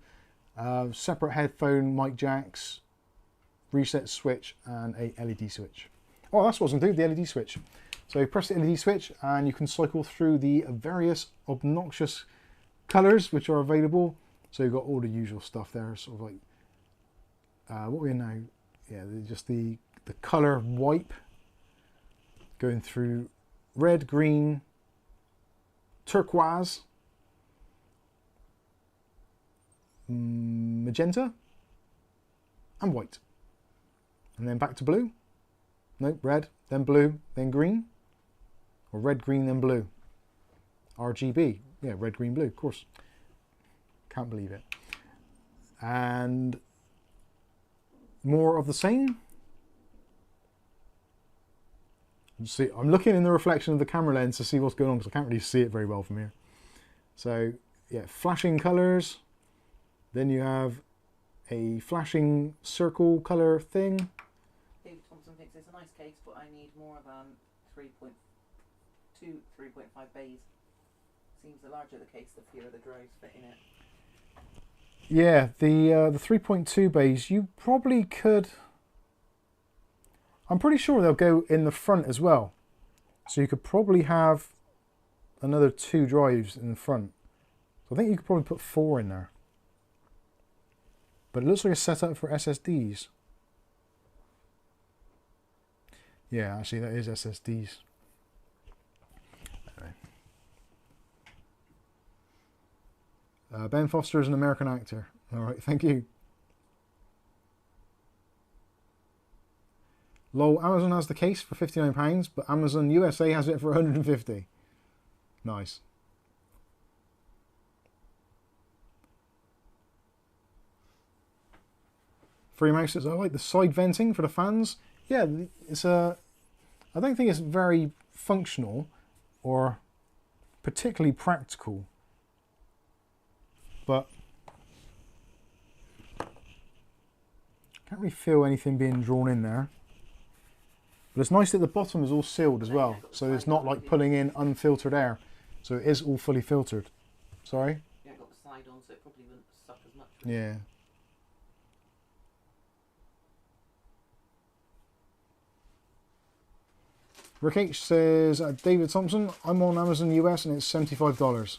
separate headphone mic jacks, reset switch, and a LED switch. Oh, that's what I was going to do, the LED switch. So you press the LED switch and you can cycle through the various obnoxious colours which are available. So you've got all the usual stuff there, sort of like, what we know, yeah, just the colour wipe, going through red, green, turquoise, magenta, and white. And then back to blue. Nope, red, then blue, then green. Or red, green, then blue. RGB. Yeah, red, green, blue, of course. Can't believe it. And more of the same. See, I'm looking in the reflection of the camera lens to see what's going on because I can't really see it very well from here. So, yeah, flashing colours. Then you have a flashing circle colour thing. David Thompson thinks it's a nice case, but I need more than 3.2, 3.5 bays. Seems the larger the case, the fewer the drives fit in it. Yeah, the 3.2 bays, you probably could... I'm pretty sure they'll go in the front as well. So you could probably have another 2 drives in the front. So I think you could probably put 4 in there. But it looks like it's set up for SSDs. Yeah, actually that is SSDs. Anyway. Ben Foster is an American actor. Alright, thank you. Lol, Amazon has the case for £59, but Amazon USA has it for £150. Nice. Free Mouse says, I like the side venting for the fans. Yeah, it's a... I don't think it's very functional or particularly practical. But can't really feel anything being drawn in there. But it's nice that the bottom is all sealed as well, so it's not like pulling in unfiltered air. So it is all fully filtered. Sorry? Yeah, got the slide on, so it probably wouldn't suck as much. Yeah. Rick H says, David Thompson, I'm on Amazon US and it's $75.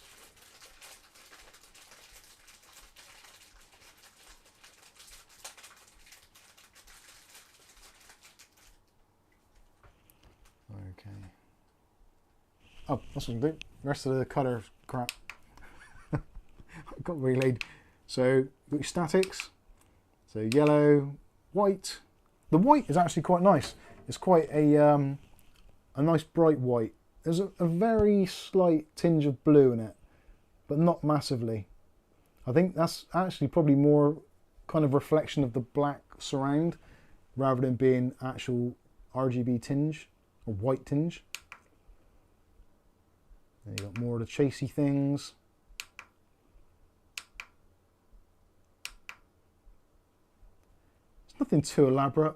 Okay. Oh, that's what I'm doing. The rest of the colour crap. I got relayed. So, got your statics. So, yellow, white. The white is actually quite nice. It's quite a nice bright white. There's a very slight tinge of blue in it, but not massively. I think that's actually probably more kind of reflection of the black surround rather than being actual RGB tinge or white tinge. Then you got more of the chasey things. It's nothing too elaborate.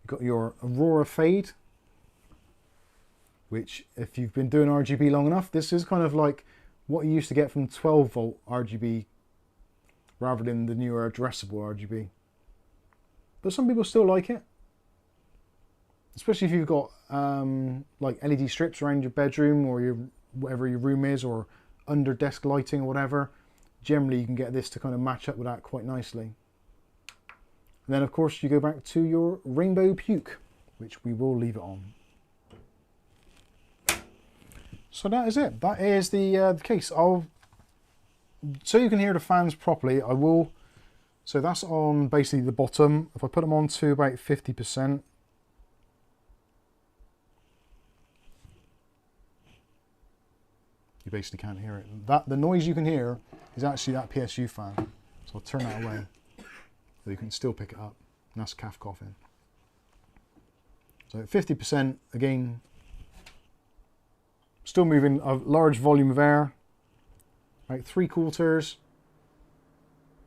You've got your Aurora fade, which if you've been doing RGB long enough, this is kind of like what you used to get from 12 volt RGB rather than the newer addressable RGB. But some people still like it, especially if you've got like LED strips around your bedroom or your whatever your room is, or under desk lighting or whatever. Generally you can get this to kind of match up with that quite nicely. And then of course you go back to your rainbow puke, which we will leave it on. So that is it. That is the case. So you can hear the fans properly, I will. So that's on basically the bottom. If I put them on to about 50%, you basically can't hear it. The noise you can hear is actually that PSU fan. So I'll turn that away, so you can still pick it up. And that's calf coughing. So 50%, again, still moving a large volume of air, like 3/4.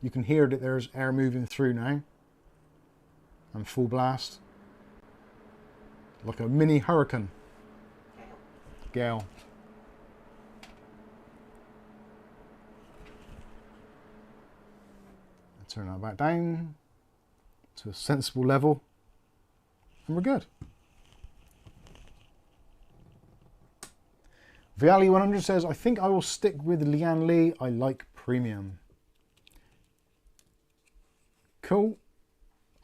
You can hear that there's air moving through now. And full blast. Like a mini hurricane. Gale. Turn that back down to a sensible level, and we're good. Viali 100 says, I think I will stick with Lian Li. I like premium. Cool.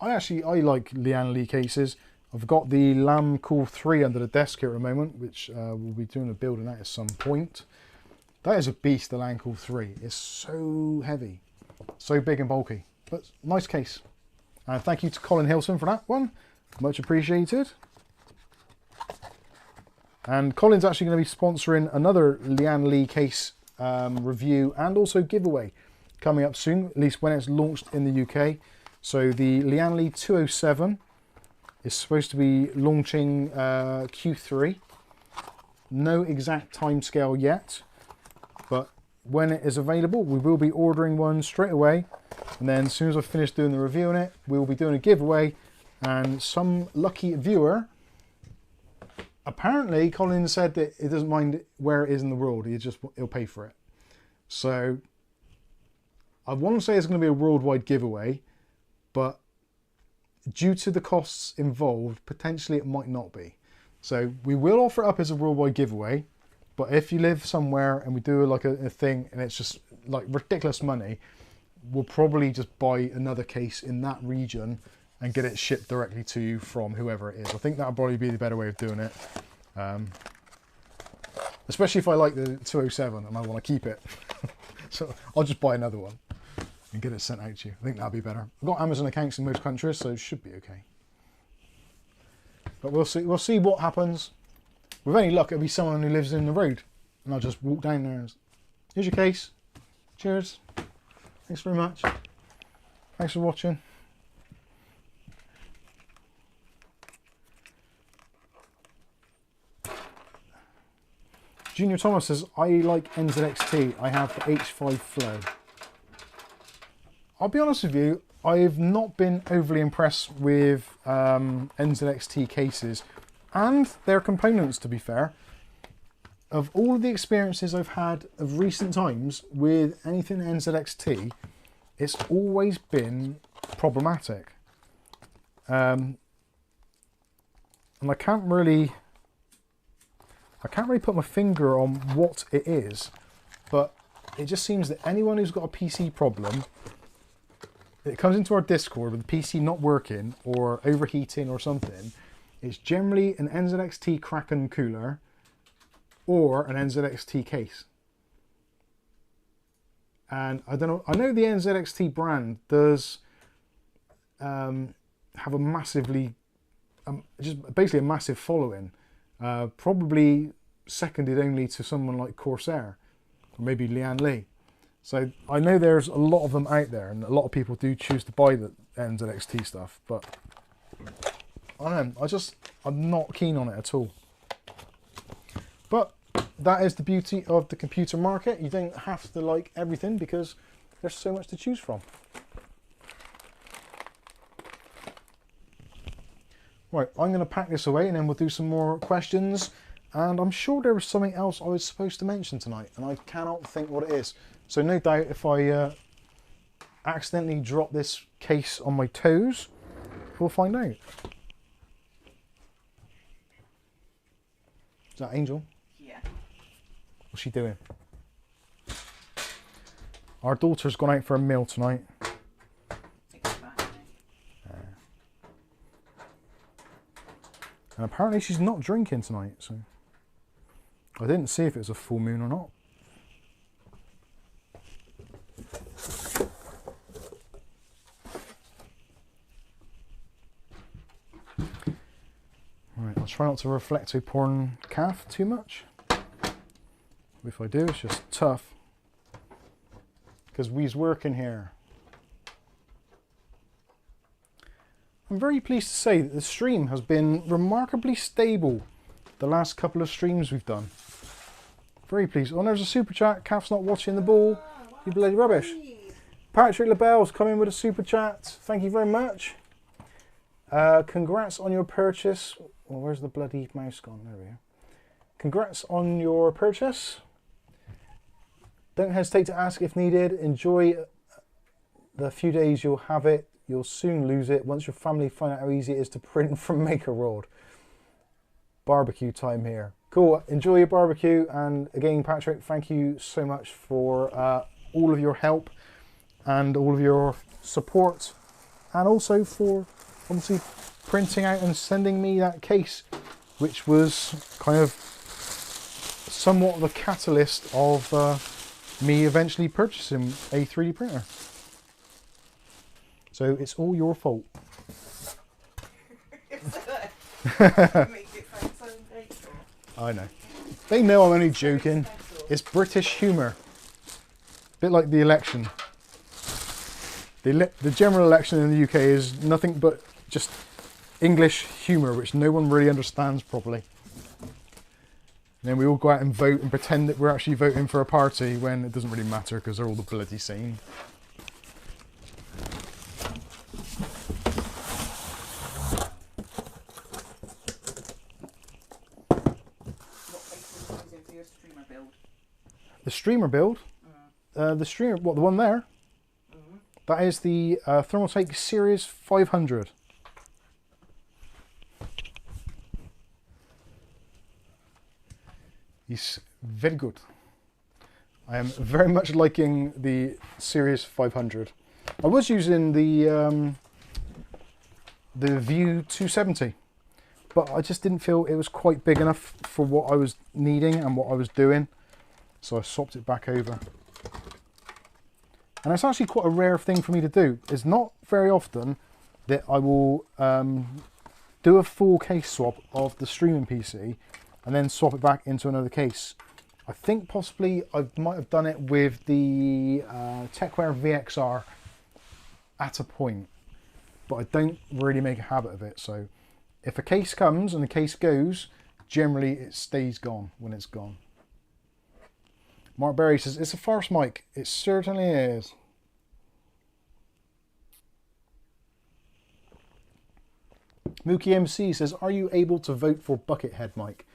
I like Lian Li cases. I've got the Lam Cool 3 under the desk here at the moment, which we'll be doing a build on that at some point. That is a beast, the Lam Cool 3. It's so heavy. So big and bulky, but nice case. And thank you to Colin Hilson for that one. Much appreciated. And Colin's actually going to be sponsoring another Lian Li case review and also giveaway coming up soon, at least when it's launched in the UK. So the Lian Li 207 is supposed to be launching Q3. No exact timescale yet, but when it is available, we will be ordering one straight away. And then as soon as I've finished doing the review on it, we will be doing a giveaway. And some lucky viewer, apparently Colin said that it doesn't mind where it is in the world, he'll pay for it. So I want to say it's going to be a worldwide giveaway, but due to the costs involved, potentially it might not be. So we will offer it up as a worldwide giveaway. But if you live somewhere and we do like a thing and it's just like ridiculous money, we'll probably just buy another case in that region and get it shipped directly to you from whoever it is. I think that'll probably be the better way of doing it. Especially if I like the 207 and I want to keep it. So I'll just buy another one and get it sent out to you. I think that'll be better. I've got Amazon accounts in most countries, so it should be okay. But we'll see what happens. With any luck, it'll be someone who lives in the road, and I'll just walk down there and, here's your case. Cheers. Thanks very much. Thanks for watching. Junior Thomas says, I like NZXT. I have the H5 Flow. I'll be honest with you, I've not been overly impressed with NZXT cases and their components, to be fair. Of all of the experiences I've had of recent times with anything NZXT, it's always been problematic. And I can't really put my finger on what it is, but it just seems that anyone who's got a PC problem, it comes into our Discord with the PC not working or overheating or something, it's generally an NZXT Kraken cooler or an NZXT case. And I don't know, I know the NZXT brand does have a massively just basically a massive following. Probably seconded only to someone like Corsair or maybe Lian Li. So I know there's a lot of them out there, and a lot of people do choose to buy the NZXT stuff, but I don't know, I'm not keen on it at all. But that is the beauty of the computer market. You don't have to like everything because there's so much to choose from. Right, I'm going to pack this away and then we'll do some more questions. And I'm sure there was something else I was supposed to mention tonight, and I cannot think what it is. So no doubt if I accidentally drop this case on my toes, we'll find out. Is that Angel? Yeah. What's she doing? Our daughter's gone out for a meal tonight. And apparently she's not drinking tonight, so I didn't see if it was a full moon or not. Right, I'll try not to reflect a porn calf too much. If I do, it's just tough because we's working here. I'm very pleased to say that the stream has been remarkably stable the last couple of streams we've done. Very pleased. Oh, there's a super chat. Calf's not watching the ball. You bloody rubbish. Patrick LaBelle's come in with a super chat. Thank you very much. Congrats on your purchase. Well, where's the bloody mouse gone? There we go. Congrats on your purchase. Don't hesitate to ask if needed. Enjoy the few days you'll have it. You'll soon lose it once your family find out how easy it is to print from MakerRoad. Barbecue time here. Cool, enjoy your barbecue, and again Patrick, thank you so much for all of your help and all of your support, and also for obviously printing out and sending me that case, which was kind of somewhat the catalyst of me eventually purchasing a 3D printer. So it's all your fault. I know. They know I'm only joking. It's British humour. A bit like the election. The general election in the UK is nothing but just English humour, which no one really understands properly. And then we all go out and vote and pretend that we're actually voting for a party when it doesn't really matter because they're all the bloody same. The streamer build? The streamer, what, the one there? That is the Thermaltake Series 500. It's very good. I am very much liking the Series 500. I was using the View 270, but I just didn't feel it was quite big enough for what I was needing and what I was doing. So I swapped it back over. And it's actually quite a rare thing for me to do. It's not very often that I will do a full case swap of the streaming PC and then swap it back into another case. I think possibly I might have done it with the TechWare VXR at a point, but I don't really make a habit of it. So if a case comes and the case goes, generally it stays gone when it's gone. Mark Berry says, it's a farce, Mike. It certainly is. Mookie MC says, are you able to vote for Buckethead, Mike?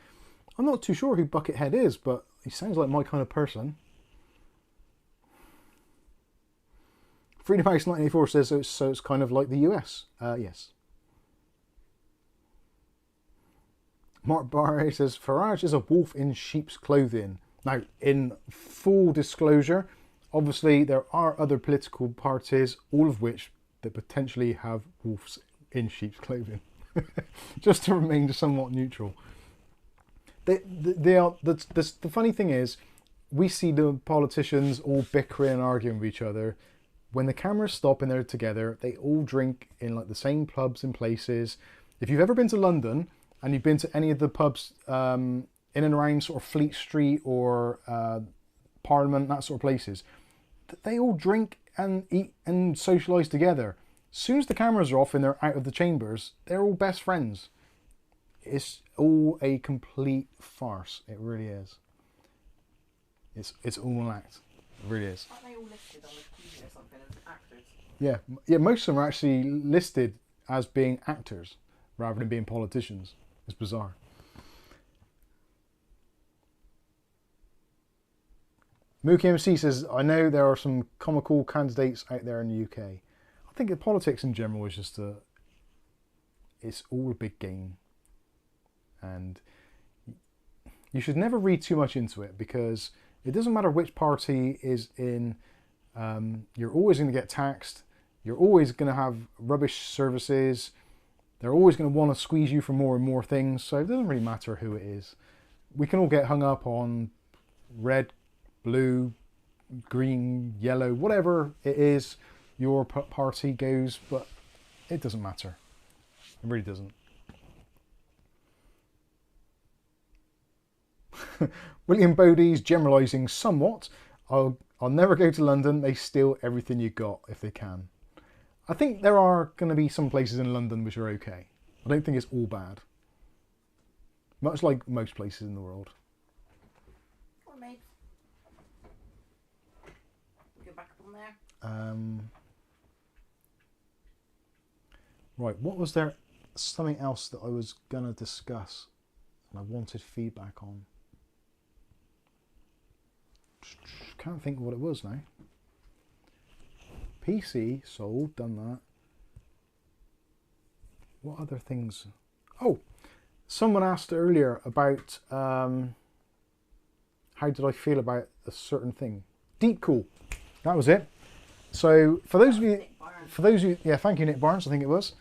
I'm not too sure who Buckethead is, but he sounds like my kind of person. Freedom House 1984 says, so it's kind of like the US. Yes. Mark Berry says, Farage is a wolf in sheep's clothing. Now, in full disclosure, obviously there are other political parties, all of which that potentially have wolves in sheep's clothing, just to remain somewhat neutral. The funny thing is, we see the politicians all bickering and arguing with each other. When the cameras stop and they're together, they all drink in like the same pubs and places. If you've ever been to London and you've been to any of the pubs in and around sort of Fleet Street or Parliament, that sort of places, they all drink and eat and socialise together. As soon as the cameras are off and they're out of the chambers, they're all best friends. It's all a complete farce. It really is. It's all an act. It really is. Aren't they all listed on Wikipedia or something as actors? Yeah, most of them are actually listed as being actors rather than being politicians. It's bizarre. Mookie MC says, I know there are some comical candidates out there in the UK. I think that politics in general is just it's all a big game. And you should never read too much into it, because it doesn't matter which party is in, you're always going to get taxed. You're always going to have rubbish services. They're always going to want to squeeze you for more and more things. So it doesn't really matter who it is. We can all get hung up on red, blue, green, yellow, whatever it is your party goes, but it doesn't matter. It really doesn't. William Bodie's generalising somewhat. I'll never go to London. They steal everything you got if they can. I think there are going to be some places in London which are okay. I don't think it's all bad. Much like most places in the world. Or maybe. Go back up on there. Right, what was there? Something else that I was going to discuss and I wanted feedback on. Can't think of what it was now. PC, sold, done that. What other things? Oh, someone asked earlier about how did I feel about a certain thing. Deep cool, that was it. So for those of you, yeah, thank you Nick Barnes, I think it was.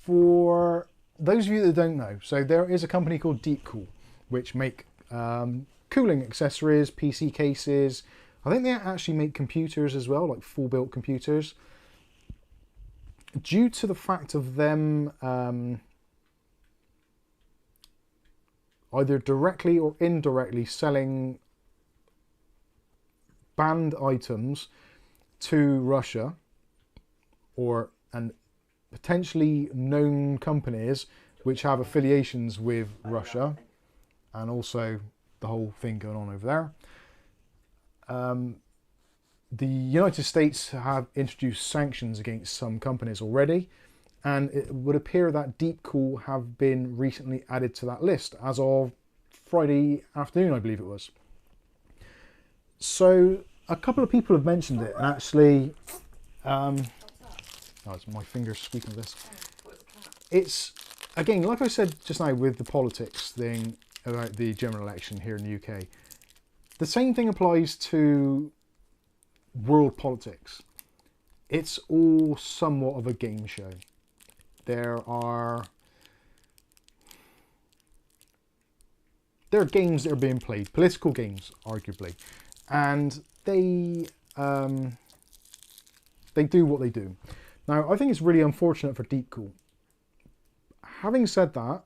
For those of you that don't know, so there is a company called Deep Cool, which make cooling accessories, PC cases. I think they actually make computers as well, like full built computers. Due to the fact of them either directly or indirectly selling banned items to Russia, and potentially known companies which have affiliations with Russia, and also the whole thing going on over there. The United States have introduced sanctions against some companies already, and it would appear that Deep Cool have been recently added to that list as of Friday afternoon, I believe it was. So a couple of people have mentioned it, and actually, oh, it's my fingers squeaking this. It's, again, like I said just now with the politics thing about the general election here in the UK, the same thing applies to world politics. It's all somewhat of a game show. There are games that are being played, political games, arguably, and they do what they do. Now, I think it's really unfortunate for Deep Cool. Having said that,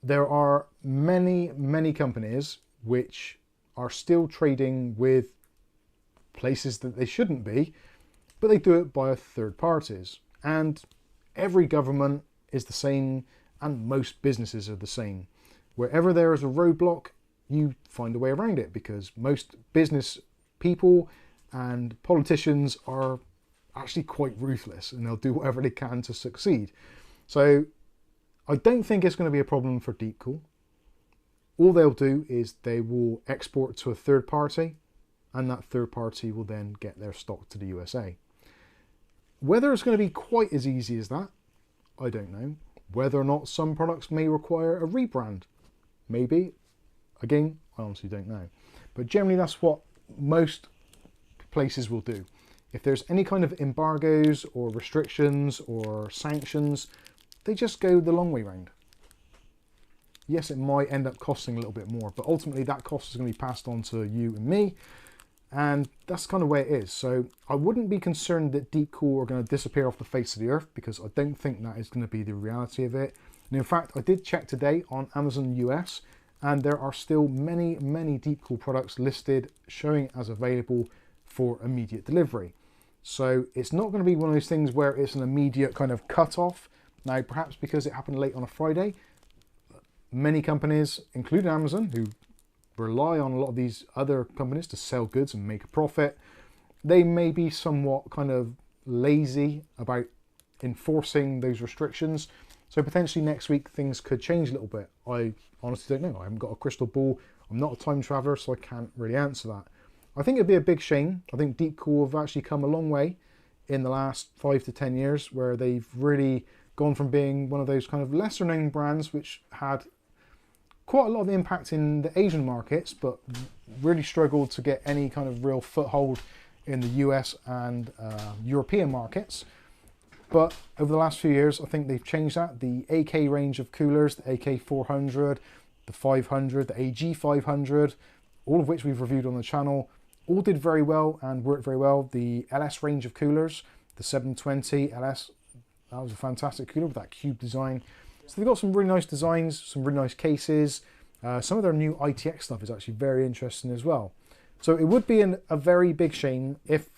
there are many companies which are still trading with places that they shouldn't be, but they do it via third parties. And every government is the same, and most businesses are the same. Wherever there is a roadblock, you find a way around it, because most business people and politicians are actually quite ruthless, and they'll do whatever they can to succeed. So I don't think it's going to be a problem for Deep Cool. All they'll do is they will export to a third party, and that third party will then get their stock to the USA. Whether it's going to be quite as easy as that, I don't know. Whether or not some products may require a rebrand, maybe. Again, I honestly don't know. But generally that's what most places will do. If there's any kind of embargoes or restrictions or sanctions, they just go the long way round. Yes, it might end up costing a little bit more, but ultimately that cost is going to be passed on to you and me, And that's kind of the way it is. So I wouldn't be concerned that deep cool are going to disappear off the face of the earth, because I don't think that is going to be the reality of it. And in fact, I did check today on Amazon US, and there are still many, many deep cool products listed showing as available for immediate delivery. So it's not going to be one of those things where it's an immediate kind of cut off. Now, perhaps because it happened late on a Friday, many companies, including Amazon, who rely on a lot of these other companies to sell goods and make a profit, they may be somewhat kind of lazy about enforcing those restrictions. So potentially next week things could change a little bit. I honestly don't know. I haven't got a crystal ball. I'm not a time traveler, so I can't really answer that. I think it'd be a big shame. I think deep cool have actually come a long way in the last 5 to 10 years, where they've really gone from being one of those kind of lesser known brands which had quite a lot of impact in the Asian markets, but really struggled to get any kind of real foothold in the US and European markets. But over the last few years, I think they've changed that. The AK range of coolers, the AK400, the 500, the AG500, all of which we've reviewed on the channel, all did very well and worked very well. The LS range of coolers, the 720 LS, that was a fantastic cooler with that cube design. So they've got some really nice designs, some really nice cases. Some of their new ITX stuff is actually very interesting as well. So it would be a very big shame if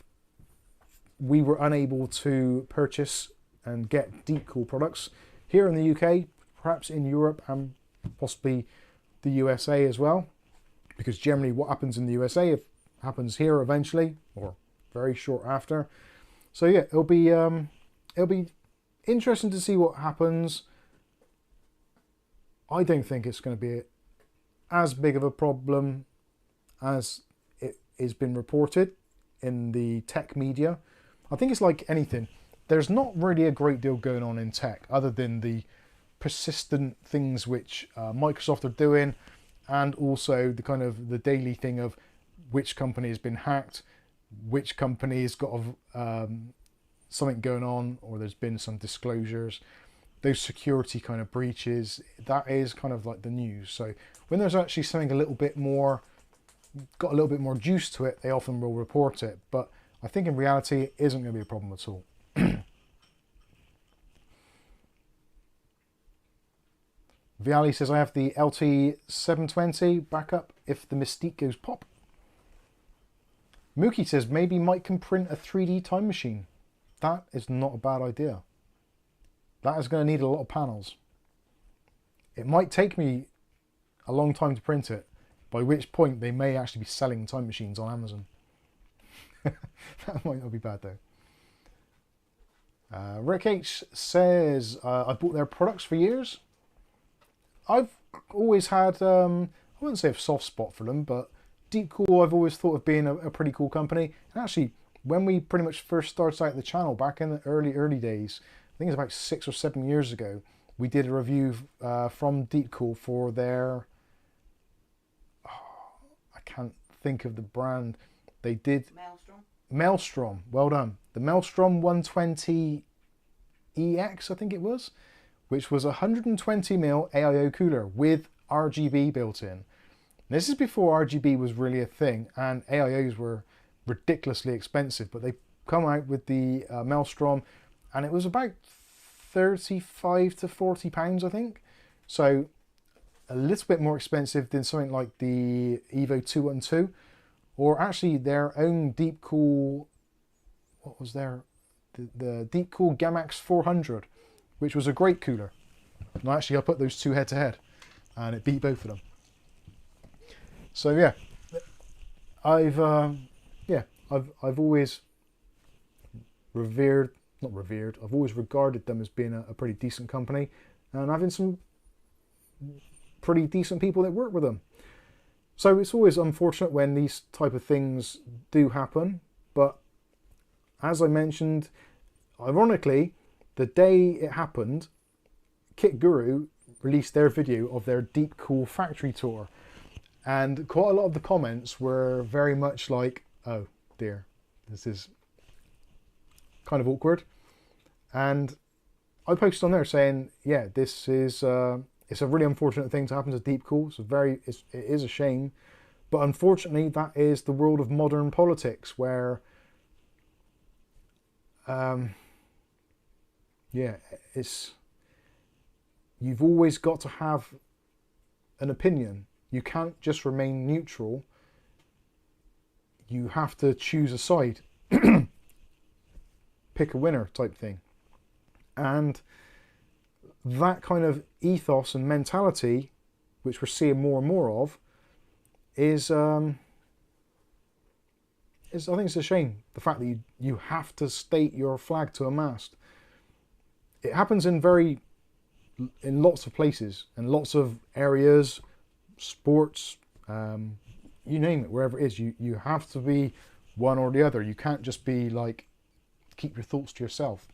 we were unable to purchase and get deep cool products here in the UK, perhaps in Europe and possibly the USA as well. Because generally what happens in the USA happens here eventually, or very short after. So yeah, it'll be interesting to see what happens. I don't think it's going to be as big of a problem as it has been reported in the tech media. I think it's like anything. There's not really a great deal going on in tech other than the persistent things which Microsoft are doing, and also the kind of the daily thing of which company has been hacked, which company has got something going on, or there's been some disclosures. Those security kind of breaches, that is kind of like the news. So when there's actually something a little bit more, got a little bit more juice to it, they often will report it. But I think in reality, it isn't going to be a problem at all. Viali says, I have the LT720 backup if the Mystique goes pop. Mookie says, maybe Mike can print a 3D time machine. That is not a bad idea. That is going to need a lot of panels. It might take me a long time to print it, by which point they may actually be selling time machines on Amazon. That might not be bad though. Rick H says, I bought their products for years. I've always had, I wouldn't say a soft spot for them, but Deep Cool I've always thought of being a pretty cool company. And actually, when we pretty much first started out the channel back in the early days, I think it's about 6 or 7 years ago, we did a review from Deep Cool for their, I can't think of the brand. They did Maelstrom, well done. The Maelstrom 120EX, I think it was, which was a 120mm AIO cooler with RGB built in. This is before RGB was really a thing, and AIOs were ridiculously expensive, but they come out with the Maelstrom, and it was about 35 to 40 pounds, I think. So a little bit more expensive than something like the Evo 212, or actually their own Deep Cool, what was their, the Deep Cool Gamax 400, which was a great cooler. And actually I put those two head to head, and it beat both of them. So yeah, I've always I've always regarded them as being a pretty decent company, and having some pretty decent people that work with them. So it's always unfortunate when these type of things do happen, but as I mentioned, ironically, the day it happened, Kit Guru released their video of their Deep Cool factory tour, and quite a lot of the comments were very much like, oh dear, this is kind of awkward. And I posted on there saying, yeah, this is it's a really unfortunate thing to happen to Deep Cool. It is a shame, But unfortunately, that is the world of modern politics, where, yeah, you've always got to have an opinion. You can't just remain neutral. You have to choose a side, pick a winner type thing. And that kind of ethos and mentality, which we're seeing more and more of, is I think it's a shame. The fact that you have to state your flag to a mast. It happens in lots of places and lots of areas, sports, you name it, wherever it is. You have to be one or the other. You can't just be like, keep your thoughts to yourself,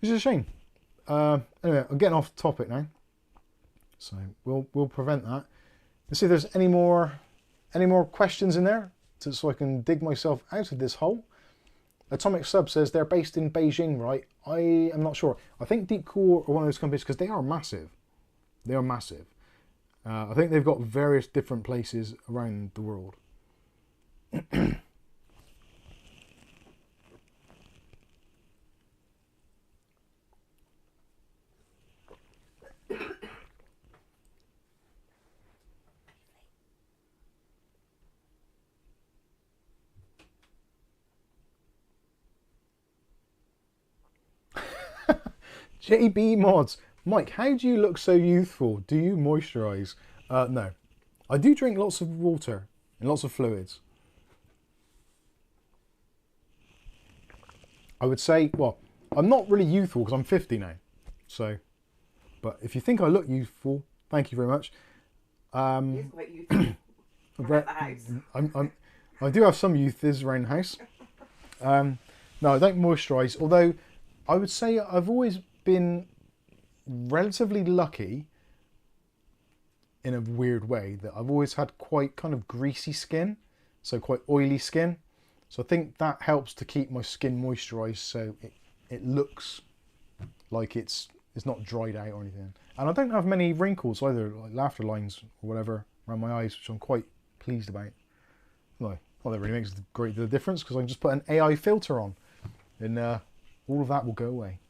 which is a shame. Anyway, I'm getting off topic now, so we'll prevent that. Let's see if there's any more questions in there, so I can dig myself out of this hole. Atomic Sub says they're based in Beijing, right? I am not sure. I think Deepcore are one of those companies because they are massive. They are massive. I think they've got various different places around the world. JB Mods. Mike, how do you look so youthful? Do you moisturise? No. I do drink lots of water and lots of fluids. I would say, well, I'm not really youthful because I'm 50 now. So, but if you think I look youthful, thank you very much. He's quite youthful. Around the house. I do have some youths around the house. No, I don't moisturise, although I would say I've always been relatively lucky in a weird way that I've always had quite kind of greasy skin, so quite oily skin. So I think that helps to keep my skin moisturised, so it looks like it's not dried out or anything. And I don't have many wrinkles either, like laughter lines or whatever around my eyes, which I'm quite pleased about. Well, that really makes a great deal of difference because I can just put an AI filter on and all of that will go away.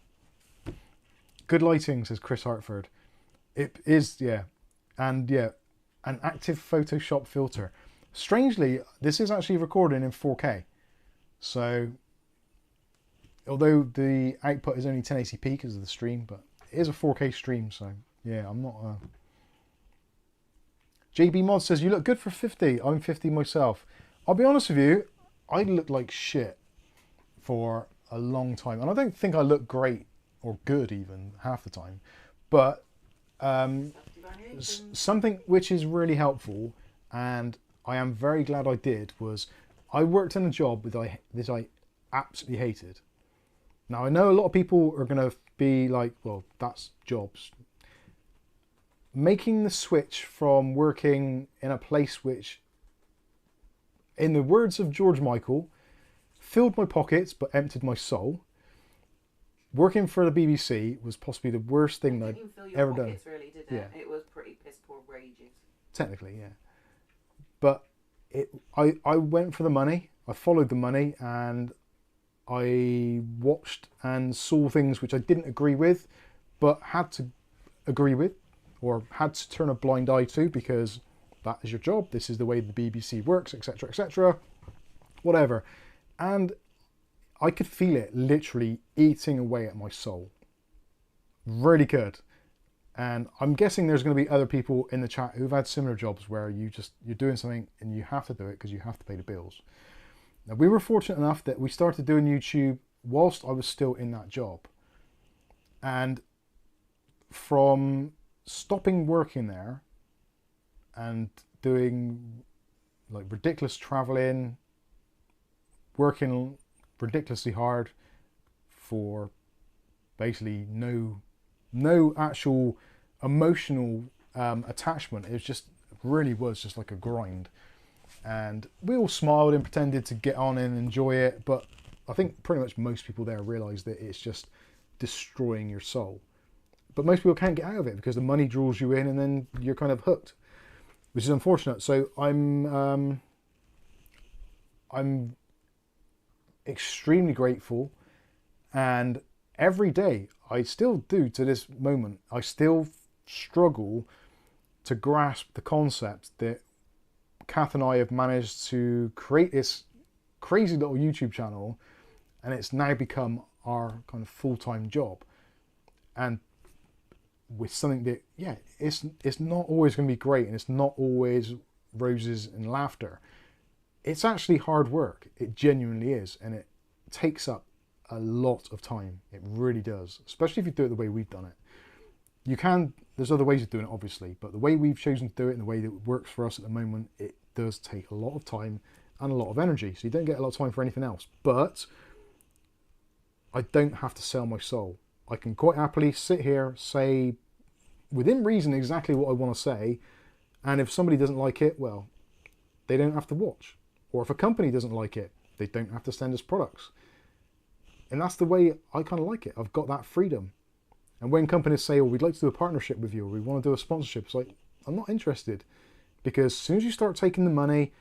Good lighting, says Chris Hartford. It is, yeah. And yeah, an active Photoshop filter. Strangely, this is actually recording in 4K. So, although the output is only 1080p because of the stream, but it is a 4K stream, so yeah, I'm not... JB Mod says, you look good for 50. I'm 50 myself. I'll be honest with you, I look like shit for a long time. And I don't think I look great or good even half the time. But something which is really helpful, and I am very glad I did, was I worked in a job that I absolutely hated. Now I know a lot of people are going to be like, well, that's jobs. Making the switch from working in a place which, in the words of George Michael, filled my pockets but emptied my soul. Working for the BBC was possibly the worst thing that I'd ever done. Pockets, really, did it? Yeah. It was pretty piss poor wages. Technically, yeah. But I went for the money. I followed the money, and I watched and saw things which I didn't agree with, but had to agree with, or had to turn a blind eye to, because that is your job. This is the way the BBC works, etc., etc. Whatever. And I could feel it literally eating away at my soul. Really good. And I'm guessing there's going to be other people in the chat who've had similar jobs where you're doing something and you have to do it because you have to pay the bills. Now, we were fortunate enough that we started doing YouTube whilst I was still in that job. And from stopping working there and doing like ridiculous traveling, working ridiculously hard for basically no actual emotional attachment. It really was just like a grind, and we all smiled and pretended to get on and enjoy it, but I think pretty much most people there realise that it's just destroying your soul. But most people can't get out of it because the money draws you in and then you're kind of hooked. which is unfortunate. So I'm extremely grateful, and every day I still do to this moment, I still struggle to grasp the concept that Kath and I have managed to create this crazy little YouTube channel, and it's now become our kind of full-time job. And with something that, yeah, it's not always going to be great, and it's not always roses and laughter. It's actually hard work. It genuinely is, and it takes up a lot of time. It really does, especially if you do it the way we've done it. You can, there's other ways of doing it, obviously, but the way we've chosen to do it and the way that it works for us at the moment, it does take a lot of time and a lot of energy. So you don't get a lot of time for anything else. But I don't have to sell my soul. I can quite happily sit here, say within reason exactly what I want to say, and if somebody doesn't like it, well, they don't have to watch. Or if a company doesn't like it, they don't have to send us products. And that's the way I kind of like it. I've got that freedom. And when companies say, oh, we'd like to do a partnership with you, or we want to do a sponsorship, it's like, I'm not interested. Because as soon as you start taking the money,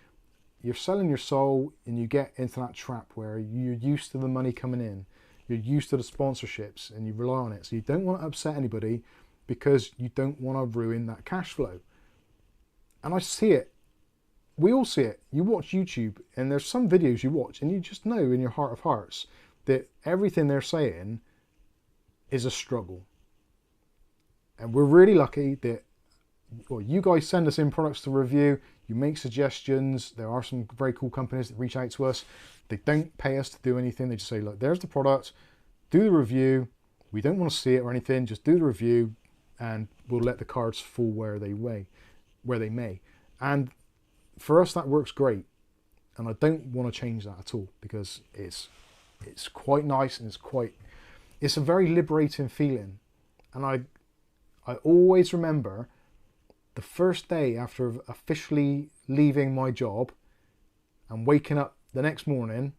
you're selling your soul, and you get into that trap where you're used to the money coming in. You're used to the sponsorships, and you rely on it. So you don't want to upset anybody because you don't want to ruin that cash flow. And I see it. We all see it. You watch YouTube, and there's some videos you watch, and you just know in your heart of hearts that everything they're saying is a struggle. And we're really lucky that, well, you guys send us in products to review, you make suggestions. There are some very cool companies that reach out to us. They don't pay us to do anything. They just say, look, there's the product, do the review. We don't want to see it or anything, just do the review, and we'll let the cards fall where they may. And for us, that works great. And I don't want to change that at all, because it's quite nice, and it's a very liberating feeling. And I always remember the first day after officially leaving my job and waking up the next morning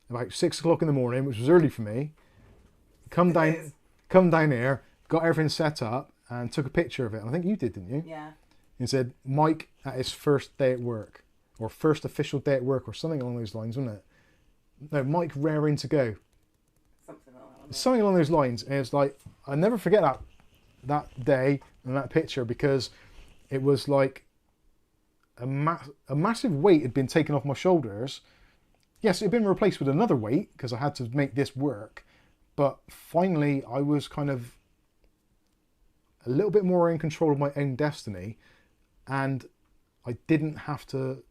about 6 o'clock in the morning, which was early for me, come down here, got everything set up, and took a picture of it. And I think you did, didn't you? Yeah. And said Mike at his first day at work, or first official day at work, or something along those lines, wasn't it? No, Mike raring to go. Something like that. Something along those lines. And it's like, I never forget that day and that picture, because it was like a massive weight had been taken off my shoulders. Yes, it had been replaced with another weight because I had to make this work. But finally, I was kind of a little bit more in control of my own destiny, and I didn't have to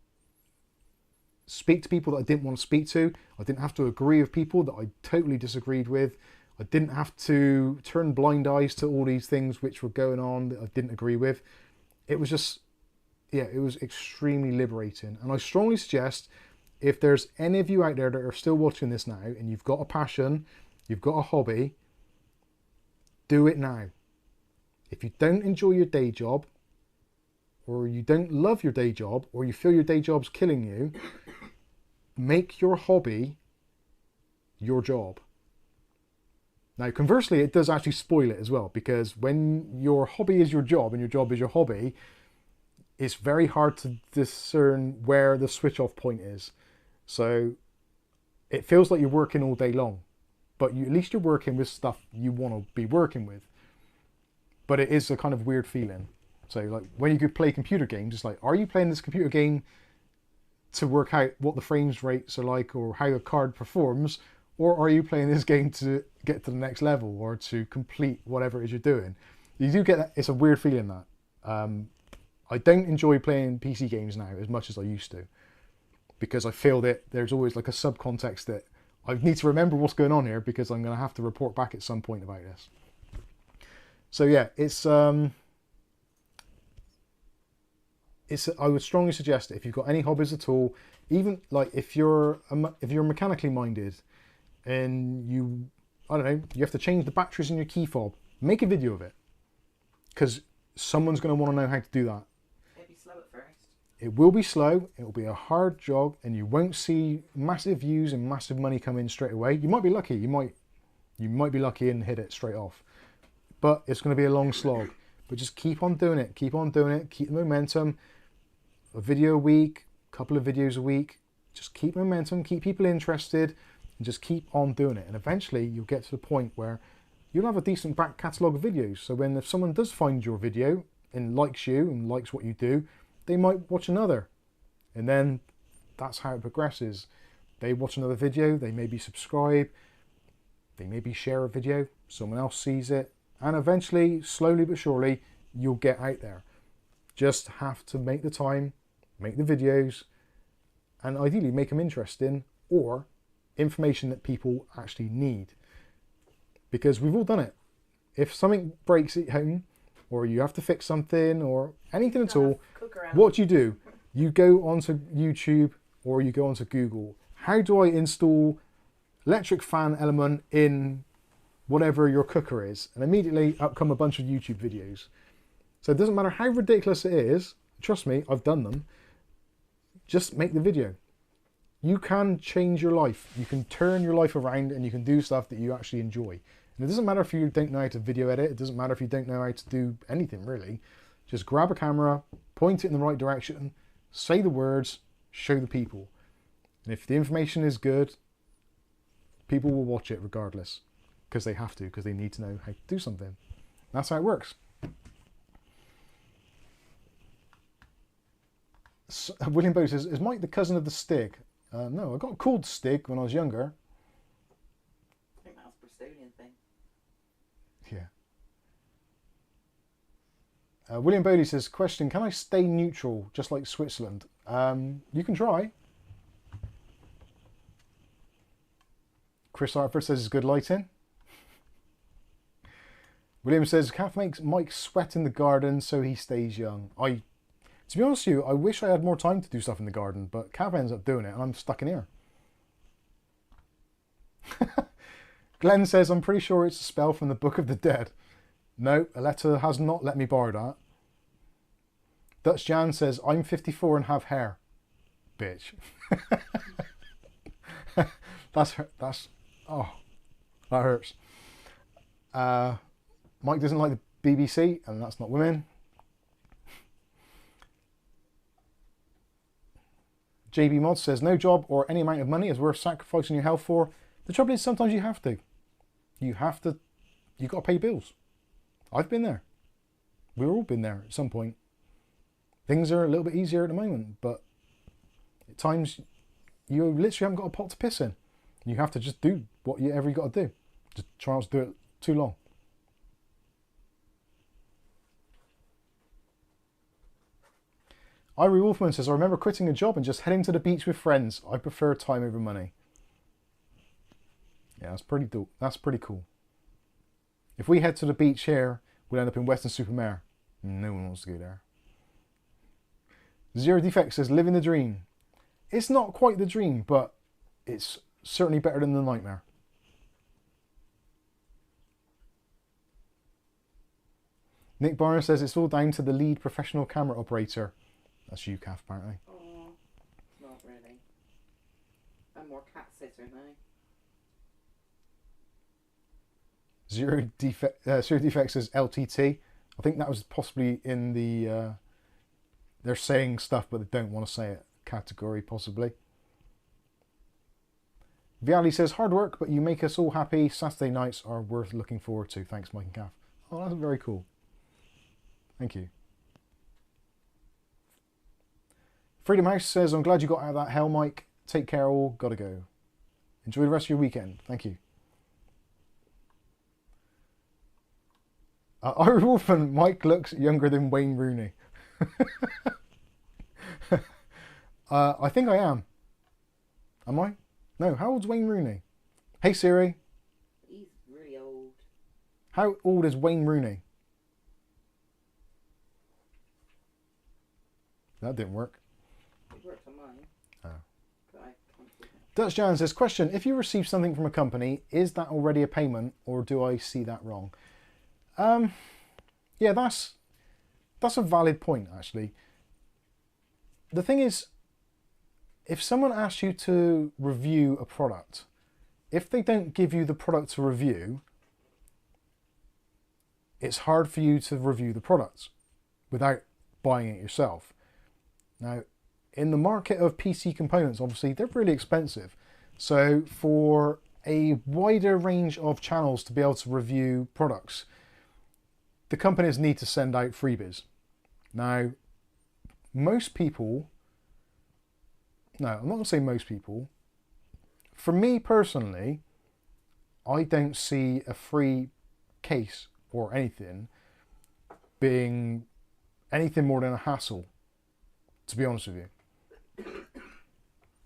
speak to people that I didn't want to speak to. I didn't have to agree with people that I totally disagreed with. I didn't have to turn blind eyes to all these things which were going on that I didn't agree with. It was just, yeah, it was extremely liberating. And I strongly suggest, if there's any of you out there that are still watching this now, and you've got a passion, you've got a hobby, do it now. If you don't enjoy your day job, or you don't love your day job, or you feel your day job's killing you, make your hobby your job. Now, conversely, it does actually spoil it as well, because when your hobby is your job and your job is your hobby, it's very hard to discern where the switch off point is. So it feels like you're working all day long, but at least you're working with stuff you want to be working with. But it is a kind of weird feeling. So like when you could play computer games, it's like, are you playing this computer game to work out what the frames rates are like or how a card performs? Or are you playing this game to get to the next level or to complete whatever it is you're doing? You do get that. It's a weird feeling that. I don't enjoy playing PC games now as much as I used to, because I feel that there's always like a subcontext that I need to remember what's going on here, because I'm going to have to report back at some point about this. So yeah, I would strongly suggest it if you've got any hobbies at all, even like if you're mechanically minded and you have to change the batteries in your key fob, make a video of it, because someone's going to want to know how to do that. It'll be slow at first. It will be slow, it will be a hard job, and you won't see massive views and massive money come in straight away. You might be lucky, you might be lucky and hit it straight off, but it's going to be a long slog. but just keep on doing it. Keep on doing it. Keep the momentum. A video a week, a couple of videos a week. Just keep momentum, keep people interested, and just keep on doing it. And eventually you'll get to the point where you'll have a decent back catalogue of videos. So when if someone does find your video and likes you and likes what you do, they might watch another. And then that's how it progresses. They watch another video, they maybe subscribe, they maybe share a video, someone else sees it, and eventually, slowly but surely, you'll get out there. Just have to make the time, make the videos, and ideally make them interesting or information that people actually need. Because we've all done it. If something breaks at home, or you have to fix something, or anything at all, what do? You go onto YouTube or you go onto Google. How do I install electric fan element in whatever your cooker is? And immediately up come a bunch of YouTube videos. So it doesn't matter how ridiculous it is, trust me, I've done them, just make the video. You can change your life. You can turn your life around and you can do stuff that you actually enjoy. And it doesn't matter if you don't know how to video edit, it doesn't matter if you don't know how to do anything really. Just grab a camera, point it in the right direction, say the words, show the people. And if the information is good, people will watch it regardless. Because they have to, because they need to know how to do something. That's how it works. So, William Bow says, is Mike the cousin of the Stig? No, I got called Stig when I was younger. I think that was a Bristolian thing. Yeah. William Bodie says, question, can I stay neutral, just like Switzerland? You can try. Chris Hartford says it's good lighting. William says, Kath makes Mike sweat in the garden so he stays young. To be honest with you, I wish I had more time to do stuff in the garden, but Kath ends up doing it and I'm stuck in here. Glenn says, I'm pretty sure it's a spell from the Book of the Dead. No, Aletta has not let me borrow that. Dutch Jan says, I'm 54 and have hair. Bitch. Oh, that hurts. Mike doesn't like the BBC, and that's not women. JB Mod says, no job or any amount of money is worth sacrificing your health for. The trouble is sometimes you have to. You've got to pay bills. I've been there. We've all been there at some point. Things are a little bit easier at the moment, but at times you literally haven't got a pot to piss in. You have to just do whatever you got to do. Just try not to do it too long. Irie Wolfman says, I remember quitting a job and just heading to the beach with friends. I prefer time over money. Yeah, that's pretty dope. That's pretty cool. If we head to the beach here, we'll end up in Weston-super-Mare. No one wants to go there. Zero Defect says, living the dream. It's not quite the dream, but it's certainly better than the nightmare. Nick Barnes says, it's all down to the lead professional camera operator. That's you, Kath, apparently. Oh, not really. I'm more cat sitter now. Zero Defect says LTT. I think that was possibly in the they're saying stuff but they don't want to say it category, possibly. Viali says, hard work, but you make us all happy. Saturday nights are worth looking forward to. Thanks, Mike and Kath. Oh, that's very cool. Thank you. Freedom House says, I'm glad you got out of that hell, Mike. Take care all. Gotta go. Enjoy the rest of your weekend. Thank you. Ira Wolfen, Mike looks younger than Wayne Rooney. I think I am. Am I? No, how old's Wayne Rooney? Hey Siri. He's really old. How old is Wayne Rooney? That didn't work. It worked on mine. Oh. But I can't see it. Dutch Jan says, question, if you receive something from a company, is that already a payment or do I see that wrong? Yeah, that's a valid point, actually. The thing is, if someone asks you to review a product, if they don't give you the product to review, it's hard for you to review the products without buying it yourself. Now, in the market of PC components, obviously, they're really expensive. So for a wider range of channels to be able to review products, the companies need to send out freebies. Now, most people, no, I'm not going to say most people. For me personally, I don't see a free case or anything being anything more than a hassle, to be honest with you.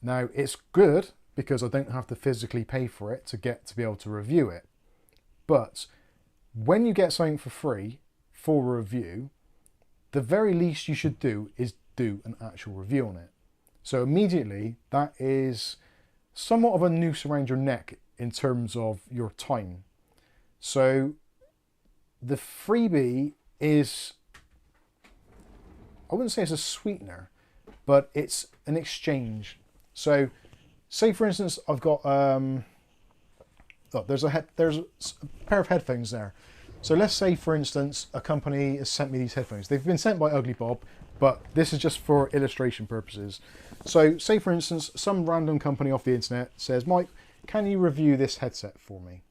Now, it's good because I don't have to physically pay for it to be able to review it. But when you get something for free for a review, the very least you should do is do an actual review on it. So immediately, that is somewhat of a noose around your neck in terms of your time. So the freebie is, I wouldn't say it's a sweetener, but it's an exchange. So say for instance, I've got, there's a pair of headphones there. So let's say for instance, a company has sent me these headphones. They've been sent by Ugly Bob, but this is just for illustration purposes. So say for instance, some random company off the internet says, Mike, can you review this headset for me?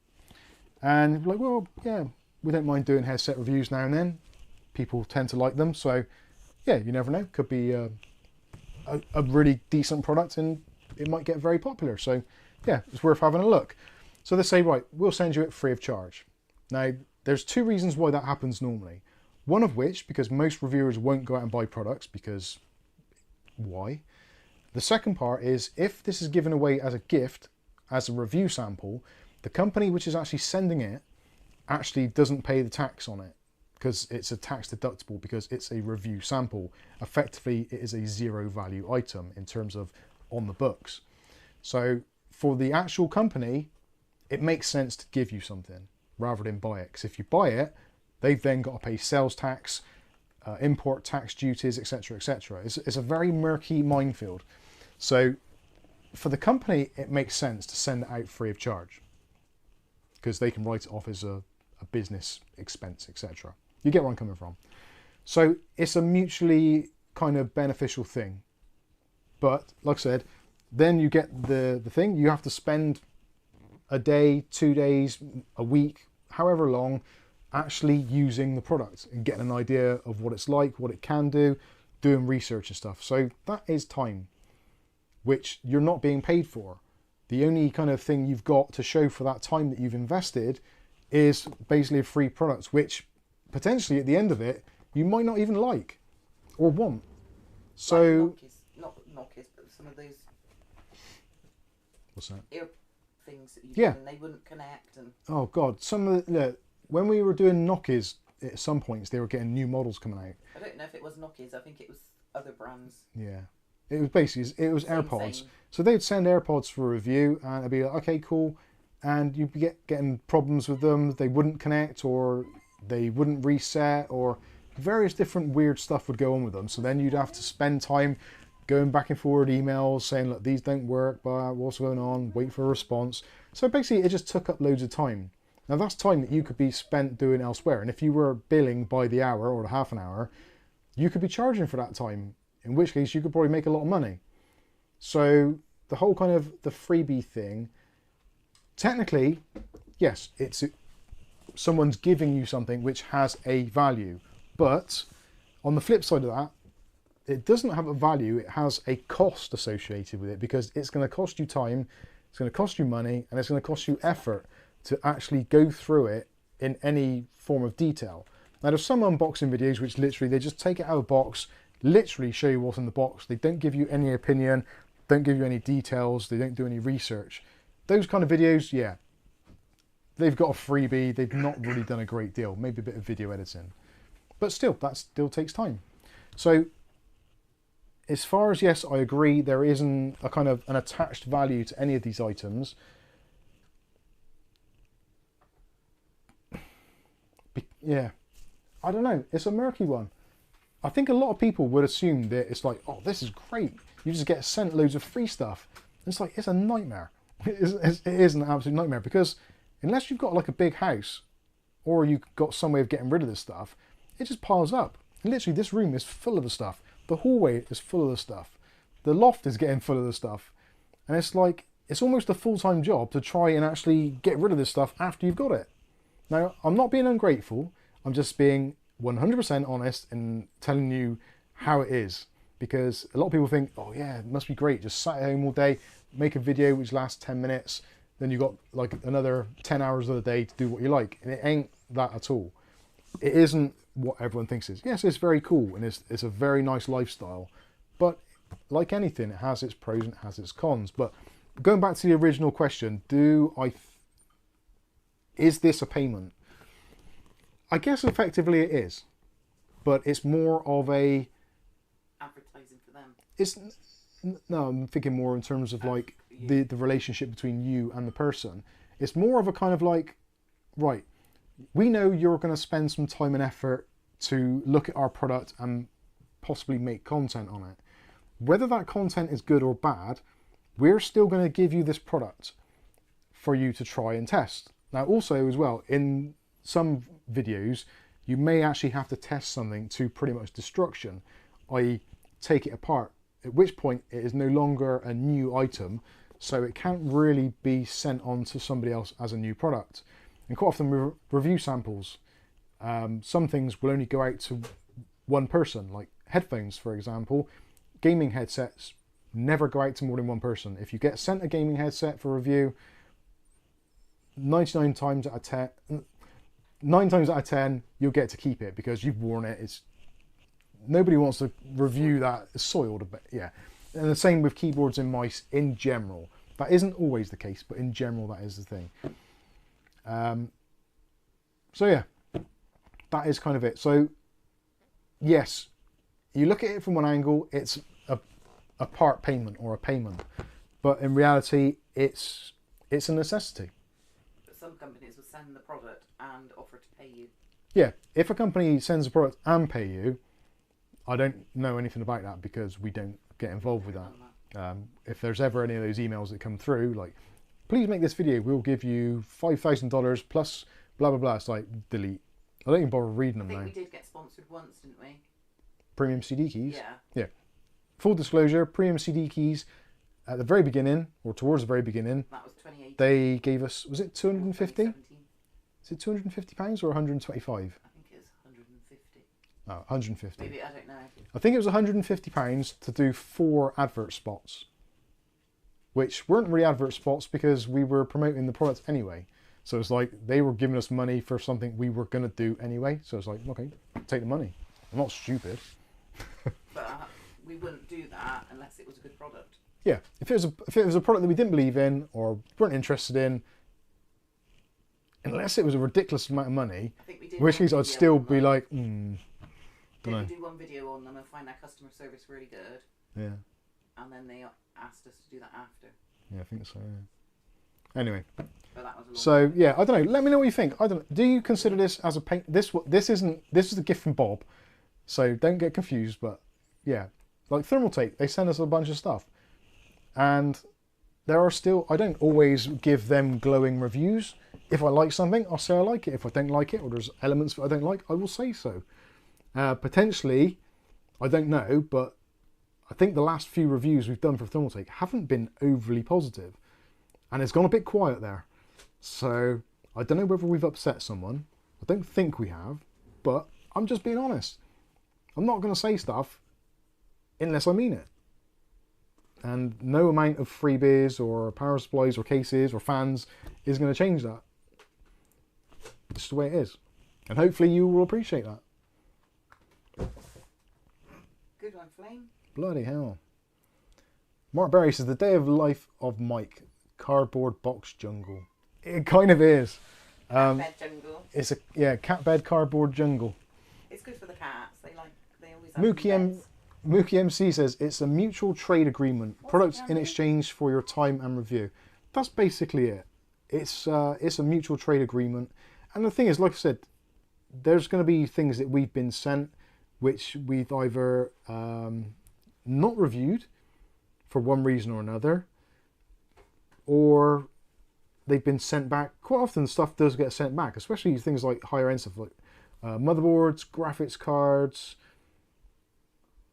And you're like, well, yeah, we don't mind doing headset reviews now and then. People tend to like them. So yeah, you never know. Could be a really decent product and it might get very popular. So yeah, it's worth having a look. So they say, right, we'll send you it free of charge. Now, there's two reasons why that happens normally. One of which, because most reviewers won't go out and buy products because why? The second part is if this is given away as a gift, as a review sample, the company which is actually sending it actually doesn't pay the tax on it because it's a tax deductible because it's a review sample. Effectively, it is a zero value item in terms of on the books. So for the actual company, it makes sense to give you something rather than buy it. Because if you buy it, they've then got to pay sales tax, import tax duties, etc., etc. It's a very murky minefield. So for the company, it makes sense to send it out free of charge because they can write it off as a business expense, etc. You get where I'm coming from. So it's a mutually kind of beneficial thing. But like I said, then you get the thing, you have to spend a day, 2 days, a week, however long, actually using the product and getting an idea of what it's like, what it can do, doing research and stuff. So that is time, which you're not being paid for. The only kind of thing you've got to show for that time that you've invested is basically a free product, which potentially at the end of it, you might not even like or want. So, not Nokis, but some of those. What's that? Ear things that you yeah. do and they wouldn't connect. And oh God, some of the, when we were doing Nokis, at some points they were getting new models coming out. I don't know if it was Nokis. I think it was other brands. Yeah, it was basically AirPods. Same. So they'd send AirPods for a review, and it'd be like, okay, cool, and you'd be getting problems with them. They wouldn't connect, or they wouldn't reset, or various different weird stuff would go on with them. So then you'd have to spend time going back and forward emails saying, look, these don't work, but what's going on? Wait for a response. So basically, it just took up loads of time. Now that's time that you could be spent doing elsewhere. And if you were billing by the hour or the half an hour, you could be charging for that time, in which case you could probably make a lot of money. So the whole kind of the freebie thing, technically, yes, it's someone's giving you something which has a value. But on the flip side of that, it doesn't have a value, it has a cost associated with it because it's going to cost you time, it's going to cost you money, and it's going to cost you effort to actually go through it in any form of detail. Now there's some unboxing videos which literally they just take it out of the box, literally show you what's in the box. They don't give you any opinion, don't give you any details, they don't do any research. Those kind of videos, yeah, they've got a freebie, they've not really done a great deal, maybe a bit of video editing. But still, that still takes time. So as far as, yes, I agree, there isn't a kind of an attached value to any of these items. Yeah, I don't know. It's a murky one. I think a lot of people would assume that it's like, oh, this is great. You just get sent loads of free stuff. It's like, it's a nightmare. It is an absolute nightmare because unless you've got like a big house or you've got some way of getting rid of this stuff, it just piles up. And literally, this room is full of the stuff. The hallway is full of the stuff. The loft is getting full of the stuff. And it's like, it's almost a full-time job to try and actually get rid of this stuff after you've got it. Now, I'm not being ungrateful. I'm just being 100% honest and telling you how it is. Because a lot of people think, oh yeah, it must be great. Just sat at home all day, make a video which lasts 10 minutes. Then you've got like another 10 hours of the day to do what you like. And it ain't that at all. It isn't what everyone thinks it is. Yes, it's very cool and it's a very nice lifestyle. But like anything, it has its pros and it has its cons. But going back to the original question, is this a payment? I guess effectively it is, but it's more of a advertising for them. No, I'm thinking more in terms of like the relationship between you and the person. It's more of a kind of like, right, we know you're going to spend some time and effort to look at our product and possibly make content on it. Whether that content is good or bad, we're still going to give you this product for you to try and test. Now also as well, in some videos, you may actually have to test something to pretty much destruction, i.e. take it apart, at which point it is no longer a new item, so it can't really be sent on to somebody else as a new product. And quite often review samples, some things will only go out to one person, like headphones for example. Gaming headsets never go out to more than one person. If you get sent a gaming headset for review, 9 times out of 10 you'll get to keep it because you've worn it. Nobody wants to review that. It's soiled a bit, yeah. And the same with keyboards and mice in general. That isn't always the case, but in general that is the thing. So yeah, that is kind of it. So yes, you look at it from one angle, it's a part payment or a payment, but in reality it's a necessity. But some companies will send the product and offer to pay you. Yeah, if a company sends a product and pay you, I don't know anything about that because we don't get involved with that. If there's ever any of those emails that come through, like, please make this video, we'll give you $5,000 plus blah blah blah, it's like, delete. I don't even bother reading them now. I think we did get sponsored once, didn't we? Premium CD keys? Yeah. Yeah. Full disclosure, premium CD keys at the very beginning, or towards the very beginning, that was 2018. They gave us, was it 250? 2017. Is it £250 or 125? I think it was 150. Oh, 150. Maybe, I don't know. I think it was £150 to do 4 advert spots, which weren't really advert spots because we were promoting the product anyway. So it's like they were giving us money for something we were going to do anyway. So it's like, okay, take the money. I'm not stupid. But we wouldn't do that unless it was a good product. Yeah, if it was a product that we didn't believe in or weren't interested in, unless it was a ridiculous amount of money, I think we did in which case I'd still be like, don't know. We do one video on them and find their customer service really good. Yeah. And then they asked us to do that after. Yeah, I think so. Yeah. Anyway. But that was a long So time. yeah, I don't know. Let me know what you think. I don't know. Do you consider this as a pay? This is a gift from Bob, so don't get confused. But yeah, like Thermaltake, they send us a bunch of stuff, and there are still. I don't always give them glowing reviews. If I like something, I'll say I like it. If I don't like it, or there's elements that I don't like, I will say so. Potentially, I don't know, but I think the last few reviews we've done for Thermaltake haven't been overly positive, and it's gone a bit quiet there. So I don't know whether we've upset someone. I don't think we have, but I'm just being honest. I'm not going to say stuff unless I mean it. And no amount of freebies or power supplies or cases or fans is going to change that. It's just the way it is. And hopefully you will appreciate that. Good one, Flame. Bloody hell. Mark Berry says, the day of life of Mike, cardboard box jungle. It kind of is. Bed jungle. It's a cat bed cardboard jungle. It's good for the cats. They always have Mookie MC says it's a mutual trade agreement. What's Products it in mean? exchange for your time and review. That's basically it. It's a mutual trade agreement. And the thing is, like I said, there's going to be things that we've been sent which we've either not reviewed for one reason or another, or they've been sent back. Quite often stuff does get sent back, especially things like higher end stuff like motherboards, graphics cards.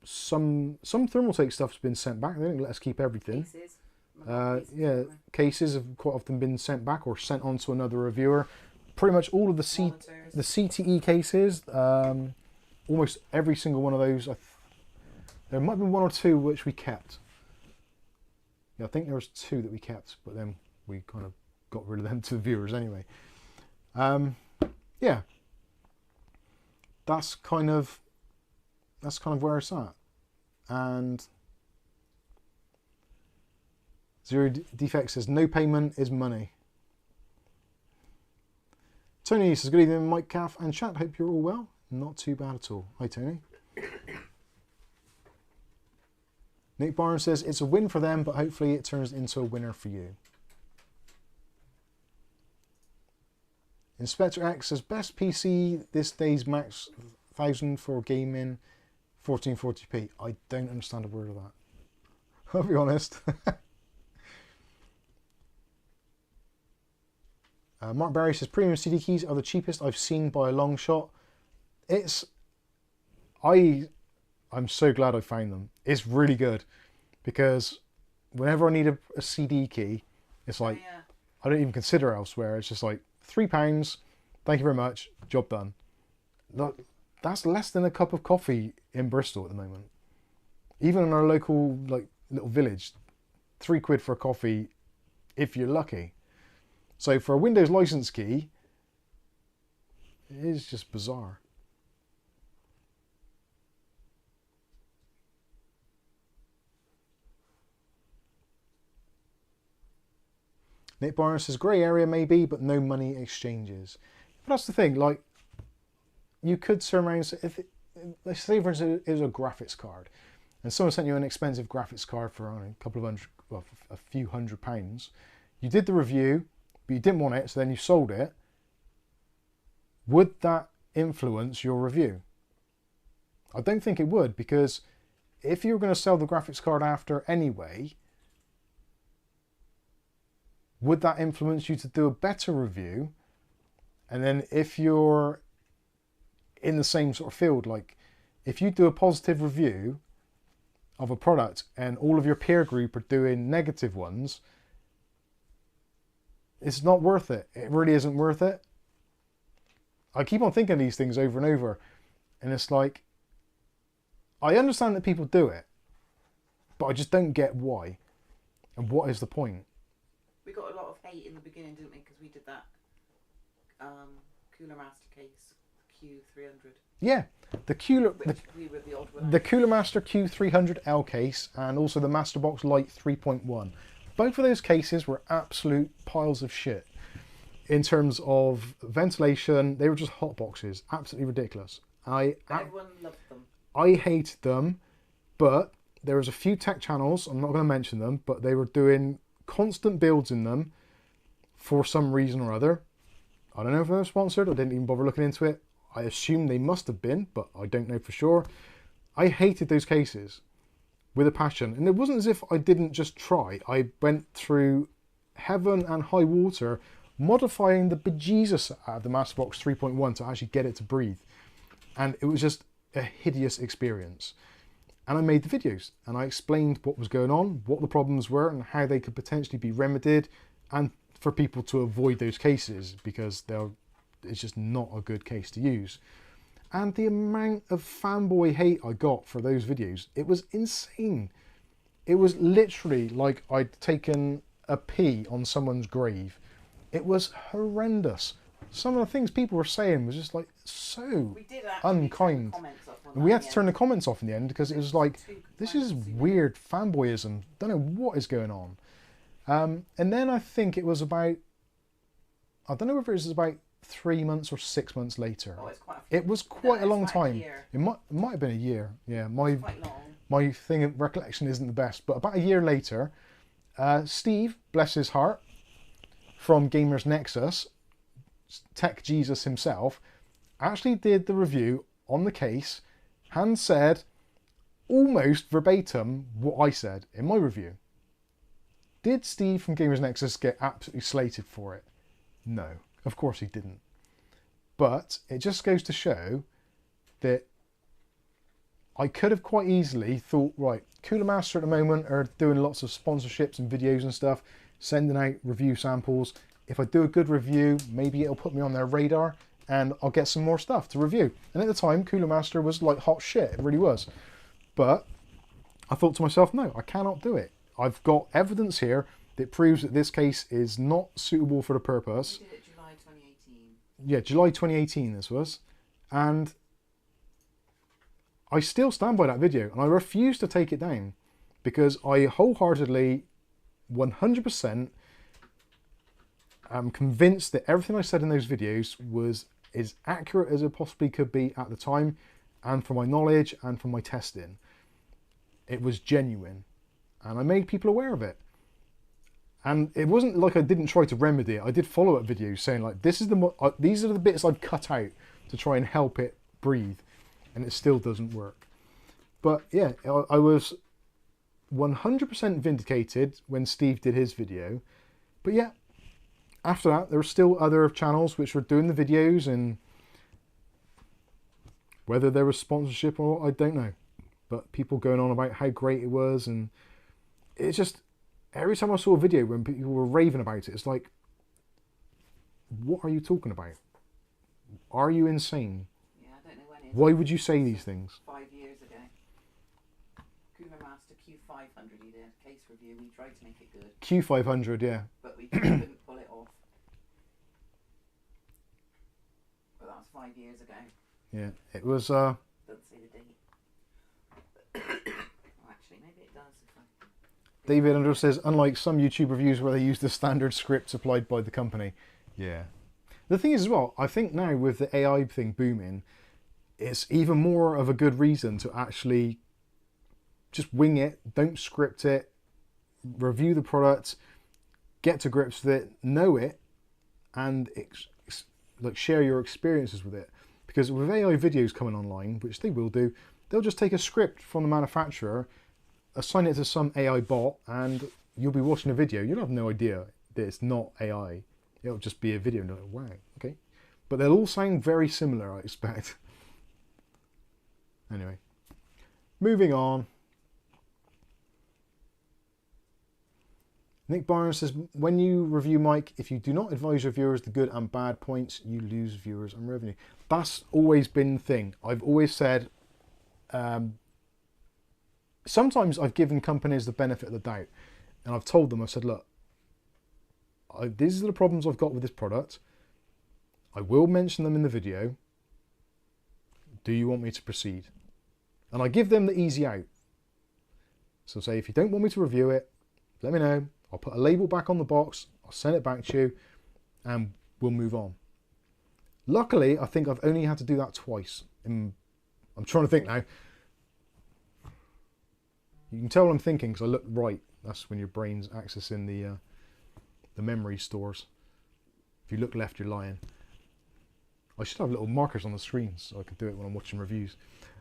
Some Thermaltake stuff's been sent back. They don't let us keep everything. Cases. Yeah, cases have quite often been sent back or sent on to another reviewer. Pretty much all of the CTE cases, almost every single one of those. There might be one or two which we kept. Yeah, I think there was 2 that we kept, but then we kind of got rid of them to the viewers anyway. Yeah, that's kind of where it's at. And Zero Defect says no payment is money. Tony says good evening, Mike, Calf, and chat. Hope you're all well. Not too bad at all. Hi, Tony. Nick Barnes says it's a win for them, but hopefully it turns into a winner for you. Inspector X says best PC this day's max 1000 for gaming 1440p. I don't understand a word of that. I'll be honest. Mark Barry says premium CD keys are the cheapest I've seen by a long shot. I'm so glad I found them. It's really good because whenever I need a CD key, it's like I don't even consider elsewhere. It's just like £3. Thank you very much. Job done. Look, that's less than a cup of coffee in Bristol at the moment. Even in our local little village, £3 for a coffee if you're lucky. So for a Windows license key, it is just bizarre. Nick Barnes says grey area maybe, but no money exchanges. But that's the thing, like you could turn around and say, let's say for instance it was a graphics card, and someone sent you an expensive graphics card for a few £100. You did the review, but you didn't want it, so then you sold it. Would that influence your review? I don't think it would, because if you were going to sell the graphics card after anyway, would that influence you to do a better review? And then if you're in the same sort of field, like if you do a positive review of a product and all of your peer group are doing negative ones, it's not worth it. It really isn't worth it. I keep on thinking these things over and over, and it's like, I understand that people do it, but I just don't get why. And what is the point? We got a lot of hate in the beginning, didn't we? Because we did that Cooler Master case, Q300. Yeah, the Cooler, we were the odd one. The Cooler Master Q300L case, and also the Masterbox Lite 3.1. Both of those cases were absolute piles of shit. In terms of ventilation, they were just hot boxes, absolutely ridiculous. Everyone loved them. I hated them, but there was a few tech channels, I'm not going to mention them, but they were doing constant builds in them for some reason or other. I don't know if they were sponsored, I didn't even bother looking into it. I assume they must have been, but I don't know for sure. I hated those cases with a passion, and it wasn't as if I didn't just try. I went through heaven and high water modifying the bejesus out of the Masterbox 3.1 to actually get it to breathe, and it was just a hideous experience. And I made the videos and I explained what was going on, what the problems were, and how they could potentially be remedied, and for people to avoid those cases, because it's just not a good case to use. And the amount of fanboy hate I got for those videos, it was insane. It was literally like I'd taken a pee on someone's grave. It was horrendous. Some of the things people were saying was just like so unkind. We had to turn the comments off in the end because it was like, this is weird fanboyism. Don't know what is going on. And then I think it was about, I don't know whether it was about 3 months or 6 months later. Oh, it was quite a long time. It might have been a year. Yeah, my thing of recollection isn't the best, but about a year later, Steve, bless his heart, from Gamers Nexus, Tech Jesus himself, actually did the review on the case and said almost verbatim what I said in my review. Did Steve from Gamers Nexus get absolutely slated for it? No, of course he didn't. But it just goes to show that I could have quite easily thought, right, Cooler Master at the moment are doing lots of sponsorships and videos and stuff, sending out review samples. If I do a good review, maybe it'll put me on their radar and I'll get some more stuff to review. And at the time, Cooler Master was like hot shit, it really was. But I thought to myself, no, I cannot do it. I've got evidence here that proves that this case is not suitable for the purpose. You did it July 2018. Yeah, July 2018 this was. And I still stand by that video and I refuse to take it down because I wholeheartedly, 100% am convinced that everything I said in those videos was as accurate as it possibly could be at the time, and from my knowledge and from my testing. It was genuine and I made people aware of it. And it wasn't like I didn't try to remedy it. I did follow-up videos saying like, these are the bits I've cut out to try and help it breathe, and it still doesn't work. But yeah, I was 100% vindicated when Steve did his video. But yeah, after that, there were still other channels which were doing the videos, and whether there was sponsorship or not, I don't know. But people going on about how great it was, and it's just, every time I saw a video when people were raving about it, it's like, what are you talking about? Are you insane? Yeah, I don't know when it is. Why would you say these things? 5 years ago. Cooler Master Q500 he did, case review. We tried to make it good, Q500, yeah. but we couldn't pull it off. But that was 5 years ago. Yeah, it was, Doesn't say the date. Well, actually, maybe it does. David Under says, unlike some YouTube reviews where they use the standard script supplied by the company. Yeah. The thing is as well, I think now with the AI thing booming, it's even more of a good reason to actually just wing it, don't script it, review the product, get to grips with it, know it, and like share your experiences with it. Because with AI videos coming online, which they will do, they'll just take a script from the manufacturer, assign it to some AI bot, and you'll be watching a video. You'll have no idea that it's not AI. It'll just be a video and you're like, wow, okay. But they'll all sound very similar, I expect. Anyway, moving on. Nick Byron says, when you review Mike, if you do not advise your viewers the good and bad points, you lose viewers and revenue. That's always been the thing. I've always said, sometimes I've given companies the benefit of the doubt, and I've told them, I said, look, these are the problems I've got with this product. I will mention them in the video. Do you want me to proceed? And I give them the easy out. So say, if you don't want me to review it, let me know. I'll put a label back on the box. I'll send it back to you and we'll move on. Luckily, I think I've only had to do that twice. I'm trying to think now. You can tell what I'm thinking because I look right. That's when your brain's accessing the memory stores. If you look left, you're lying. I should have little markers on the screen so I can do it when I'm watching reviews.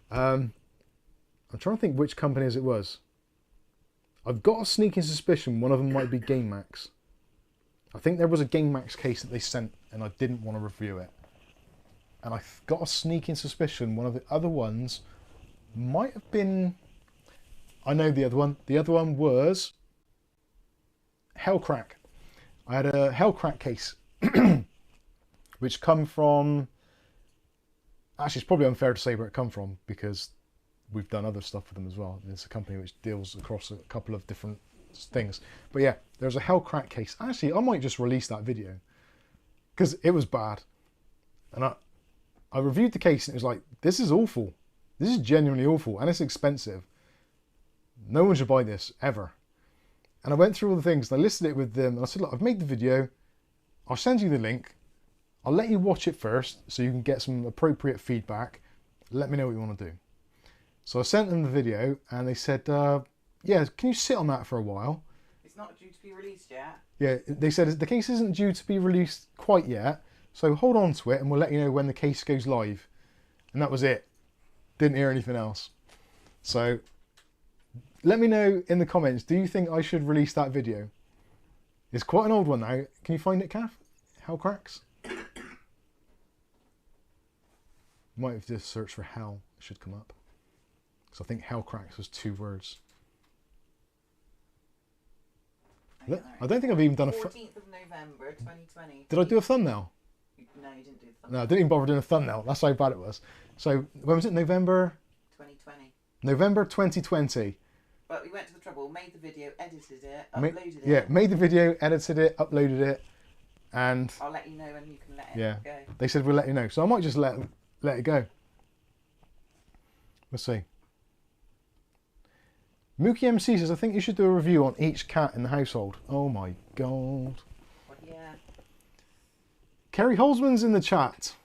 I'm trying to think which companies it was. I've got a sneaking suspicion one of them might be GameMax. I think there was a GameMax case that they sent and I didn't want to review it. And I've got a sneaking suspicion one of the other ones might have been... I know the other one. The other one was Hellcrack. I had a Hellcrack case which come from... Actually, it's probably unfair to say where it come from because we've done other stuff with them as well. It's a company which deals across a couple of different things. But yeah, there's a Hellcrack case. Actually, I might just release that video because it was bad. And I reviewed the case and it was like, this is awful. This is genuinely awful and it's expensive. No one should buy this, ever. And I went through all the things and I listed it with them and I said, look, I've made the video. I'll send you the link. I'll let you watch it first so you can get some appropriate feedback. Let me know what you want to do. So I sent them the video and they said, yeah, can you sit on that for a while? It's not due to be released yet. Yeah, they said the case isn't due to be released quite yet. So hold on to it and we'll let you know when the case goes live. And that was it. Didn't hear anything else. So let me know in the comments, do you think I should release that video? It's quite an old one now. Can you find it, Kath? Hell Cracks? Might have just searched for hell. It should come up. Because I think Hell Cracks was 2 words. I don't think I've even done a... 14th of November 2020. Did I do a thumbnail? No, you didn't do the thumbnail. No, I didn't even bother doing a thumbnail. That's how bad it was. So, when was it? November? 2020. November 2020. But we went to the trouble, made the video, edited it, uploaded it. Yeah, made the video, edited it, uploaded it, and... I'll let you know when you can let it go. They said we'll let you know. So I might just let it go. We'll see. Mookie MC says, I think you should do a review on each cat in the household. Oh my god. Well, yeah. Kerry Holzman's in the chat.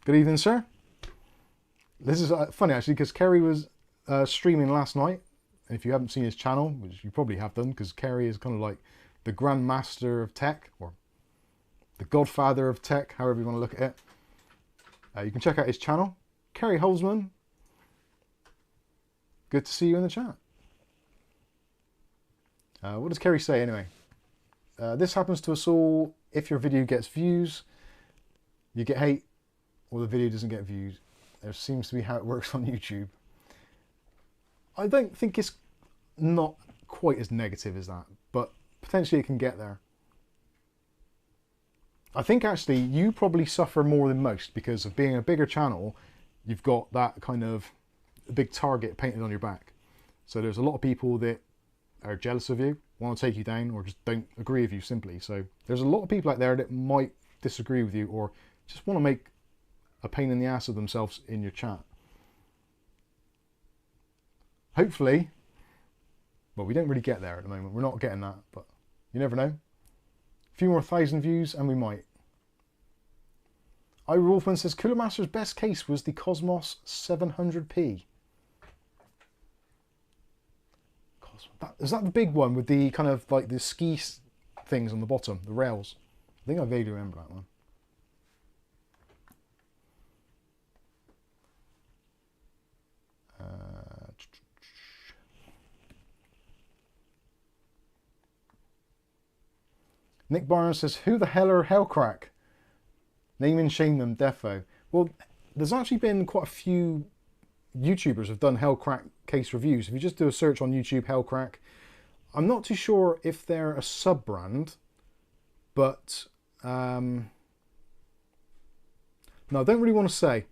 Good evening, sir. This is funny actually, because Kerry was streaming last night. And if you haven't seen his channel, which you probably have done, because Kerry is kind of like the grandmaster of tech, or the godfather of tech, however you want to look at it. You can check out his channel. Kerry Holzman, good to see you in the chat. What does Kerry say anyway? This happens to us all. If your video gets views, you get hate, or the video doesn't get views. There seems to be how it works on YouTube. I don't think it's not quite as negative as that, but potentially it can get there. I think actually you probably suffer more than most because of being a bigger channel. You've got that kind of big target painted on your back. So there's a lot of people that are jealous of you, want to take you down, or just don't agree with you simply. So there's a lot of people out there that might disagree with you or just want to make a pain in the ass of themselves in your chat. Hopefully, well, we don't really get there at the moment. We're not getting that, but you never know. A few more 1,000 views and we might. Ira Wolfman says, Cooler Master's best case was the Cosmos 700p. Is that the big one with the kind of like the ski things on the bottom, the rails? I think I vaguely remember that one. Nick Barnes says, who the hell are Hellcrack? Name and shame them, defo. Well, there's actually been quite a few YouTubers have done Hellcrack case reviews. If you just do a search on YouTube, Hellcrack, I'm not too sure if they're a sub-brand, but no, I don't really want to say.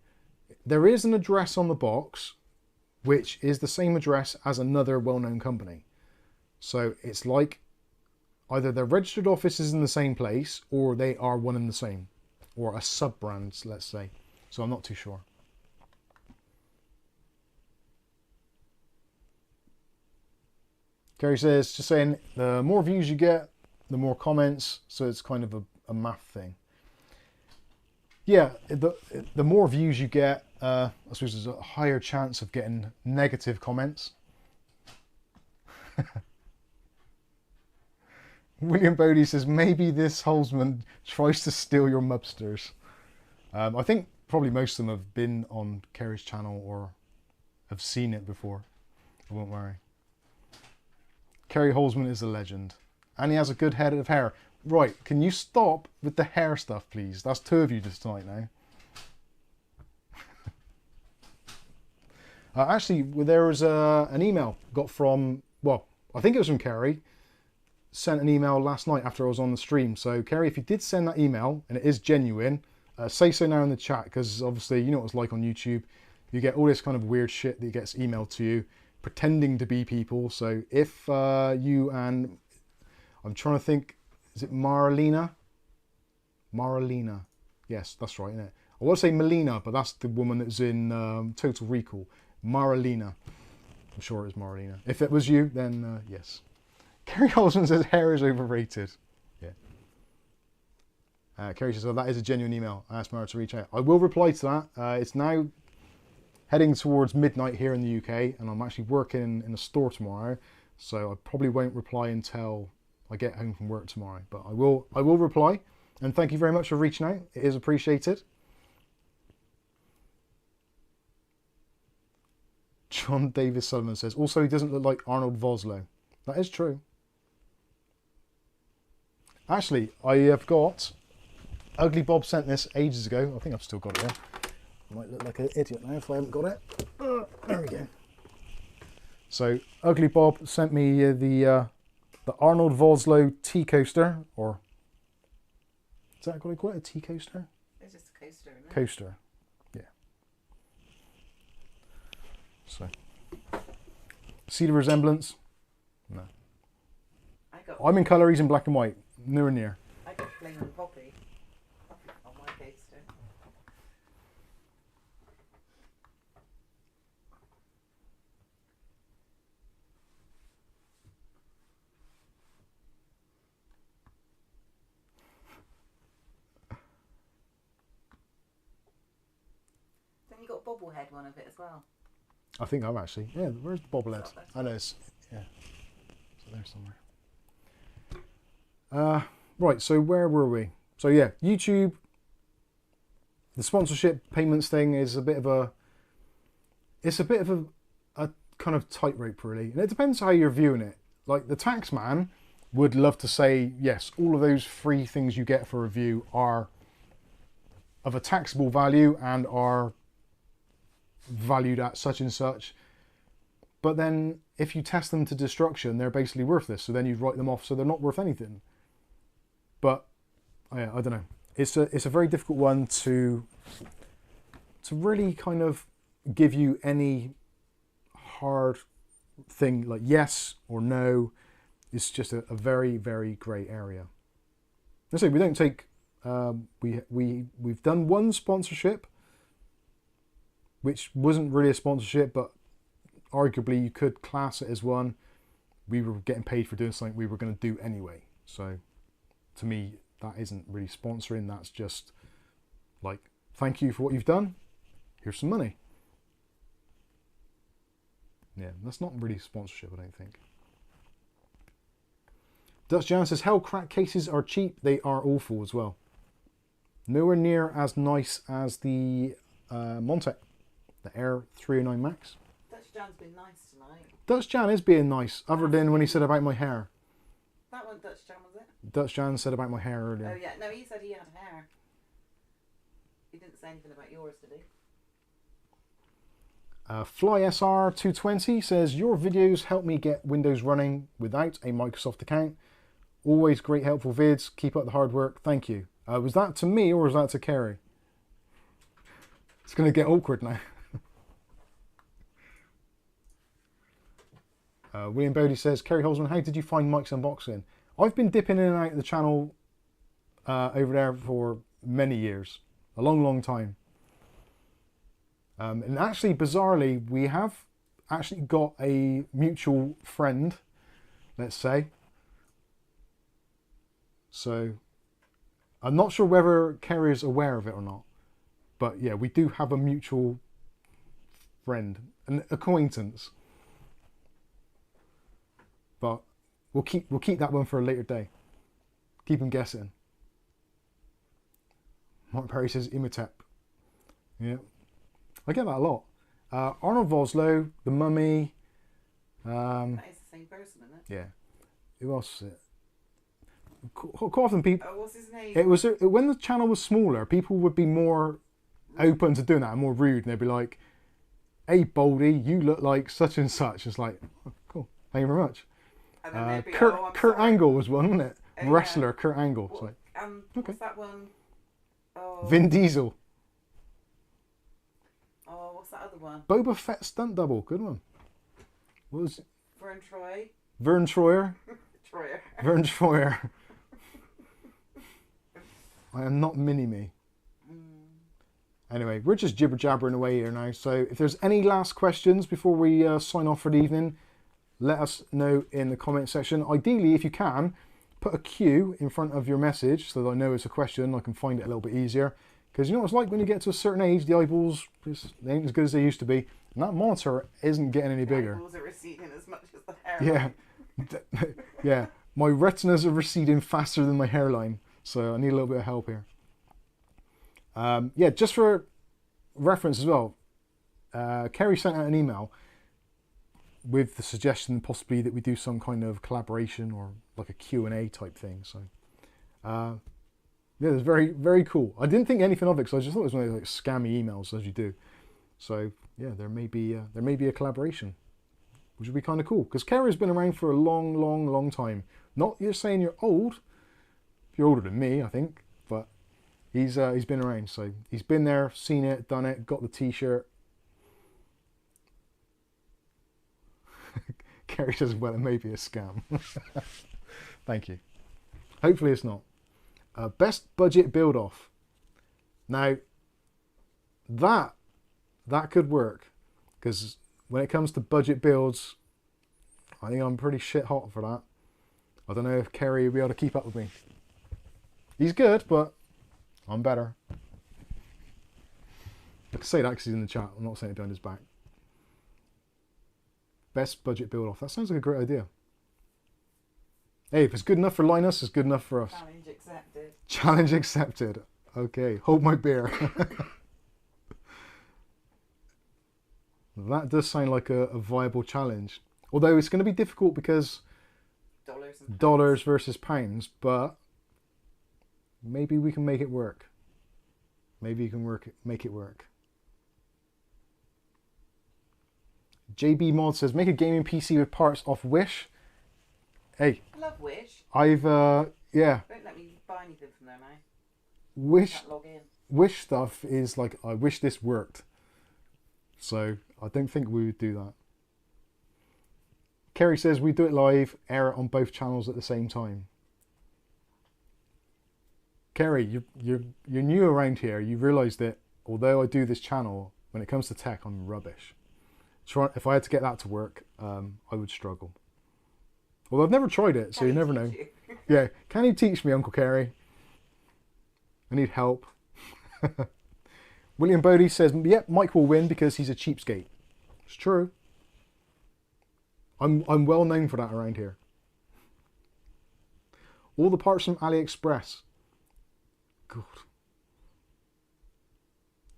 There is an address on the box, which is the same address as another well-known company. So it's like either their registered office is in the same place, or they are one and the same, or a sub-brand, let's say. So I'm not too sure. Gary says, just saying, the more views you get, the more comments, so it's kind of a math thing. Yeah, the more views you get, I suppose there's a higher chance of getting negative comments. William Bodie says, maybe this Holzman tries to steal your mubsters. I think probably most of them have been on Kerry's channel or have seen it before. I won't worry. Kerry Holzman is a legend. And he has a good head of hair. Right, can you stop with the hair stuff, please? That's 2 of you just tonight now. Actually, there was an email got from, well, I think it was from Kerry. Sent an email last night after I was on the stream. So, Kerry, if you did send that email, and it is genuine, say so now in the chat, because obviously, you know what it's like on YouTube. You get all this kind of weird shit that gets emailed to you, pretending to be people. So, if you and, I'm trying to think, is it Marlena? Marlena. Yes, that's right, isn't it? I want to say Melina, but that's the woman that's in Total Recall. Marlena. I'm sure it's Marlena. If it was you, then yes. Kerry Holzman says hair is overrated. Yeah. Kerry says, oh, that is a genuine email. I asked Mara to reach out. I will reply to that. It's now heading towards midnight here in the UK, and I'm actually working in a store tomorrow, so I probably won't reply until I get home from work tomorrow. But I will reply, and thank you very much for reaching out. It is appreciated. John Davis Sullivan says, also he doesn't look like Arnold Vosloo. That is true. Actually, I have got, Ugly Bob sent this ages ago. I think I've still got it there. I might look like an idiot now if I haven't got it. There we go. So Ugly Bob sent me the Arnold Vosloo tea coaster, or is that what I call it? A tea coaster? It's just a coaster, isn't it? Coaster, yeah. So, see the resemblance? No. I'm in colour, he's in black and white. Nowhere near. I got flaming poppy on my coaster. Then you got a bobblehead one of it as well. I think I've actually. Yeah, where's the bobblehead? I know it's, yeah. So there somewhere. Right, so where were we? So yeah, YouTube, the sponsorship payments thing is a bit of a, it's a bit of a kind of tightrope really. And it depends how you're viewing it. Like the tax man would love to say, yes, all of those free things you get for review are of a taxable value and are valued at such and such. But then if you test them to destruction, they're basically worthless. So then you write them off so they're not worth anything. But yeah, I don't know. It's a very difficult one to really kind of give you any hard thing like yes or no. It's just a very, very grey area. Let's say we don't take we've done one sponsorship, which wasn't really a sponsorship, but arguably you could class it as one. We were getting paid for doing something we were going to do anyway. So to me, that isn't really sponsoring. That's just like, thank you for what you've done. Here's some money. Yeah, that's not really sponsorship, I don't think. Dutch Jan says, hell, crack cases are cheap. They are awful as well. Nowhere near as nice as the Montech, the Air 309 Max. Dutch Jan's been nice tonight. Dutch Jan is being nice, other than when he said about my hair. That one Dutch Jan, was it? Dutch Jan said about my hair earlier. Oh yeah, no, he said he had hair. He didn't say anything about yours, did he? Fly SR 220 says, your videos help me get Windows running without a Microsoft account. Always great helpful vids. Keep up the hard work. Thank you. Was that to me or was that to Kerry? It's going to get awkward now. William Bodie says, Kerry Holzman, how did you find Mike's unboxing? I've been dipping in and out of the channel over there for many years. A long, long time. And actually, bizarrely, we have actually got a mutual friend, let's say. So, I'm not sure whether Kerry is aware of it or not. But yeah, we do have a mutual friend, an acquaintance. But we'll keep that one for a later day. Keep him guessing. Mark Perry says Imhotep. Yeah. I get that a lot. Arnold Vosloo, The Mummy. That is the same person, isn't it? Yeah. Who else is it? Quite often people. Oh, what's his name? It was when the channel was smaller, people would be more open to doing that and more rude, and they'd be like, "Hey, Baldy, you look like such and such." It's like, oh, cool, thank you very much. And then they'd be, Kurt Angle was one, wasn't it? Oh, Wrestler yeah. Kurt Angle. It's What, like, okay. What's that one? Oh. Vin Diesel. Oh, what's that other one? Boba Fett stunt double, good one. What was it? Vern Troy. Vern Troyer. Troyer. Vern Troyer. I am not mini-me. Anyway, we're just jibber-jabbering away here now. So if there's any last questions before we sign off for the evening, let us know in the comment section. Ideally, if you can, put a Q in front of your message so that I know it's a question. I can find it a little bit easier. Because you know what it's like when you get to a certain age, the eyeballs they ain't as good as they used to be. And that monitor isn't getting any bigger. The eyeballs are receding as much as the hair. Yeah. Yeah. My retinas are receding faster than my hairline. So I need a little bit of help here. Yeah, just for reference as well, Kerry sent out an email with the suggestion possibly that we do some kind of collaboration or like a Q&A type thing. So yeah, it's very, very cool. I didn't think anything of it because I just thought it was one of those like scammy emails as you do. So yeah, there may be a collaboration, which would be kind of cool because Kerry's been around for a long, long, long time. Not you're saying you're old. You're older than me, I think, but he's been around. So he's been there, seen it, done it, got the T-shirt. Kerry says, well, it may be a scam. Thank you. Hopefully it's not. Best budget build off. Now, that could work. Because when it comes to budget builds, I think I'm pretty shit hot for that. I don't know if Kerry will be able to keep up with me. He's good, but I'm better. I can say that because he's in the chat. I'm not saying it behind his back. Best budget build off. That sounds like a great idea. Hey, if it's good enough for Linus, it's good enough for us. Challenge accepted. Challenge accepted. Okay, hold my beer. That does sound like a viable challenge. Although it's going to be difficult because dollars versus pounds, but maybe we can make it work. Maybe you can make it work. JB Mod says, make a gaming PC with parts off Wish. Hey. I love Wish. I've, yeah. Don't let me buy anything from there now. Wish, log in. Wish stuff is like, I wish this worked. So, I don't think we would do that. Kerry says, we do it live, air it on both channels at the same time. Kerry, you're new around here. You realise that although I do this channel, when it comes to tech, I'm rubbish. If I had to get that to work, I would struggle. Well, I've never tried it, so you never know. Yeah, can you teach me, Uncle Kerry? I need help. William Bodie says, yep, Mike will win because he's a cheapskate. It's true. I'm well known for that around here. All the parts from AliExpress. God.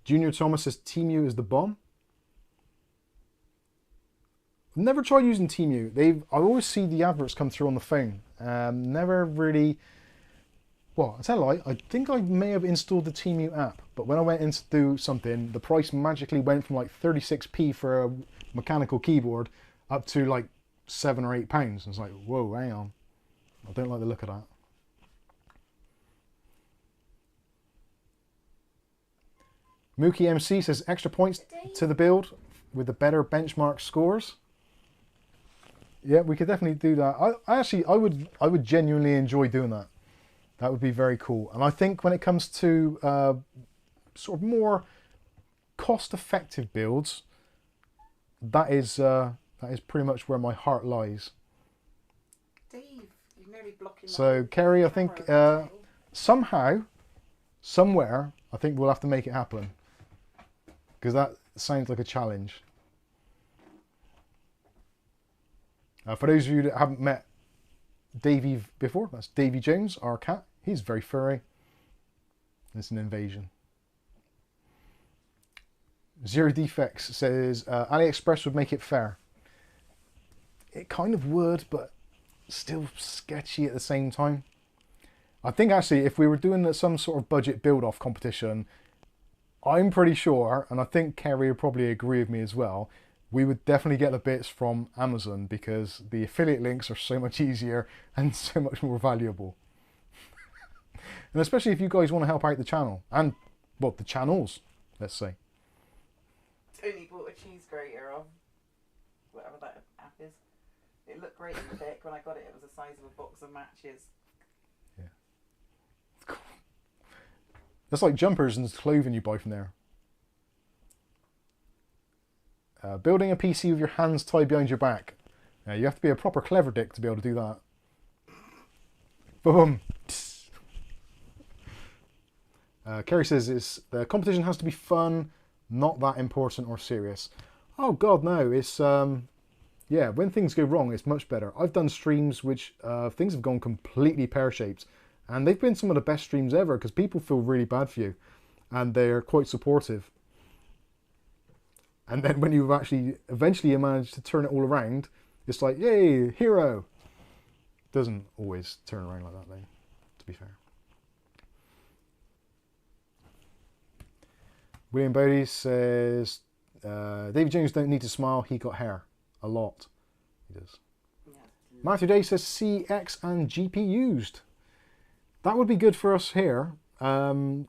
Junior Thomas says, Temu is the bomb. I've never tried using Temu. I always see the adverts come through on the phone. Never really. Well, I tell you what, I think I may have installed the Temu app, but when I went in to do something, the price magically went from like 36p for a mechanical keyboard up to like £7 or £8. And it's like, whoa, hang on. I don't like the look of that. Mookie MC says extra points to the build with the better benchmark scores. Yeah, we could definitely do that. I would genuinely enjoy doing that. That would be very cool. And I think when it comes to sort of more cost-effective builds, that is pretty much where my heart lies. Dave, you're nearly blocking. So, Kerry, I think somehow, somewhere, I think we'll have to make it happen. Because that sounds like a challenge. For those of you that haven't met Davey before, that's Davey Jones, our cat. He's very furry. It's an invasion. Zero Defects says, AliExpress would make it fair. It kind of would, but still sketchy at the same time. I think actually if we were doing some sort of budget build-off competition, I'm pretty sure, and I think Kerry would probably agree with me as well, we would definitely get the bits from Amazon because the affiliate links are so much easier and so much more valuable. And especially if you guys want to help out the channel and, well, the channels, let's say. Tony bought a cheese grater off whatever that app is. It looked great in the pic. When I got it, it was the size of a box of matches. Yeah. Cool. That's like jumpers and clothing you buy from there. Building a PC with your hands tied behind your back. You have to be a proper clever dick to be able to do that. Boom. Kerry says the competition has to be fun, not that important or serious. Oh God, no. It's yeah. When things go wrong, it's much better. I've done streams which things have gone completely pear-shaped, and they've been some of the best streams ever because people feel really bad for you, and they're quite supportive. And then when you've actually eventually managed to turn it all around, it's like, yay, hero. Doesn't always turn around like that though, to be fair. William Bodie says, David Jones don't need to smile, he got hair. A lot. He does. Yeah. Matthew Day says CX and GP used. That would be good for us here. I'm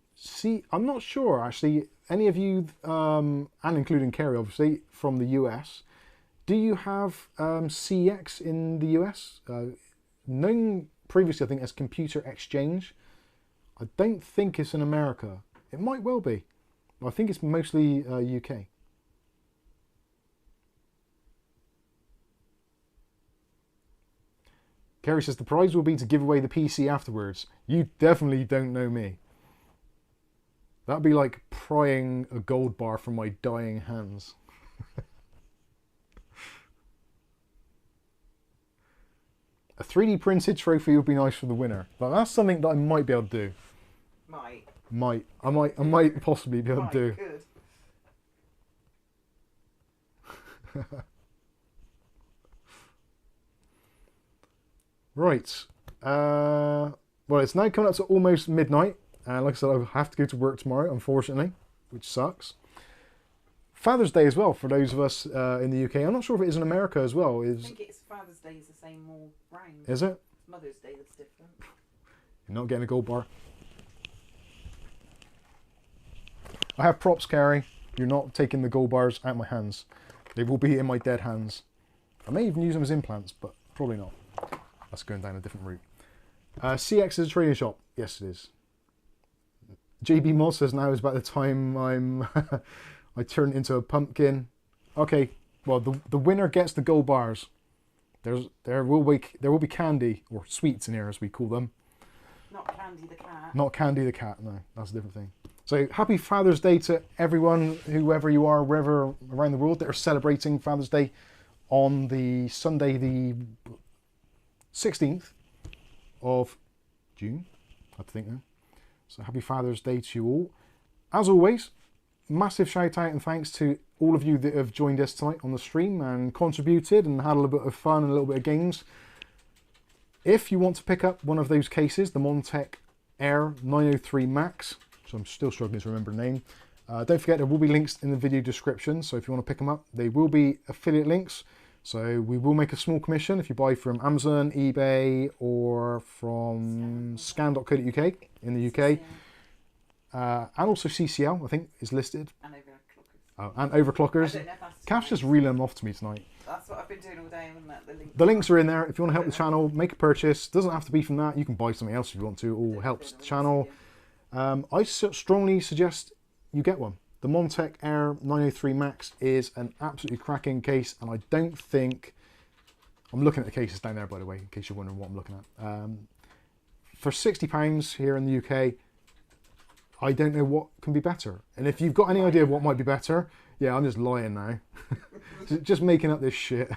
not sure actually. Any of you, and including Kerry obviously, from the US, do you have CX in the US? Known previously I think as Computer Exchange. I don't think it's in America. It might well be. I think it's mostly UK. Kerry says the prize will be to give away the PC afterwards. You definitely don't know me. That'd be like prying a gold bar from my dying hands. A 3D printed trophy would be nice for the winner. But that's something that I might be able to do. I might possibly be able to do. Right. Well, it's now coming up to almost midnight. And like I said, I have to go to work tomorrow, unfortunately, which sucks. Father's Day as well, for those of us in the UK. I'm not sure if it is in America as well. I think it's Father's Day is the same all round. Is it? It's Mother's Day that's different. You're not getting a gold bar. I have props, Kerry. You're not taking the gold bars out of my hands. They will be in my dead hands. I may even use them as implants, but probably not. That's going down a different route. CX is a trading shop. Yes, it is. JB Moss says now is about the time I turn into a pumpkin. Okay, well the winner gets the gold bars. There will be candy or sweets in here as we call them. Not Candy the cat. Not Candy the cat. No, that's a different thing. So happy Father's Day to everyone, whoever you are, wherever around the world that are celebrating Father's Day on the Sunday the 16th of June, I have to think now. So happy Father's Day to you all. As always, massive shout out and thanks to all of you that have joined us tonight on the stream and contributed and had a little bit of fun and a little bit of games. If you want to pick up one of those cases, the Montech AIR 903 Max, so I'm still struggling to remember the name, don't forget there will be links in the video description, so if you want to pick them up, they will be affiliate links. So we will make a small commission if you buy from Amazon, eBay, or from scan.co.uk in the UK. And also CCL, I think, is listed. And overclockers. Oh, and overclockers. Kath's just reeling them off to me tonight. That's what I've been doing all day. The links are in there. If you want to help the channel, make a purchase. Doesn't have to be from that. You can buy something else if you want to. All helps the channel. I strongly suggest you get one. The Montech AIR 903 Max is an absolutely cracking case, and I don't think... I'm looking at the cases down there, by the way, in case you're wondering what I'm looking at. For £60 here in the UK, I don't know what can be better. And if you've got any idea what might be better, yeah, I'm just lying now. Just making up this shit.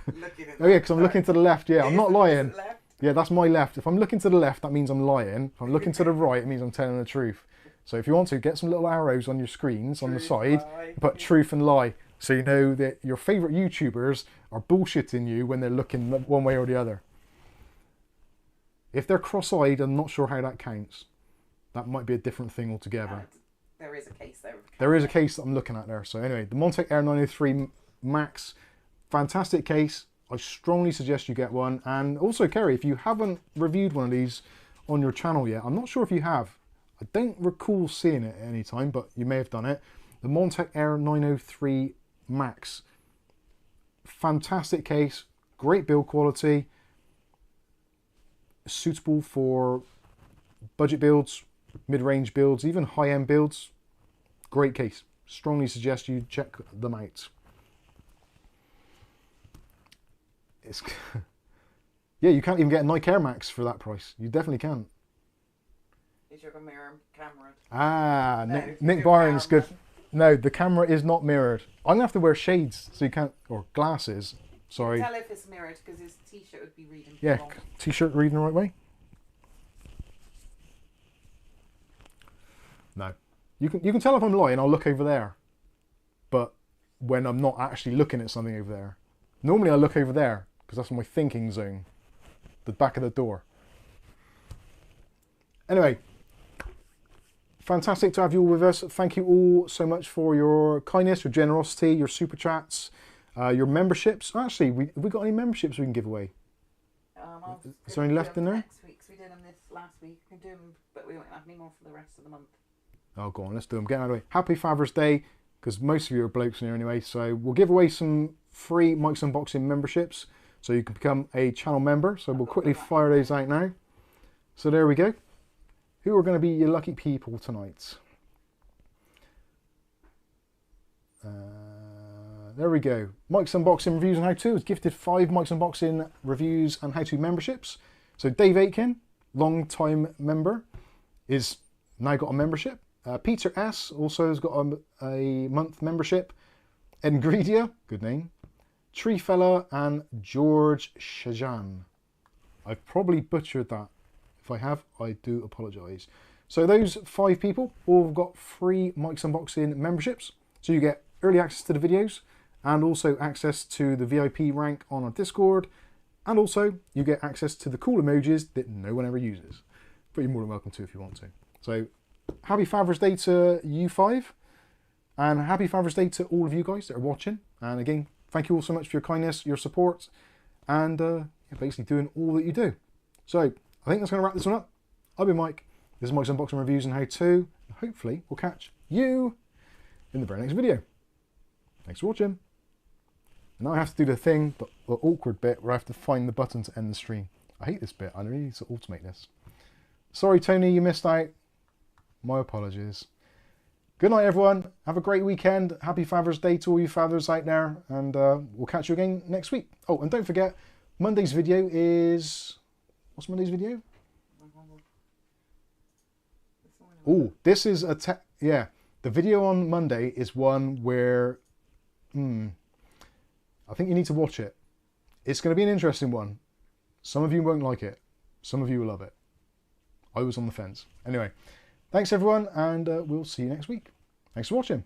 Oh yeah, because I'm looking to the left. Yeah, I'm not lying. Yeah, that's my left. If I'm looking to the left, that means I'm lying. If I'm looking to the right, it means I'm telling the truth. So if you want to, get some little arrows on your screens on the side, put truth and lie, so you know that your favourite YouTubers are bullshitting you when they're looking one way or the other. If they're cross-eyed, I'm not sure how that counts. That might be a different thing altogether. There is a case there. There is a case that I'm looking at there. So anyway, the Montech AIR 903 Max, fantastic case. I strongly suggest you get one. And also, Kerry, if you haven't reviewed one of these on your channel yet, I'm not sure if you have. I don't recall seeing it at any time, but you may have done it. The Montech AIR 903 Max. Fantastic case, great build quality, suitable for budget builds, mid-range builds, even high-end builds. Great case. Strongly suggest you check them out. It's yeah, you can't even get a Nike Air Max for that price. You definitely can't. Is your mirror camera? Ah, No, Nick Barnes, good. No, the camera is not mirrored. I'm gonna have to wear shades so you can't, or glasses. Sorry. Tell if it's mirrored because his t-shirt would be reading. Yeah, wrong. t-shirt reading the right way. No, you can tell if I'm lying. I'll look over there, but when I'm not actually looking at something over there. Normally I look over there because that's my thinking zone, the back of the door. Anyway, fantastic to have you all with us. Thank you all so much for your kindness, your generosity, your super chats, your memberships. Actually, have we got any memberships we can give away? Is there any left in there? Next week, we did them this last week. We can do them, but we won't have any more for the rest of the month. Oh, go on, let's do them. Get out of the way. Happy Father's Day, because most of you are blokes in here anyway. So we'll give away some free Mike's Unboxing memberships, so you can become a channel member. So we'll quickly fire those out now. So there we go. Who are going to be your lucky people tonight? There we go. Mike's Unboxing Reviews and How-To has gifted 5 Mike's Unboxing Reviews and How-To memberships. So Dave Aitken, long-time member, is now got a membership. Peter S. also has got a month membership. Engredia, good name. Treefella and George Shajan. I've probably butchered that. If I have, I do apologise. So those 5 people all got free Mike's Unboxing memberships. So you get early access to the videos and also access to the VIP rank on our Discord. And also you get access to the cool emojis that no one ever uses. But you're more than welcome to if you want to. So happy Father's Day to you 5. And happy Father's Day to all of you guys that are watching. And again, thank you all so much for your kindness, your support, and basically doing all that you do. So I think that's going to wrap this one up. I've been Mike. This is Mike's Unboxing Reviews and How-To. Hopefully we'll catch you in the very next video. Thanks for watching. Now I have to do the thing, the awkward bit where I have to find the button to end the stream. I hate this bit. I really need to automate this. Sorry, Tony, you missed out. My apologies. Good night, everyone. Have a great weekend. Happy Father's Day to all you fathers out there. And we'll catch you again next week. Oh, and don't forget, Monday's video is... What's Monday's video? Oh, this is a... Yeah, the video on Monday is one where... I think you need to watch it. It's going to be an interesting one. Some of you won't like it. Some of you will love it. I was on the fence. Anyway, thanks everyone, and we'll see you next week. Thanks for watching.